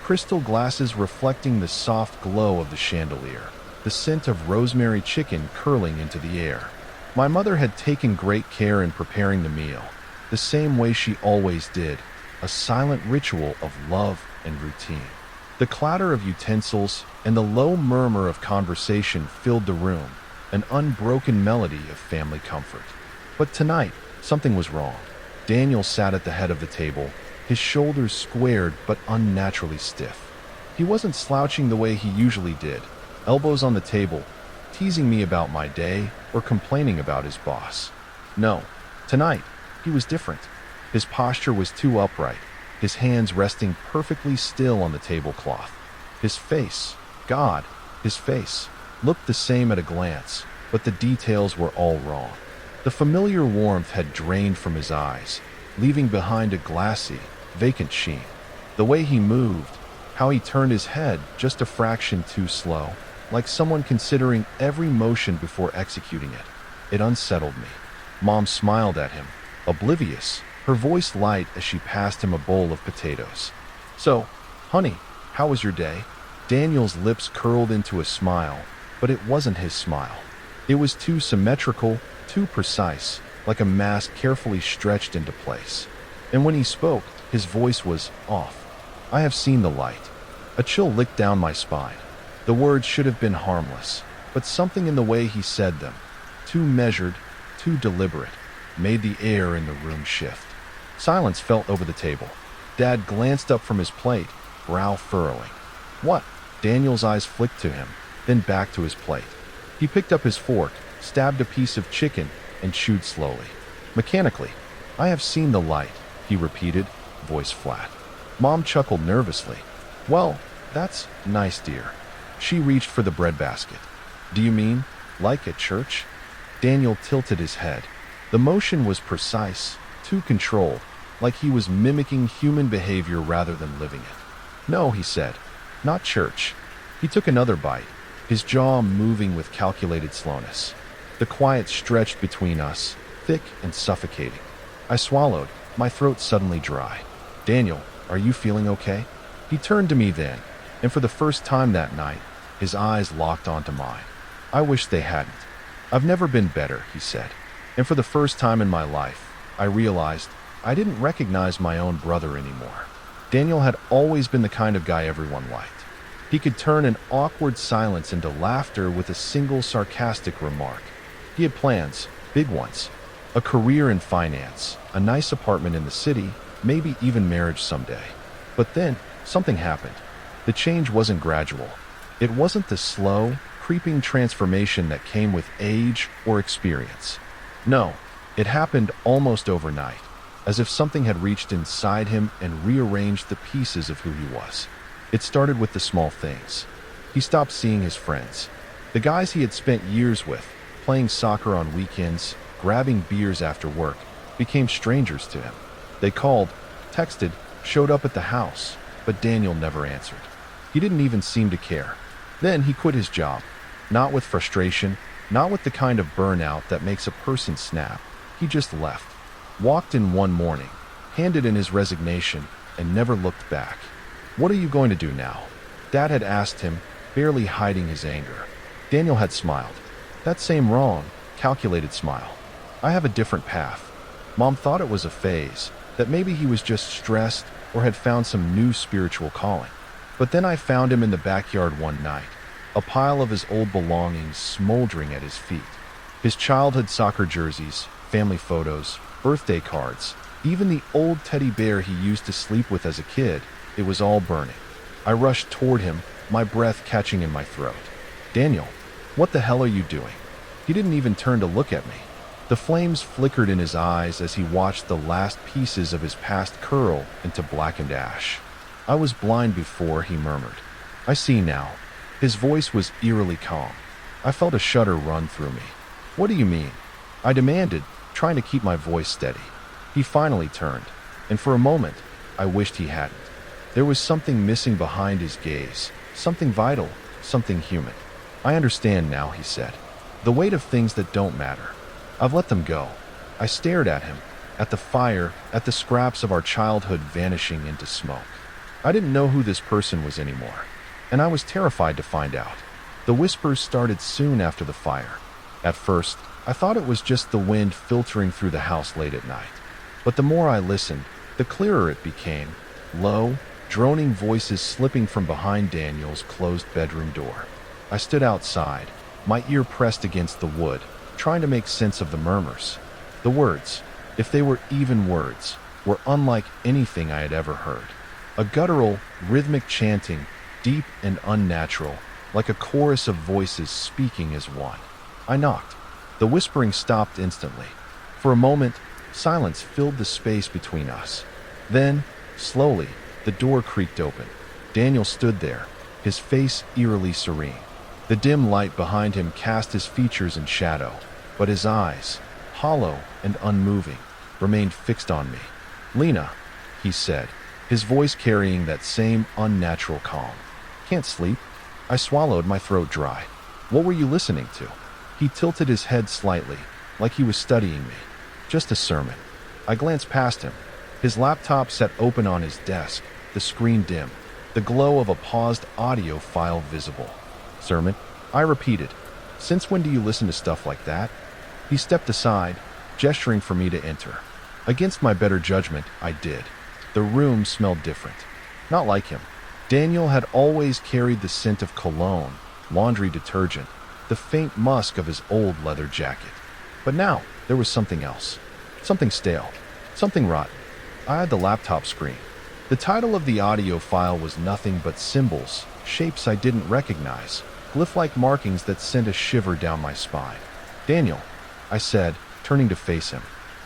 crystal glasses reflecting the soft glow of the chandelier, the scent of rosemary chicken curling into the air. My mother had taken great care in preparing the meal, the same way she always did, a silent ritual of love and routine. The clatter of utensils and the low murmur of conversation filled the room, an unbroken melody of family comfort. But tonight, something was wrong. Daniel sat at the head of the table, his shoulders squared but unnaturally stiff. He wasn't slouching the way he usually did, elbows on the table, teasing me about my day or complaining about his boss. No, tonight, he was different. His posture was too upright, his hands resting perfectly still on the tablecloth. His face, God, his face, looked the same at a glance, but the details were all wrong. The familiar warmth had drained from his eyes, leaving behind a glassy, vacant sheen. The way he moved, how he turned his head just a fraction too slow, like someone considering every motion before executing it. It unsettled me. Mom smiled at him, oblivious, her voice light as she passed him a bowl of potatoes. So, "Honey, how was your day?" Daniel's lips curled into a smile, but it wasn't his smile. It was too symmetrical, too precise, like a mask carefully stretched into place. And when he spoke, his voice was off. "I have seen the light." A chill licked down my spine. The words should have been harmless, but something in the way he said them, too measured, too deliberate, made the air in the room shift. Silence fell over the table. Dad glanced up from his plate, brow furrowing. "What?" Daniel's eyes flicked to him, then back to his plate. He picked up his fork, stabbed a piece of chicken, and chewed slowly. Mechanically, "I have seen the light," he repeated, voice flat. Mom chuckled nervously. "Well, that's nice, dear." She reached for the breadbasket. "Do you mean, like at church?" Daniel tilted his head. The motion was precise, too controlled, like he was mimicking human behavior rather than living it. "No," he said, "not church." He took another bite, his jaw moving with calculated slowness. The quiet stretched between us, thick and suffocating. I swallowed, my throat suddenly dry. "Daniel, are you feeling okay?" He turned to me then, and for the first time that night, his eyes locked onto mine. I wish they hadn't. "I've never been better," he said. And for the first time in my life, I realized I didn't recognize my own brother anymore. Daniel had always been the kind of guy everyone liked. He could turn an awkward silence into laughter with a single sarcastic remark. He had plans, big ones. A career in finance, a nice apartment in the city, maybe even marriage someday. But then, something happened. The change wasn't gradual. It wasn't the slow, creeping transformation that came with age or experience. No, it happened almost overnight, as if something had reached inside him and rearranged the pieces of who he was. It started with the small things. He stopped seeing his friends, the guys he had spent years with, playing soccer on weekends, grabbing beers after work, became strangers to him. They called, texted, showed up at the house, but Daniel never answered. He didn't even seem to care. Then he quit his job, not with frustration, not with the kind of burnout that makes a person snap. He just left, walked in one morning, handed in his resignation, and never looked back. "What are you going to do now?" Dad had asked him, barely hiding his anger. Daniel had smiled. That same wrong, calculated smile. "I have a different path." Mom thought it was a phase, that maybe he was just stressed or had found some new spiritual calling. But then I found him in the backyard one night, a pile of his old belongings smoldering at his feet. His childhood soccer jerseys, family photos, birthday cards, even the old teddy bear he used to sleep with as a kid, it was all burning. I rushed toward him, my breath catching in my throat. "Daniel, what the hell are you doing?" He didn't even turn to look at me. The flames flickered in his eyes as he watched the last pieces of his past curl into blackened ash. "I was blind before," he murmured. "I see now." His voice was eerily calm. I felt a shudder run through me. "What do you mean?" I demanded, trying to keep my voice steady. He finally turned, and for a moment, I wished he hadn't. There was something missing behind his gaze, something vital, something human. "I understand now," he said. "The weight of things that don't matter. I've let them go." I stared at him, at the fire, at the scraps of our childhood vanishing into smoke. I didn't know who this person was anymore, and I was terrified to find out. The whispers started soon after the fire. At first, I thought it was just the wind filtering through the house late at night. But the more I listened, the clearer it became, low, droning voices slipping from behind Daniel's closed bedroom door. I stood outside, my ear pressed against the wood, trying to make sense of the murmurs. The words, if they were even words, were unlike anything I had ever heard. A guttural, rhythmic chanting, deep and unnatural, like a chorus of voices speaking as one. I knocked. The whispering stopped instantly. For a moment, silence filled the space between us. Then, slowly, the door creaked open. Daniel stood there, his face eerily serene. The dim light behind him cast his features in shadow, but his eyes, hollow and unmoving, remained fixed on me. "Lena," he said, his voice carrying that same unnatural calm. "Can't sleep?" I swallowed, my throat dry. "What were you listening to?" He tilted his head slightly, like he was studying me. "Just a sermon." I glanced past him. His laptop sat open on his desk, the screen dim. the glow of a paused audio file visible. "Sermon?" I repeated. "Since when do you listen to stuff like that?" He stepped aside, gesturing for me to enter. Against my better judgment, I did. The room smelled different. Not like him. Daniel had always carried the scent of cologne, laundry detergent, the faint musk of his old leather jacket. But now, there was something else. Something stale. Something rotten. I had the laptop screen. The title of the audio file was nothing but symbols, shapes I didn't recognize, glyph-like markings that sent a shiver down my spine. "Daniel," I said, turning to face him.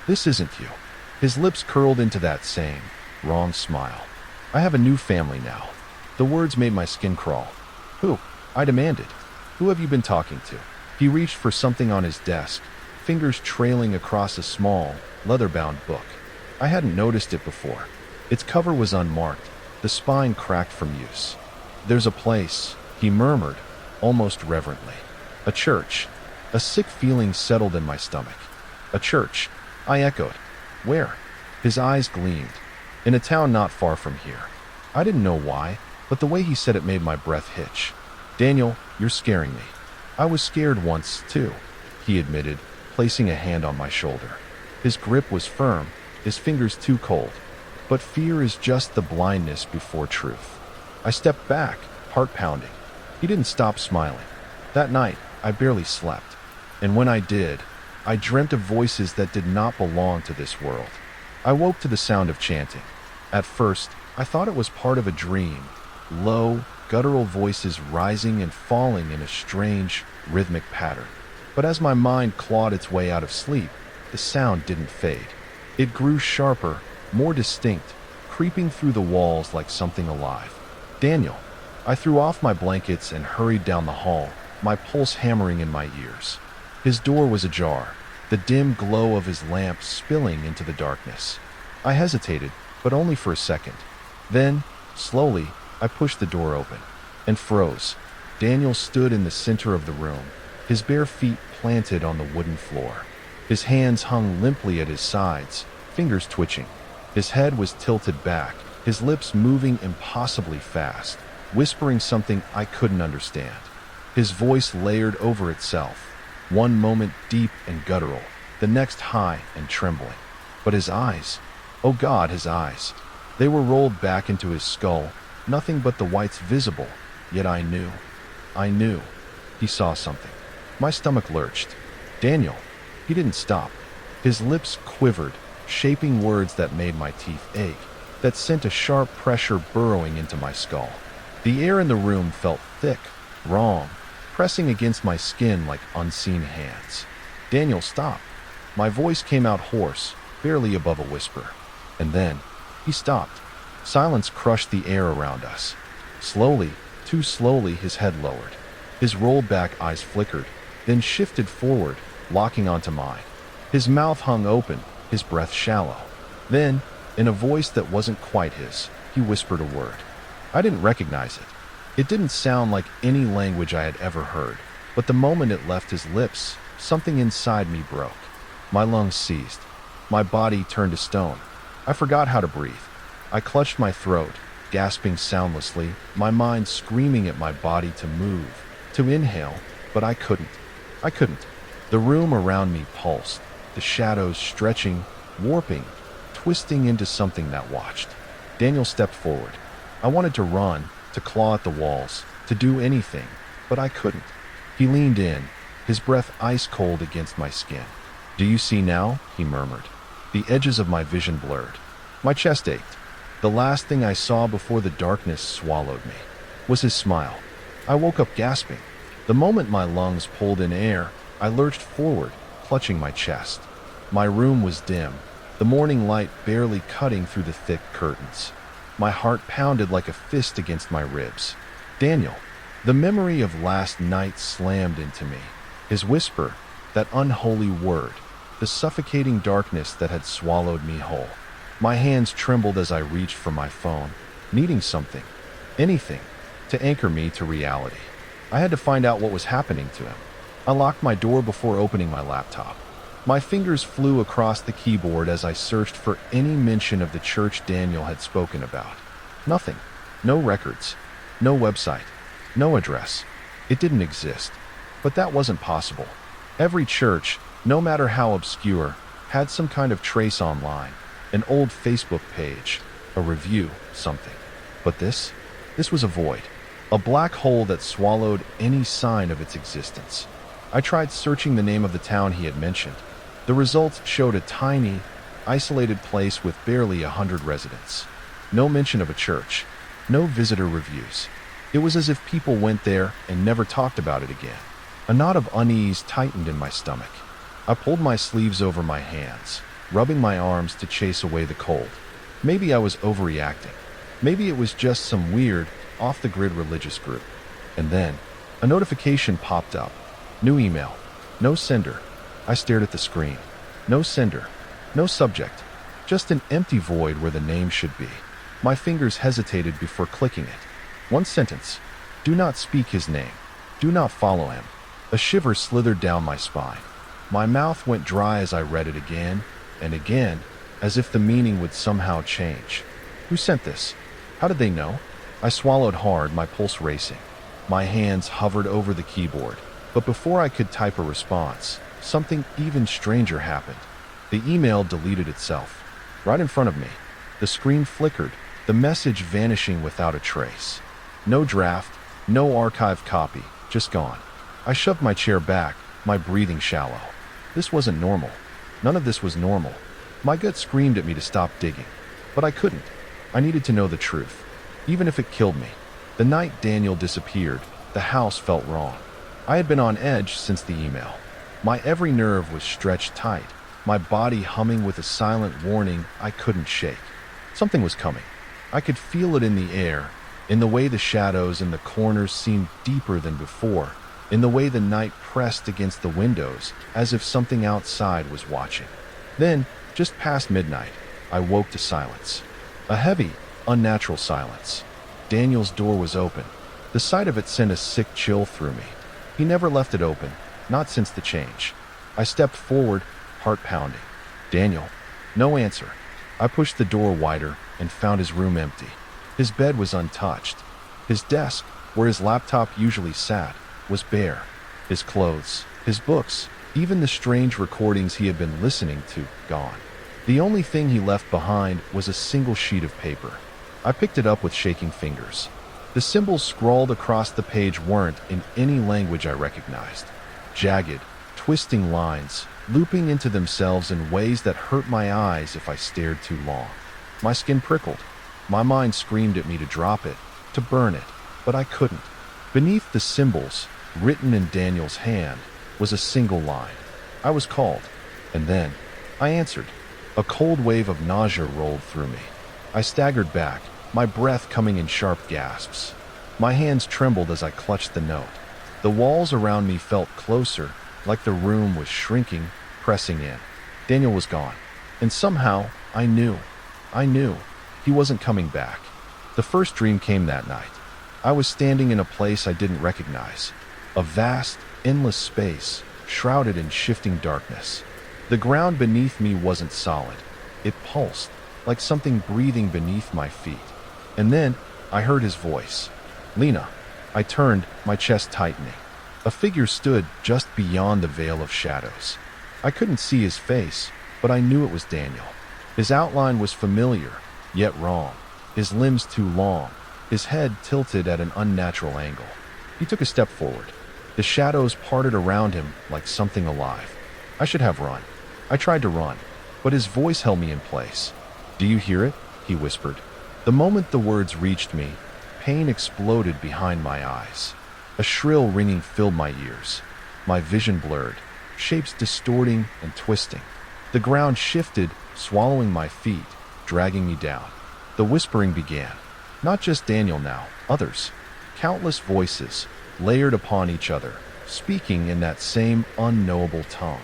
"This isn't you." His lips curled into that same, wrong smile. "I have a new family now." The words made my skin crawl. "Who?" I demanded. "Who have you been talking to?" He reached for something on his desk, fingers trailing across a small, leather-bound book. I hadn't noticed it before. Its cover was unmarked, the spine cracked from use. "There's a place," he murmured, almost reverently. "A church." A sick feeling settled in my stomach. "A church," I echoed. "Where?" His eyes gleamed. "In a town not far from here." I didn't know why, but the way he said it made my breath hitch. "Daniel, you're scaring me." "I was scared once, too," he admitted, placing a hand on my shoulder. His grip was firm, his fingers too cold. But fear is just the blindness before truth. I stepped back, heart pounding. He didn't stop smiling. That night, I barely slept. And when I did, I dreamt of voices that did not belong to this world. I woke to the sound of chanting. At first, I thought it was part of a dream. Low, guttural voices rising and falling in a strange, rhythmic pattern. But as my mind clawed its way out of sleep, the sound didn't fade. It grew sharper, more distinct, creeping through the walls like something alive. "Daniel." I threw off my blankets and hurried down the hall, my pulse hammering in my ears. His door was ajar, the dim glow of his lamp spilling into the darkness. I hesitated, but only for a second. Then, slowly, I pushed the door open and froze. Daniel stood in the center of the room, his bare feet planted on the wooden floor. His hands hung limply at his sides, fingers twitching. His head was tilted back, his lips moving impossibly fast, whispering something I couldn't understand. His voice layered over itself, one moment deep and guttural, the next high and trembling. But his eyes, oh God, his eyes. They were rolled back into his skull, nothing but the whites visible, yet I knew. He saw something. My stomach lurched. "Daniel." He didn't stop. His lips quivered, shaping words that made my teeth ache, that sent a sharp pressure burrowing into my skull. The air in the room felt thick, wrong, pressing against my skin like unseen hands. "Daniel, stop." My voice came out hoarse, barely above a whisper. And then, he stopped. Silence crushed the air around us. Slowly, too slowly, his head lowered. His rolled-back eyes flickered, then shifted forward, locking onto mine. His mouth hung open, his breath shallow. Then, in a voice that wasn't quite his, he whispered a word. I didn't recognize it. It didn't sound like any language I had ever heard, but the moment it left his lips, something inside me broke. My lungs seized. My body turned to stone. I forgot how to breathe. I clutched my throat, gasping soundlessly, my mind screaming at my body to move, to inhale, but I couldn't. The room around me pulsed, the shadows stretching, warping, twisting into something that watched. Daniel stepped forward. I wanted to run, to claw at the walls, to do anything, but I couldn't. He leaned in, his breath ice-cold against my skin. "Do you see now?" he murmured. The edges of my vision blurred. My chest ached. The last thing I saw before the darkness swallowed me was his smile. I woke up gasping. The moment my lungs pulled in air, I lurched forward, clutching my chest. My room was dim, the morning light barely cutting through the thick curtains. My heart pounded like a fist against my ribs. Daniel. The memory of last night slammed into me. His whisper, that unholy word, the suffocating darkness that had swallowed me whole. My hands trembled as I reached for my phone, needing something, anything, to anchor me to reality. I had to find out what was happening to him. I locked my door before opening my laptop. My fingers flew across the keyboard as I searched for any mention of the church Daniel had spoken about. Nothing. No records, no website, no address. It didn't exist. But that wasn't possible. Every church, no matter how obscure, had some kind of trace online, an old Facebook page, a review, something. But this was a void, a black hole that swallowed any sign of its existence. I tried searching the name of the town he had mentioned. The results showed a tiny, isolated place with barely 100 residents. No mention of a church, no visitor reviews. It was as if people went there and never talked about it again. A knot of unease tightened in my stomach. I pulled my sleeves over my hands, rubbing my arms to chase away the cold. Maybe I was overreacting. Maybe it was just some weird, off-the-grid religious group. And then, a notification popped up. New email. No sender. I stared at the screen. No sender. No subject. Just an empty void where the name should be. My fingers hesitated before clicking it. One sentence. Do not speak his name. Do not follow him. A shiver slithered down my spine. My mouth went dry as I read it again and again, as if the meaning would somehow change. Who sent this? How did they know? I swallowed hard, my pulse racing. My hands hovered over the keyboard. But before I could type a response, something even stranger happened. The email deleted itself. Right in front of me. The screen flickered, the message vanishing without a trace. No draft, no archived copy, just gone. I shoved my chair back, my breathing shallow. This wasn't normal. None of this was normal. My gut screamed at me to stop digging. But I couldn't. I needed to know the truth. Even if it killed me. The night Daniel disappeared, the house felt wrong. I had been on edge since the email. My every nerve was stretched tight, my body humming with a silent warning I couldn't shake. Something was coming. I could feel it in the air, in the way the shadows in the corners seemed deeper than before, in the way the night pressed against the windows, as if something outside was watching. Then, just past midnight, I woke to silence. A heavy, unnatural silence. Daniel's door was open. The sight of it sent a sick chill through me. He never left it open, not since the change. I stepped forward, heart pounding. Daniel. No answer. I pushed the door wider and found his room empty. His bed was untouched. His desk, where his laptop usually sat, was bare. His clothes, his books, even the strange recordings he had been listening to, gone. The only thing he left behind was a single sheet of paper. I picked it up with shaking fingers. The symbols scrawled across the page weren't in any language I recognized. Jagged, twisting lines, looping into themselves in ways that hurt my eyes if I stared too long. My skin prickled. My mind screamed at me to drop it, to burn it, but I couldn't. Beneath the symbols, written in Daniel's hand, was a single line. I was called, and then I answered. A cold wave of nausea rolled through me. I staggered back, my breath coming in sharp gasps. My hands trembled as I clutched the note. The walls around me felt closer, like the room was shrinking, pressing in. Daniel was gone, and somehow I knew he wasn't coming back. The first dream came that night. I was standing in a place I didn't recognize, a vast, endless space, shrouded in shifting darkness. The ground beneath me wasn't solid. It pulsed, like something breathing beneath my feet. And then I heard his voice. Lena. I turned, my chest tightening. A figure stood just beyond the veil of shadows. I couldn't see his face, but I knew it was Daniel. His outline was familiar, yet wrong. His limbs too long, his head tilted at an unnatural angle. He took a step forward. The shadows parted around him like something alive. I should have run. I tried to run, but his voice held me in place. Do you hear it? He whispered. The moment the words reached me, pain exploded behind my eyes. A shrill ringing filled my ears. My vision blurred, shapes distorting and twisting. The ground shifted, swallowing my feet, dragging me down. The whispering began. Not just Daniel now, others. Countless voices, layered upon each other, speaking in that same unknowable tongue.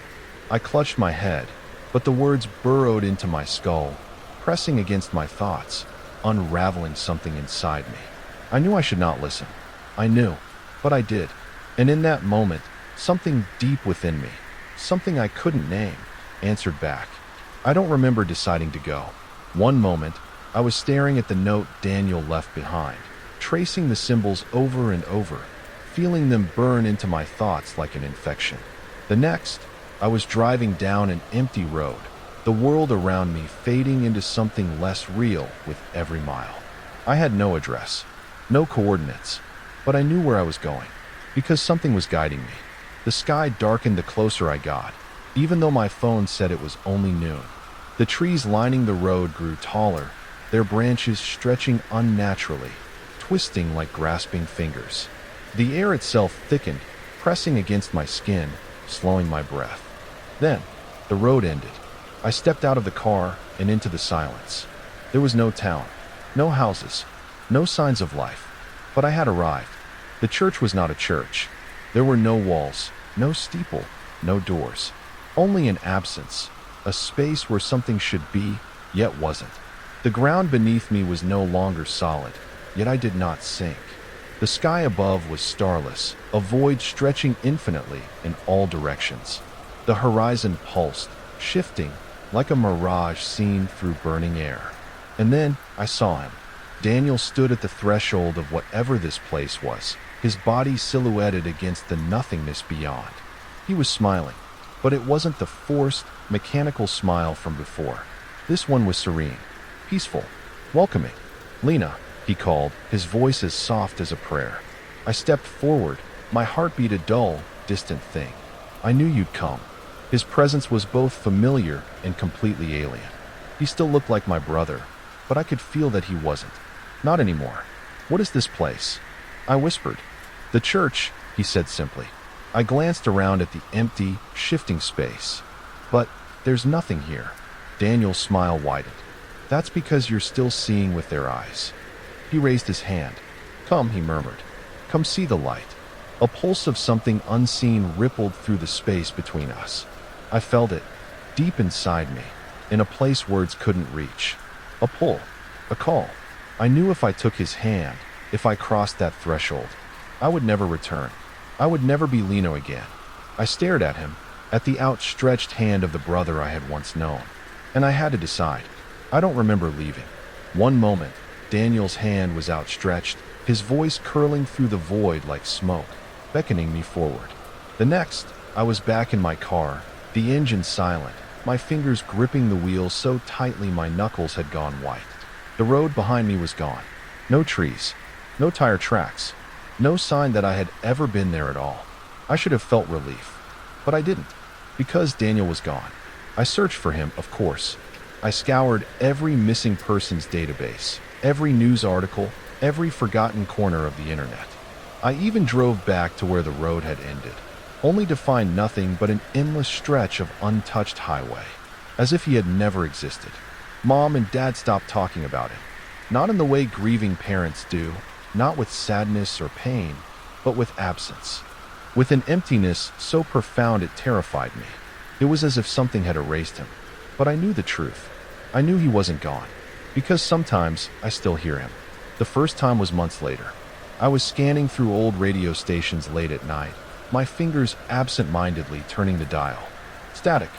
I clutched my head, but the words burrowed into my skull, pressing against my thoughts, unraveling something inside me. I knew I should not listen. I knew, but I did. And in that moment, something deep within me, something I couldn't name, answered back. I don't remember deciding to go. One moment, I was staring at the note Daniel left behind. tracing the symbols over and over, feeling them burn into my thoughts like an infection. The next, I was driving down an empty road, the world around me fading into something less real with every mile. I had no address, no coordinates, but I knew where I was going, because something was guiding me. The sky darkened the closer I got, even though my phone said it was only noon. The trees lining the road grew taller, their branches stretching unnaturally, twisting like grasping fingers. The air itself thickened, pressing against my skin, slowing my breath. Then, the road ended. I stepped out of the car and into the silence. There was no town, no houses, no signs of life, but I had arrived. The church was not a church. There were no walls, no steeple, no doors. Only an absence, a space where something should be, yet wasn't. The ground beneath me was no longer solid, yet I did not sink. The sky above was starless, a void stretching infinitely in all directions. The horizon pulsed, shifting, like a mirage seen through burning air. And then I saw him. Daniel stood at the threshold of whatever this place was, his body silhouetted against the nothingness beyond. He was smiling, but it wasn't the forced, mechanical smile from before. This one was serene, peaceful, welcoming. "Lena," he called, his voice as soft as a prayer. I stepped forward, my heartbeat a dull, distant thing. I knew you'd come. His presence was both familiar and completely alien. He still looked like my brother, but I could feel that he wasn't. Not anymore. "What is this place?" I whispered. "The church," he said simply. I glanced around at the empty, shifting space. "But there's nothing here." Daniel's smile widened. "That's because you're still seeing with their eyes." He raised his hand. "Come," he murmured. "Come see the light." A pulse of something unseen rippled through the space between us. I felt it, deep inside me, in a place words couldn't reach. A pull, a call. I knew if I took his hand, if I crossed that threshold, I would never return. I would never be Lino again. I stared at him, at the outstretched hand of the brother I had once known. And I had to decide. I don't remember leaving. One moment, Daniel's hand was outstretched, his voice curling through the void like smoke, beckoning me forward. The next, I was back in my car, the engine silent, my fingers gripping the wheel so tightly my knuckles had gone white. The road behind me was gone. No trees, no tire tracks, no sign that I had ever been there at all. I should have felt relief, but I didn't, because Daniel was gone. I searched for him, of course. I scoured every missing persons database, every news article, every forgotten corner of the internet. I even drove back to where the road had ended, only to find nothing but an endless stretch of untouched highway, as if he had never existed. Mom and Dad stopped talking about him, not in the way grieving parents do, not with sadness or pain, but with absence, with an emptiness so profound it terrified me. It was as if something had erased him, but I knew the truth. I knew he wasn't gone, because sometimes I still hear him. The first time was months later. I was scanning through old radio stations late at night, my fingers absent-mindedly turning the dial. Static,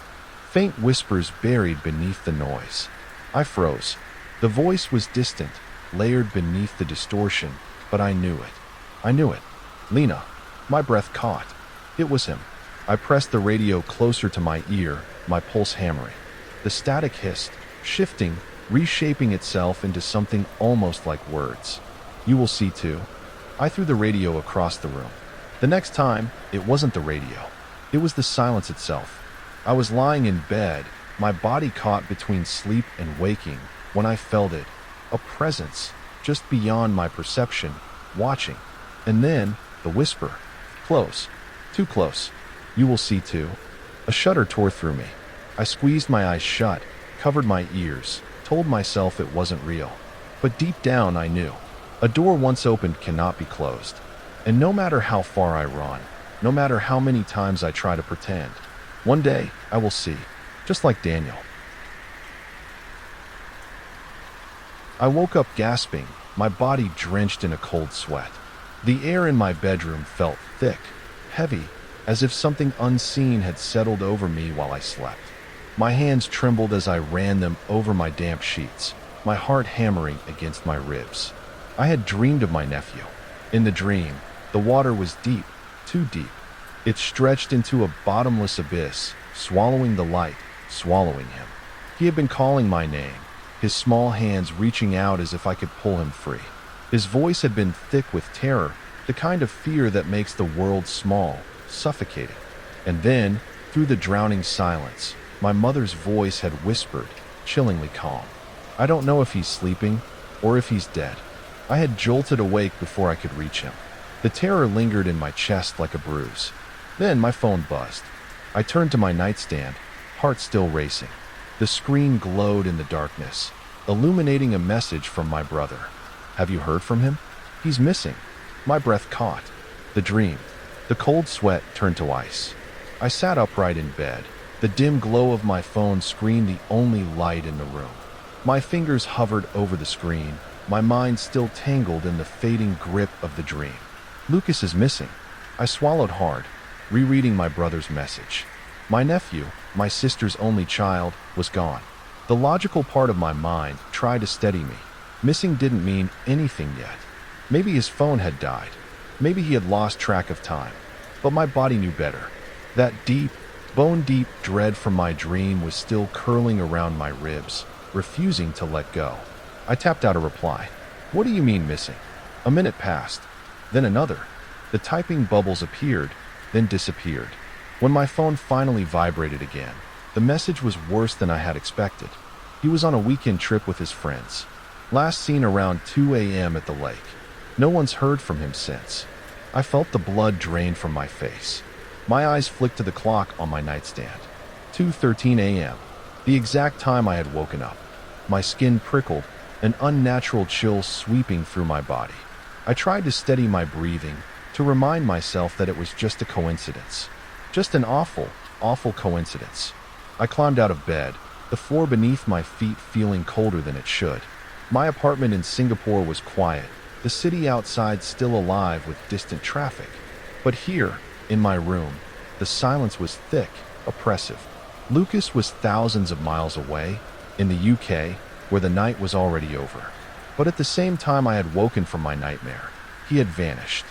faint whispers buried beneath the noise. I froze. The voice was distant, layered beneath the distortion, but I knew it. I knew it. Lena. My breath caught. It was him. I pressed the radio closer to my ear, my pulse hammering. The static hissed, shifting, reshaping itself into something almost like words. "You will see too." I threw the radio across the room. The next time, it wasn't the radio. It was the silence itself. I was lying in bed, my body caught between sleep and waking, when I felt it, a presence, just beyond my perception, watching. And then, the whisper. Close. Too close. "You will see too." A shudder tore through me. I squeezed my eyes shut, covered my ears, told myself it wasn't real. But deep down I knew. A door once opened cannot be closed. And no matter how far I run, no matter how many times I try to pretend, one day I will see, just like Daniel. I woke up gasping, my body drenched in a cold sweat. The air in my bedroom felt thick, heavy, as if something unseen had settled over me while I slept. My hands trembled as I ran them over my damp sheets, my heart hammering against my ribs. I had dreamed of my nephew. In the dream, the water was deep, too deep. It stretched into a bottomless abyss, swallowing the light, swallowing him. He had been calling my name, his small hands reaching out as if I could pull him free. His voice had been thick with terror, the kind of fear that makes the world small, suffocating. And then, through the drowning silence, my mother's voice had whispered, chillingly calm. I don't know if he's sleeping or if he's dead. I had jolted awake before I could reach him. The terror lingered in my chest like a bruise. Then my phone buzzed. I turned to my nightstand, heart still racing. The screen glowed in the darkness, illuminating a message from my brother. Have you heard from him? He's missing. My breath caught. The dream. The cold sweat turned to ice. I sat upright in bed. The dim glow of my phone screen the only light in the room. My fingers hovered over the screen, my mind still tangled in the fading grip of the dream. Lucas is missing. I swallowed hard, rereading my brother's message. My nephew, my sister's only child, was gone. The logical part of my mind tried to steady me. Missing didn't mean anything yet. Maybe his phone had died. Maybe he had lost track of time. But my body knew better. That deep, bone-deep dread from my dream was still curling around my ribs, refusing to let go. I tapped out a reply. What do you mean missing? A minute passed, then another. The typing bubbles appeared, then disappeared. When my phone finally vibrated again, the message was worse than I had expected. He was on a weekend trip with his friends. Last seen around 2 a.m. at the lake. No one's heard from him since. I felt the blood drain from my face. My eyes flicked to the clock on my nightstand. 2:13 a.m., the exact time I had woken up. My skin prickled, an unnatural chill sweeping through my body. I tried to steady my breathing, to remind myself that it was just a coincidence. Just an awful, awful coincidence. I climbed out of bed, the floor beneath my feet feeling colder than it should. My apartment in Singapore was quiet, the city outside still alive with distant traffic. But here, in my room, the silence was thick, oppressive. Lucas was thousands of miles away, in the UK, where the night was already over. But at the same time I had woken from my nightmare, he had vanished.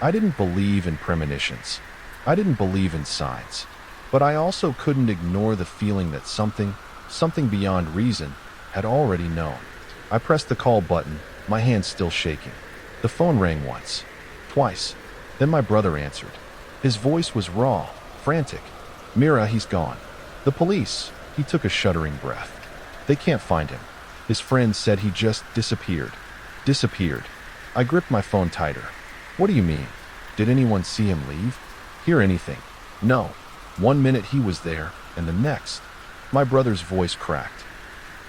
I didn't believe in premonitions. I didn't believe in signs. But I also couldn't ignore the feeling that something beyond reason, had already known. I pressed the call button, my hands still shaking. The phone rang once, twice. Then my brother answered. His voice was raw, frantic. Mira, he's gone. The police. He took a shuddering breath. They can't find him. His friends said he just disappeared. Disappeared. I gripped my phone tighter. What do you mean? Did anyone see him leave? Hear anything? No. 1 minute he was there, and the next. My brother's voice cracked.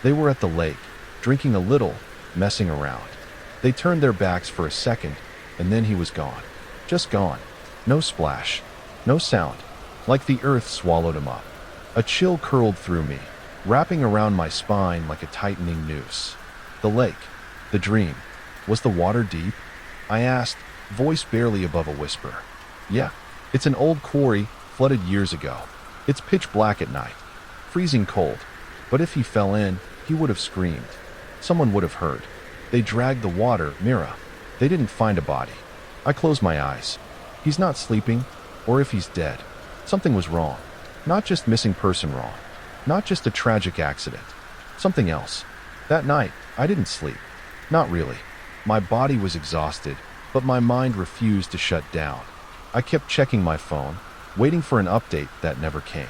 They were at the lake, drinking a little, messing around. They turned their backs for a second, and then he was gone. Just gone. No splash. No sound. Like the earth swallowed him up. A chill curled through me, wrapping around my spine like a tightening noose. The lake. The dream. Was the water deep? I asked, voice barely above a whisper. Yeah. It's an old quarry, flooded years ago. It's pitch black at night. Freezing cold. But if he fell in, he would have screamed. Someone would have heard. They dragged the water, Mira. They didn't find a body. I closed my eyes. He's not sleeping, or if he's dead. Something was wrong. Not just missing person wrong. Not just a tragic accident. Something else. That night, I didn't sleep. Not really. My body was exhausted, but my mind refused to shut down. I kept checking my phone, waiting for an update that never came.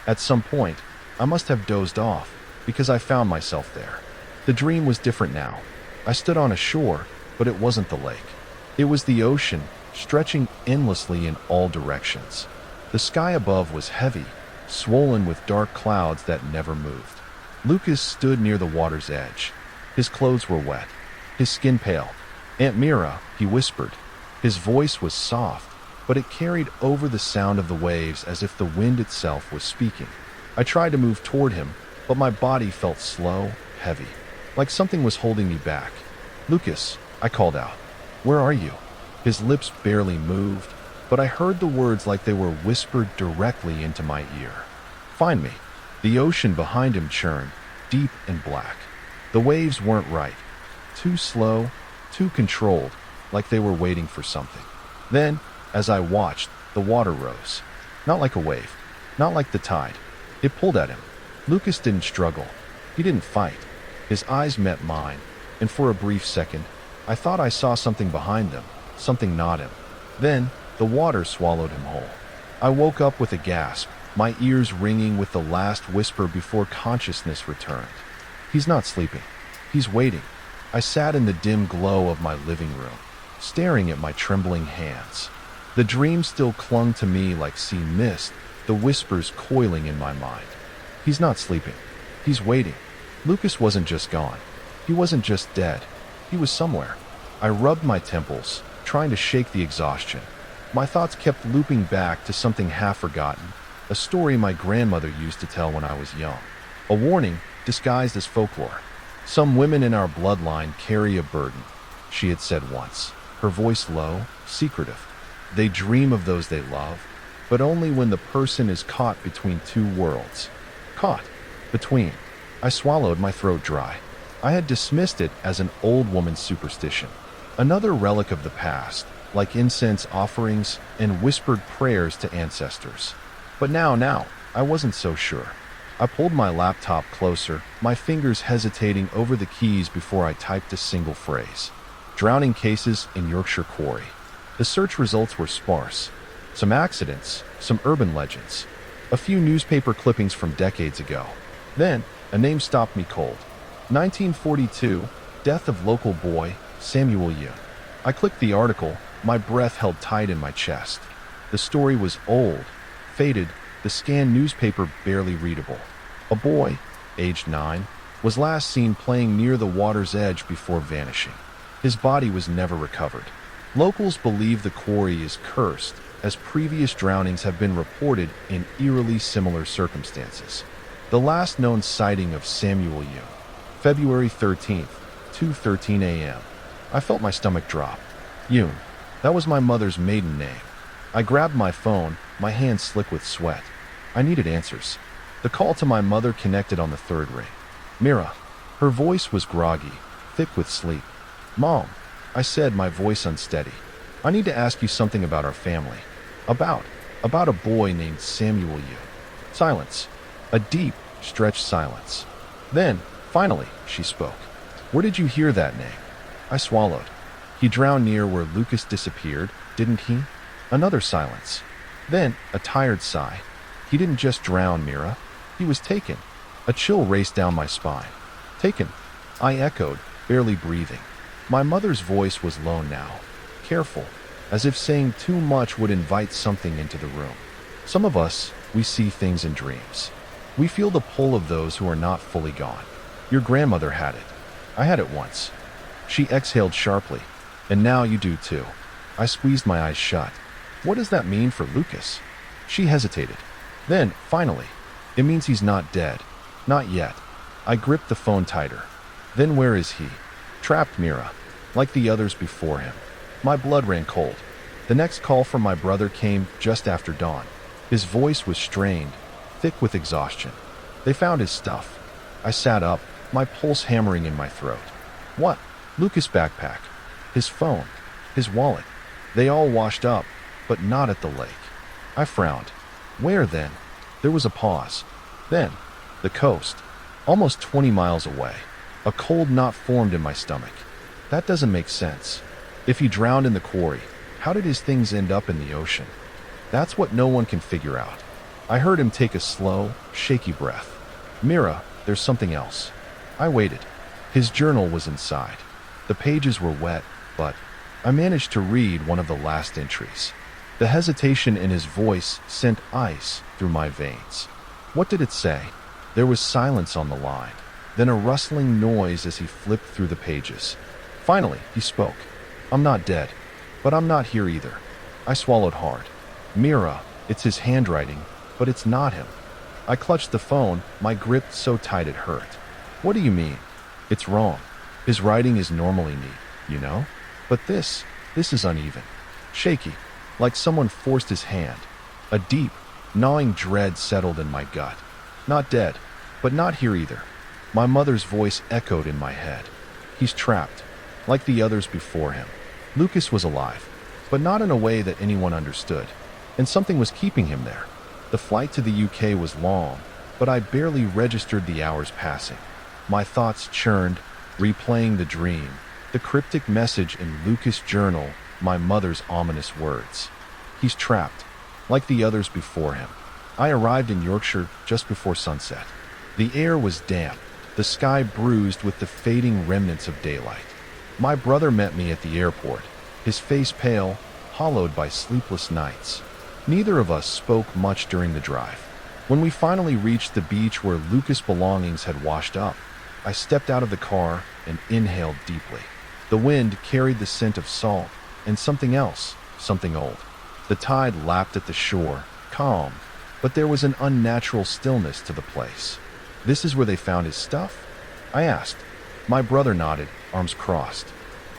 At some point, I must have dozed off, because I found myself there. The dream was different now. I stood on a shore, but it wasn't the lake. It was the ocean, stretching endlessly in all directions. The sky above was heavy, swollen with dark clouds that never moved. Lucas stood near the water's edge. His clothes were wet, his skin pale. Aunt Mira, he whispered. His voice was soft, but it carried over the sound of the waves as if the wind itself was speaking. I tried to move toward him, but my body felt slow, heavy, like something was holding me back. Lucas, I called out. Where are you? His lips barely moved, but I heard the words like they were whispered directly into my ear. Find me. The ocean behind him churned, deep and black. The waves weren't right. Too slow, too controlled, like they were waiting for something. Then, as I watched, the water rose. Not like a wave, not like the tide. It pulled at him. Lucas didn't struggle. He didn't fight. His eyes met mine, and for a brief second, I thought I saw something behind them, something not him. Then, the water swallowed him whole. I woke up with a gasp, my ears ringing with the last whisper before consciousness returned. He's not sleeping. He's waiting. I sat in the dim glow of my living room, staring at my trembling hands. The dream still clung to me like sea mist, the whispers coiling in my mind. He's not sleeping. He's waiting. Lucas wasn't just gone. He wasn't just dead. He was somewhere. I rubbed my temples, trying to shake the exhaustion. My thoughts kept looping back to something half forgotten, a story my grandmother used to tell when I was young. A warning disguised as folklore. Some women in our bloodline carry a burden, she had said once, her voice low, secretive. They dream of those they love, but only when the person is caught between two worlds. Caught. Between. I swallowed, my throat dry. I had dismissed it as an old woman's superstition, another relic of the past, like incense offerings and whispered prayers to ancestors. But now, I wasn't so sure. I pulled my laptop closer, my fingers hesitating over the keys before I typed a single phrase. Drowning cases in Yorkshire quarry. The search results were sparse. Some accidents, some urban legends, a few newspaper clippings from decades ago. Then, a name stopped me cold. 1942, death of local boy, Samuel Yoon. I clicked the article, my breath held tight in my chest. The story was old, faded, the scanned newspaper barely readable. A boy, aged 9, was last seen playing near the water's edge before vanishing. His body was never recovered. Locals believe the quarry is cursed, as previous drownings have been reported in eerily similar circumstances. The last known sighting of Samuel Yoon, February 13th, 2:13 a.m. I felt my stomach drop. Yoon. That was my mother's maiden name. I grabbed my phone, my hands slick with sweat. I needed answers. The call to my mother connected on the third ring. Mira. Her voice was groggy, thick with sleep. Mom, I said, my voice unsteady. I need to ask you something about our family. About a boy named Samuel Yoon. Silence. A deep, stretched silence. Then, finally, she spoke. Where did you hear that name? I swallowed. He drowned near where Lucas disappeared, didn't he? Another silence. Then, a tired sigh. He didn't just drown, Mira. He was taken. A chill raced down my spine. Taken. I echoed, barely breathing. My mother's voice was low now, careful, as if saying too much would invite something into the room. Some of us, we see things in dreams. We feel the pull of those who are not fully gone. Your grandmother had it. I had it once. She exhaled sharply. And now you do too. I squeezed my eyes shut. What does that mean for Lucas? She hesitated. Then, finally, it means he's not dead. Not yet. I gripped the phone tighter. Then where is he? Trapped, Mira, like the others before him. My blood ran cold. The next call from my brother came just after dawn. His voice was strained, thick with exhaustion. They found his stuff. I sat up, my pulse hammering in my throat. What? Lucas' backpack. His phone. His wallet. They all washed up, but not at the lake. I frowned. Where then? There was a pause. Then, the coast. Almost 20 miles away. A cold knot formed in my stomach. That doesn't make sense. If he drowned in the quarry, how did his things end up in the ocean? That's what no one can figure out. I heard him take a slow, shaky breath. Mira, there's something else. I waited. His journal was inside. The pages were wet, but I managed to read one of the last entries. The hesitation in his voice sent ice through my veins. What did it say? There was silence on the line, then a rustling noise as he flipped through the pages. Finally, he spoke. I'm not dead, but I'm not here either. I swallowed hard. Mira, it's his handwriting, but it's not him. I clutched the phone, my grip so tight it hurt. What do you mean? It's wrong. His writing is normally neat, you know? But this is uneven. Shaky, like someone forced his hand. A deep, gnawing dread settled in my gut. Not dead, but not here either. My mother's voice echoed in my head. He's trapped. like the others before him. Lucas was alive, but not in a way that anyone understood, and something was keeping him there. The flight to the UK was long, but I barely registered the hours passing. My thoughts churned, replaying the dream, the cryptic message in Lucas' journal, my mother's ominous words. He's trapped, like the others before him. I arrived in Yorkshire just before sunset. The air was damp, the sky bruised with the fading remnants of daylight. My brother met me at the airport, his face pale, hollowed by sleepless nights. Neither of us spoke much during the drive. When we finally reached the beach where Lucas' belongings had washed up, I stepped out of the car and inhaled deeply. The wind carried the scent of salt and something else, something old. The tide lapped at the shore, calm, but there was an unnatural stillness to the place. "This is where they found his stuff?" I asked. My brother nodded, arms crossed.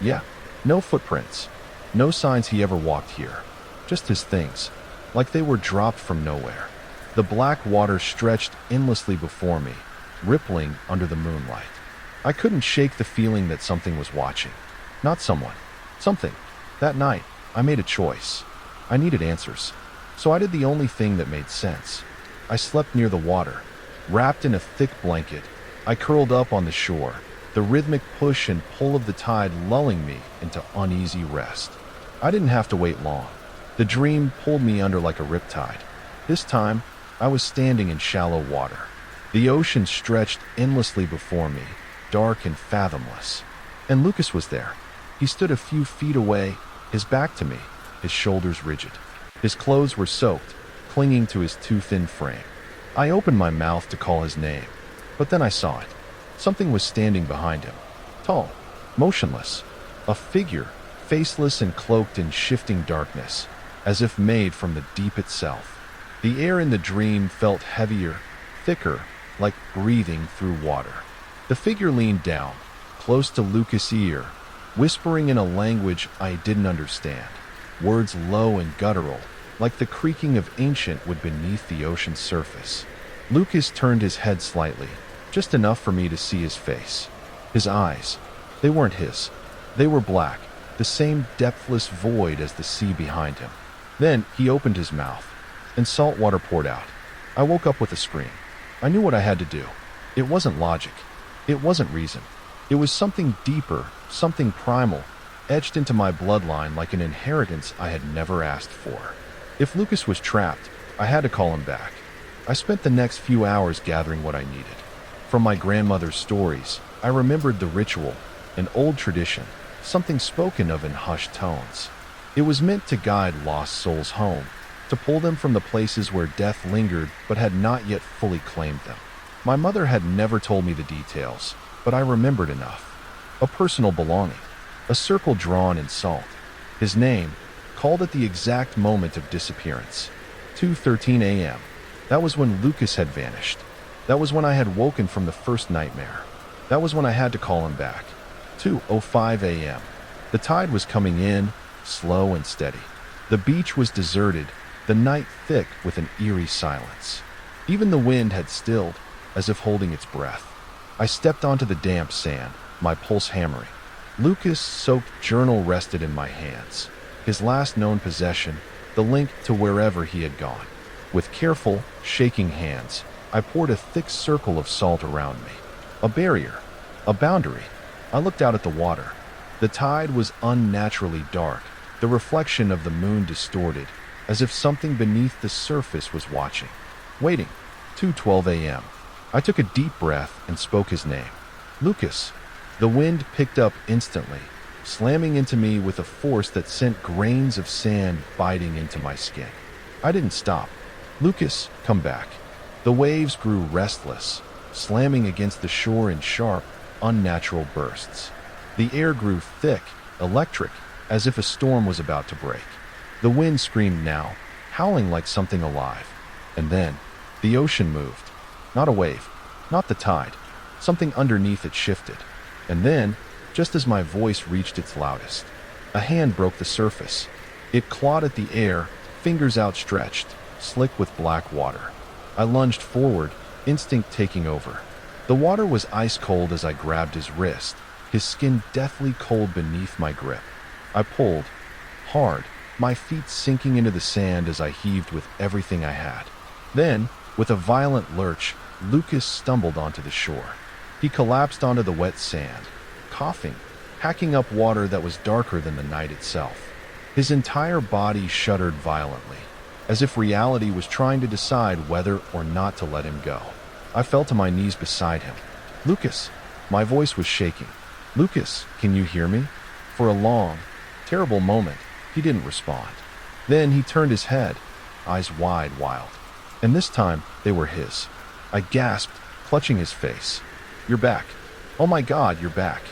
"Yeah, no footprints. No signs he ever walked here. Just his things, like they were dropped from nowhere." The black water stretched endlessly before me, rippling under the moonlight. I couldn't shake the feeling that something was watching. Not someone. Something. That night, I made a choice. I needed answers. So I did the only thing that made sense. I slept near the water, wrapped in a thick blanket. I curled up on the shore, the rhythmic push and pull of the tide lulling me into uneasy rest. I didn't have to wait long. The dream pulled me under like a riptide. This time, I was standing in shallow water. The ocean stretched endlessly before me, dark and fathomless. And Lucas was there. He stood a few feet away, his back to me, his shoulders rigid. His clothes were soaked, clinging to his too thin frame. I opened my mouth to call his name, but then I saw it. Something was standing behind him, tall, motionless, a figure, faceless and cloaked in shifting darkness, as if made from the deep itself. The air in the dream felt heavier, thicker, like breathing through water. The figure leaned down, close to Lucas' ear, whispering in a language I didn't understand, words low and guttural, like the creaking of ancient wood beneath the ocean's surface. Lucas turned his head slightly, just enough for me to see his face. His eyes, they weren't his. They were black, the same depthless void as the sea behind him. Then he opened his mouth, and salt water poured out. I woke up with a scream. I knew what I had to do. It wasn't logic. It wasn't reason. It was something deeper, something primal, etched into my bloodline like an inheritance I had never asked for. If Lucas was trapped, I had to call him back. I spent the next few hours gathering what I needed. From my grandmother's stories, I remembered the ritual, an old tradition, something spoken of in hushed tones. It was meant to guide lost souls home, to pull them from the places where death lingered but had not yet fully claimed them. My mother had never told me the details, but I remembered enough. A personal belonging, a circle drawn in salt. His name, called at the exact moment of disappearance. 2:13 a.m. That was when Lucas had vanished. That was when I had woken from the first nightmare. That was when I had to call him back. 2:05 a.m. The tide was coming in, slow and steady. The beach was deserted, the night thick with an eerie silence. Even the wind had stilled, as if holding its breath. I stepped onto the damp sand, my pulse hammering. Lucas' soaked journal rested in my hands, his last known possession, the link to wherever he had gone. With careful, shaking hands, I poured a thick circle of salt around me. A barrier, a boundary. I looked out at the water. The tide was unnaturally dark, the reflection of the moon distorted, as if something beneath the surface was watching, waiting. 2:12 a.m. I took a deep breath and spoke his name. Lucas. The wind picked up instantly, slamming into me with a force that sent grains of sand biting into my skin. I didn't stop. Lucas, come back. The waves grew restless, slamming against the shore in sharp, unnatural bursts. The air grew thick, electric, as if a storm was about to break. The wind screamed now, howling like something alive. And then, the ocean moved. Not a wave, not the tide. Something underneath it shifted. And then, just as my voice reached its loudest, a hand broke the surface. It clawed at the air, fingers outstretched, slick with black water. I lunged forward, instinct taking over. The water was ice cold as I grabbed his wrist, his skin deathly cold beneath my grip. I pulled hard, my feet sinking into the sand as I heaved with everything I had. Then, with a violent lurch, Lucas stumbled onto the shore. He collapsed onto the wet sand, coughing, hacking up water that was darker than the night itself. His entire body shuddered violently, as if reality was trying to decide whether or not to let him go. I fell to my knees beside him. "Lucas!" My voice was shaking. "Lucas, can you hear me?" For a long, terrible moment, he didn't respond. Then he turned his head, eyes wide, wild. And this time, they were his. I gasped, clutching his face. "You're back. Oh my God, you're back."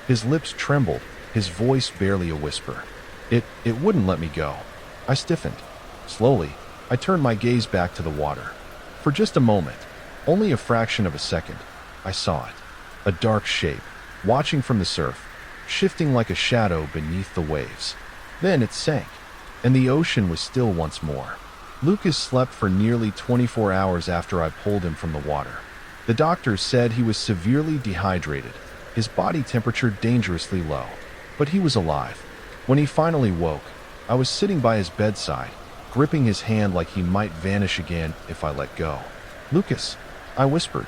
His lips trembled, his voice barely a whisper. It wouldn't let me go. I stiffened. Slowly, I turned my gaze back to the water. For just a moment, only a fraction of a second, I saw it. A dark shape, watching from the surf, shifting like a shadow beneath the waves. Then it sank, and the ocean was still once more. Lucas slept for nearly 24 hours after I pulled him from the water. The doctors said he was severely dehydrated, his body temperature dangerously low. But he was alive. When he finally woke, I was sitting by his bedside, gripping his hand like he might vanish again if I let go. "Lucas," I whispered.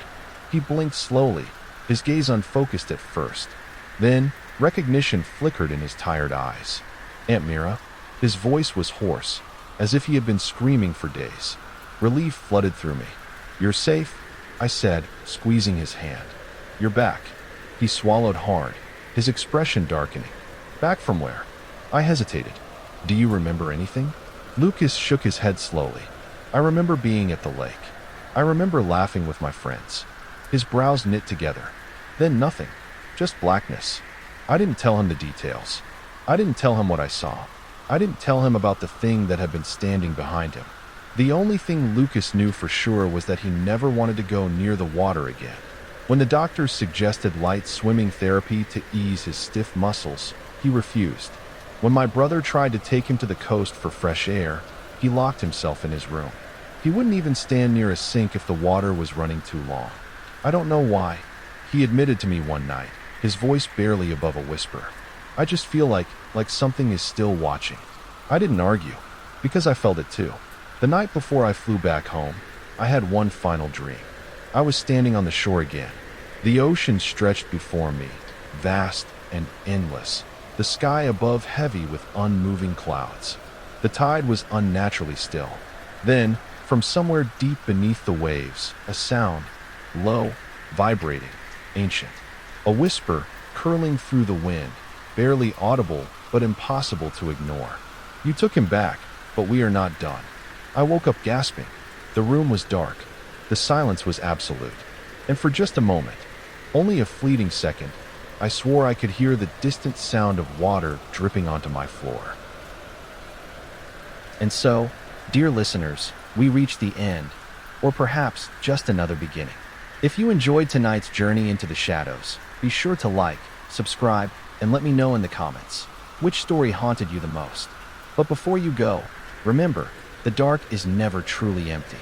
He blinked slowly, his gaze unfocused at first. Then, recognition flickered in his tired eyes. "Aunt Mira?" His voice was hoarse, as if he had been screaming for days. Relief flooded through me. "You're safe," I said, squeezing his hand. "You're back." He swallowed hard, his expression darkening. "Back from where?" I hesitated. "Do you remember anything?" Lucas shook his head slowly. "I remember being at the lake. I remember laughing with my friends." His brows knit together. Then nothing, just blackness. I didn't tell him the details. I didn't tell him what I saw. I didn't tell him about the thing that had been standing behind him. The only thing Lucas knew for sure was that he never wanted to go near the water again. When the doctors suggested light swimming therapy to ease his stiff muscles, he refused. When my brother tried to take him to the coast for fresh air, he locked himself in his room. He wouldn't even stand near a sink if the water was running too long. I don't know why. He admitted to me one night, his voice barely above a whisper. "I just feel like something is still watching." I didn't argue, because I felt it too. The night before I flew back home, I had one final dream. I was standing on the shore again. The ocean stretched before me, vast and endless, the sky above heavy with unmoving clouds. The tide was unnaturally still. Then, from somewhere deep beneath the waves, a sound, low, vibrating, ancient. A whisper curling through the wind, barely audible but impossible to ignore. "You took him back, but we are not done." I woke up gasping. The room was dark. The silence was absolute. And for just a moment, only a fleeting second, I swore I could hear the distant sound of water dripping onto my floor. And so, dear listeners, we reach the end, or perhaps just another beginning. If you enjoyed tonight's journey into the shadows, be sure to like, subscribe, and let me know in the comments which story haunted you the most. But before you go, remember, the dark is never truly empty.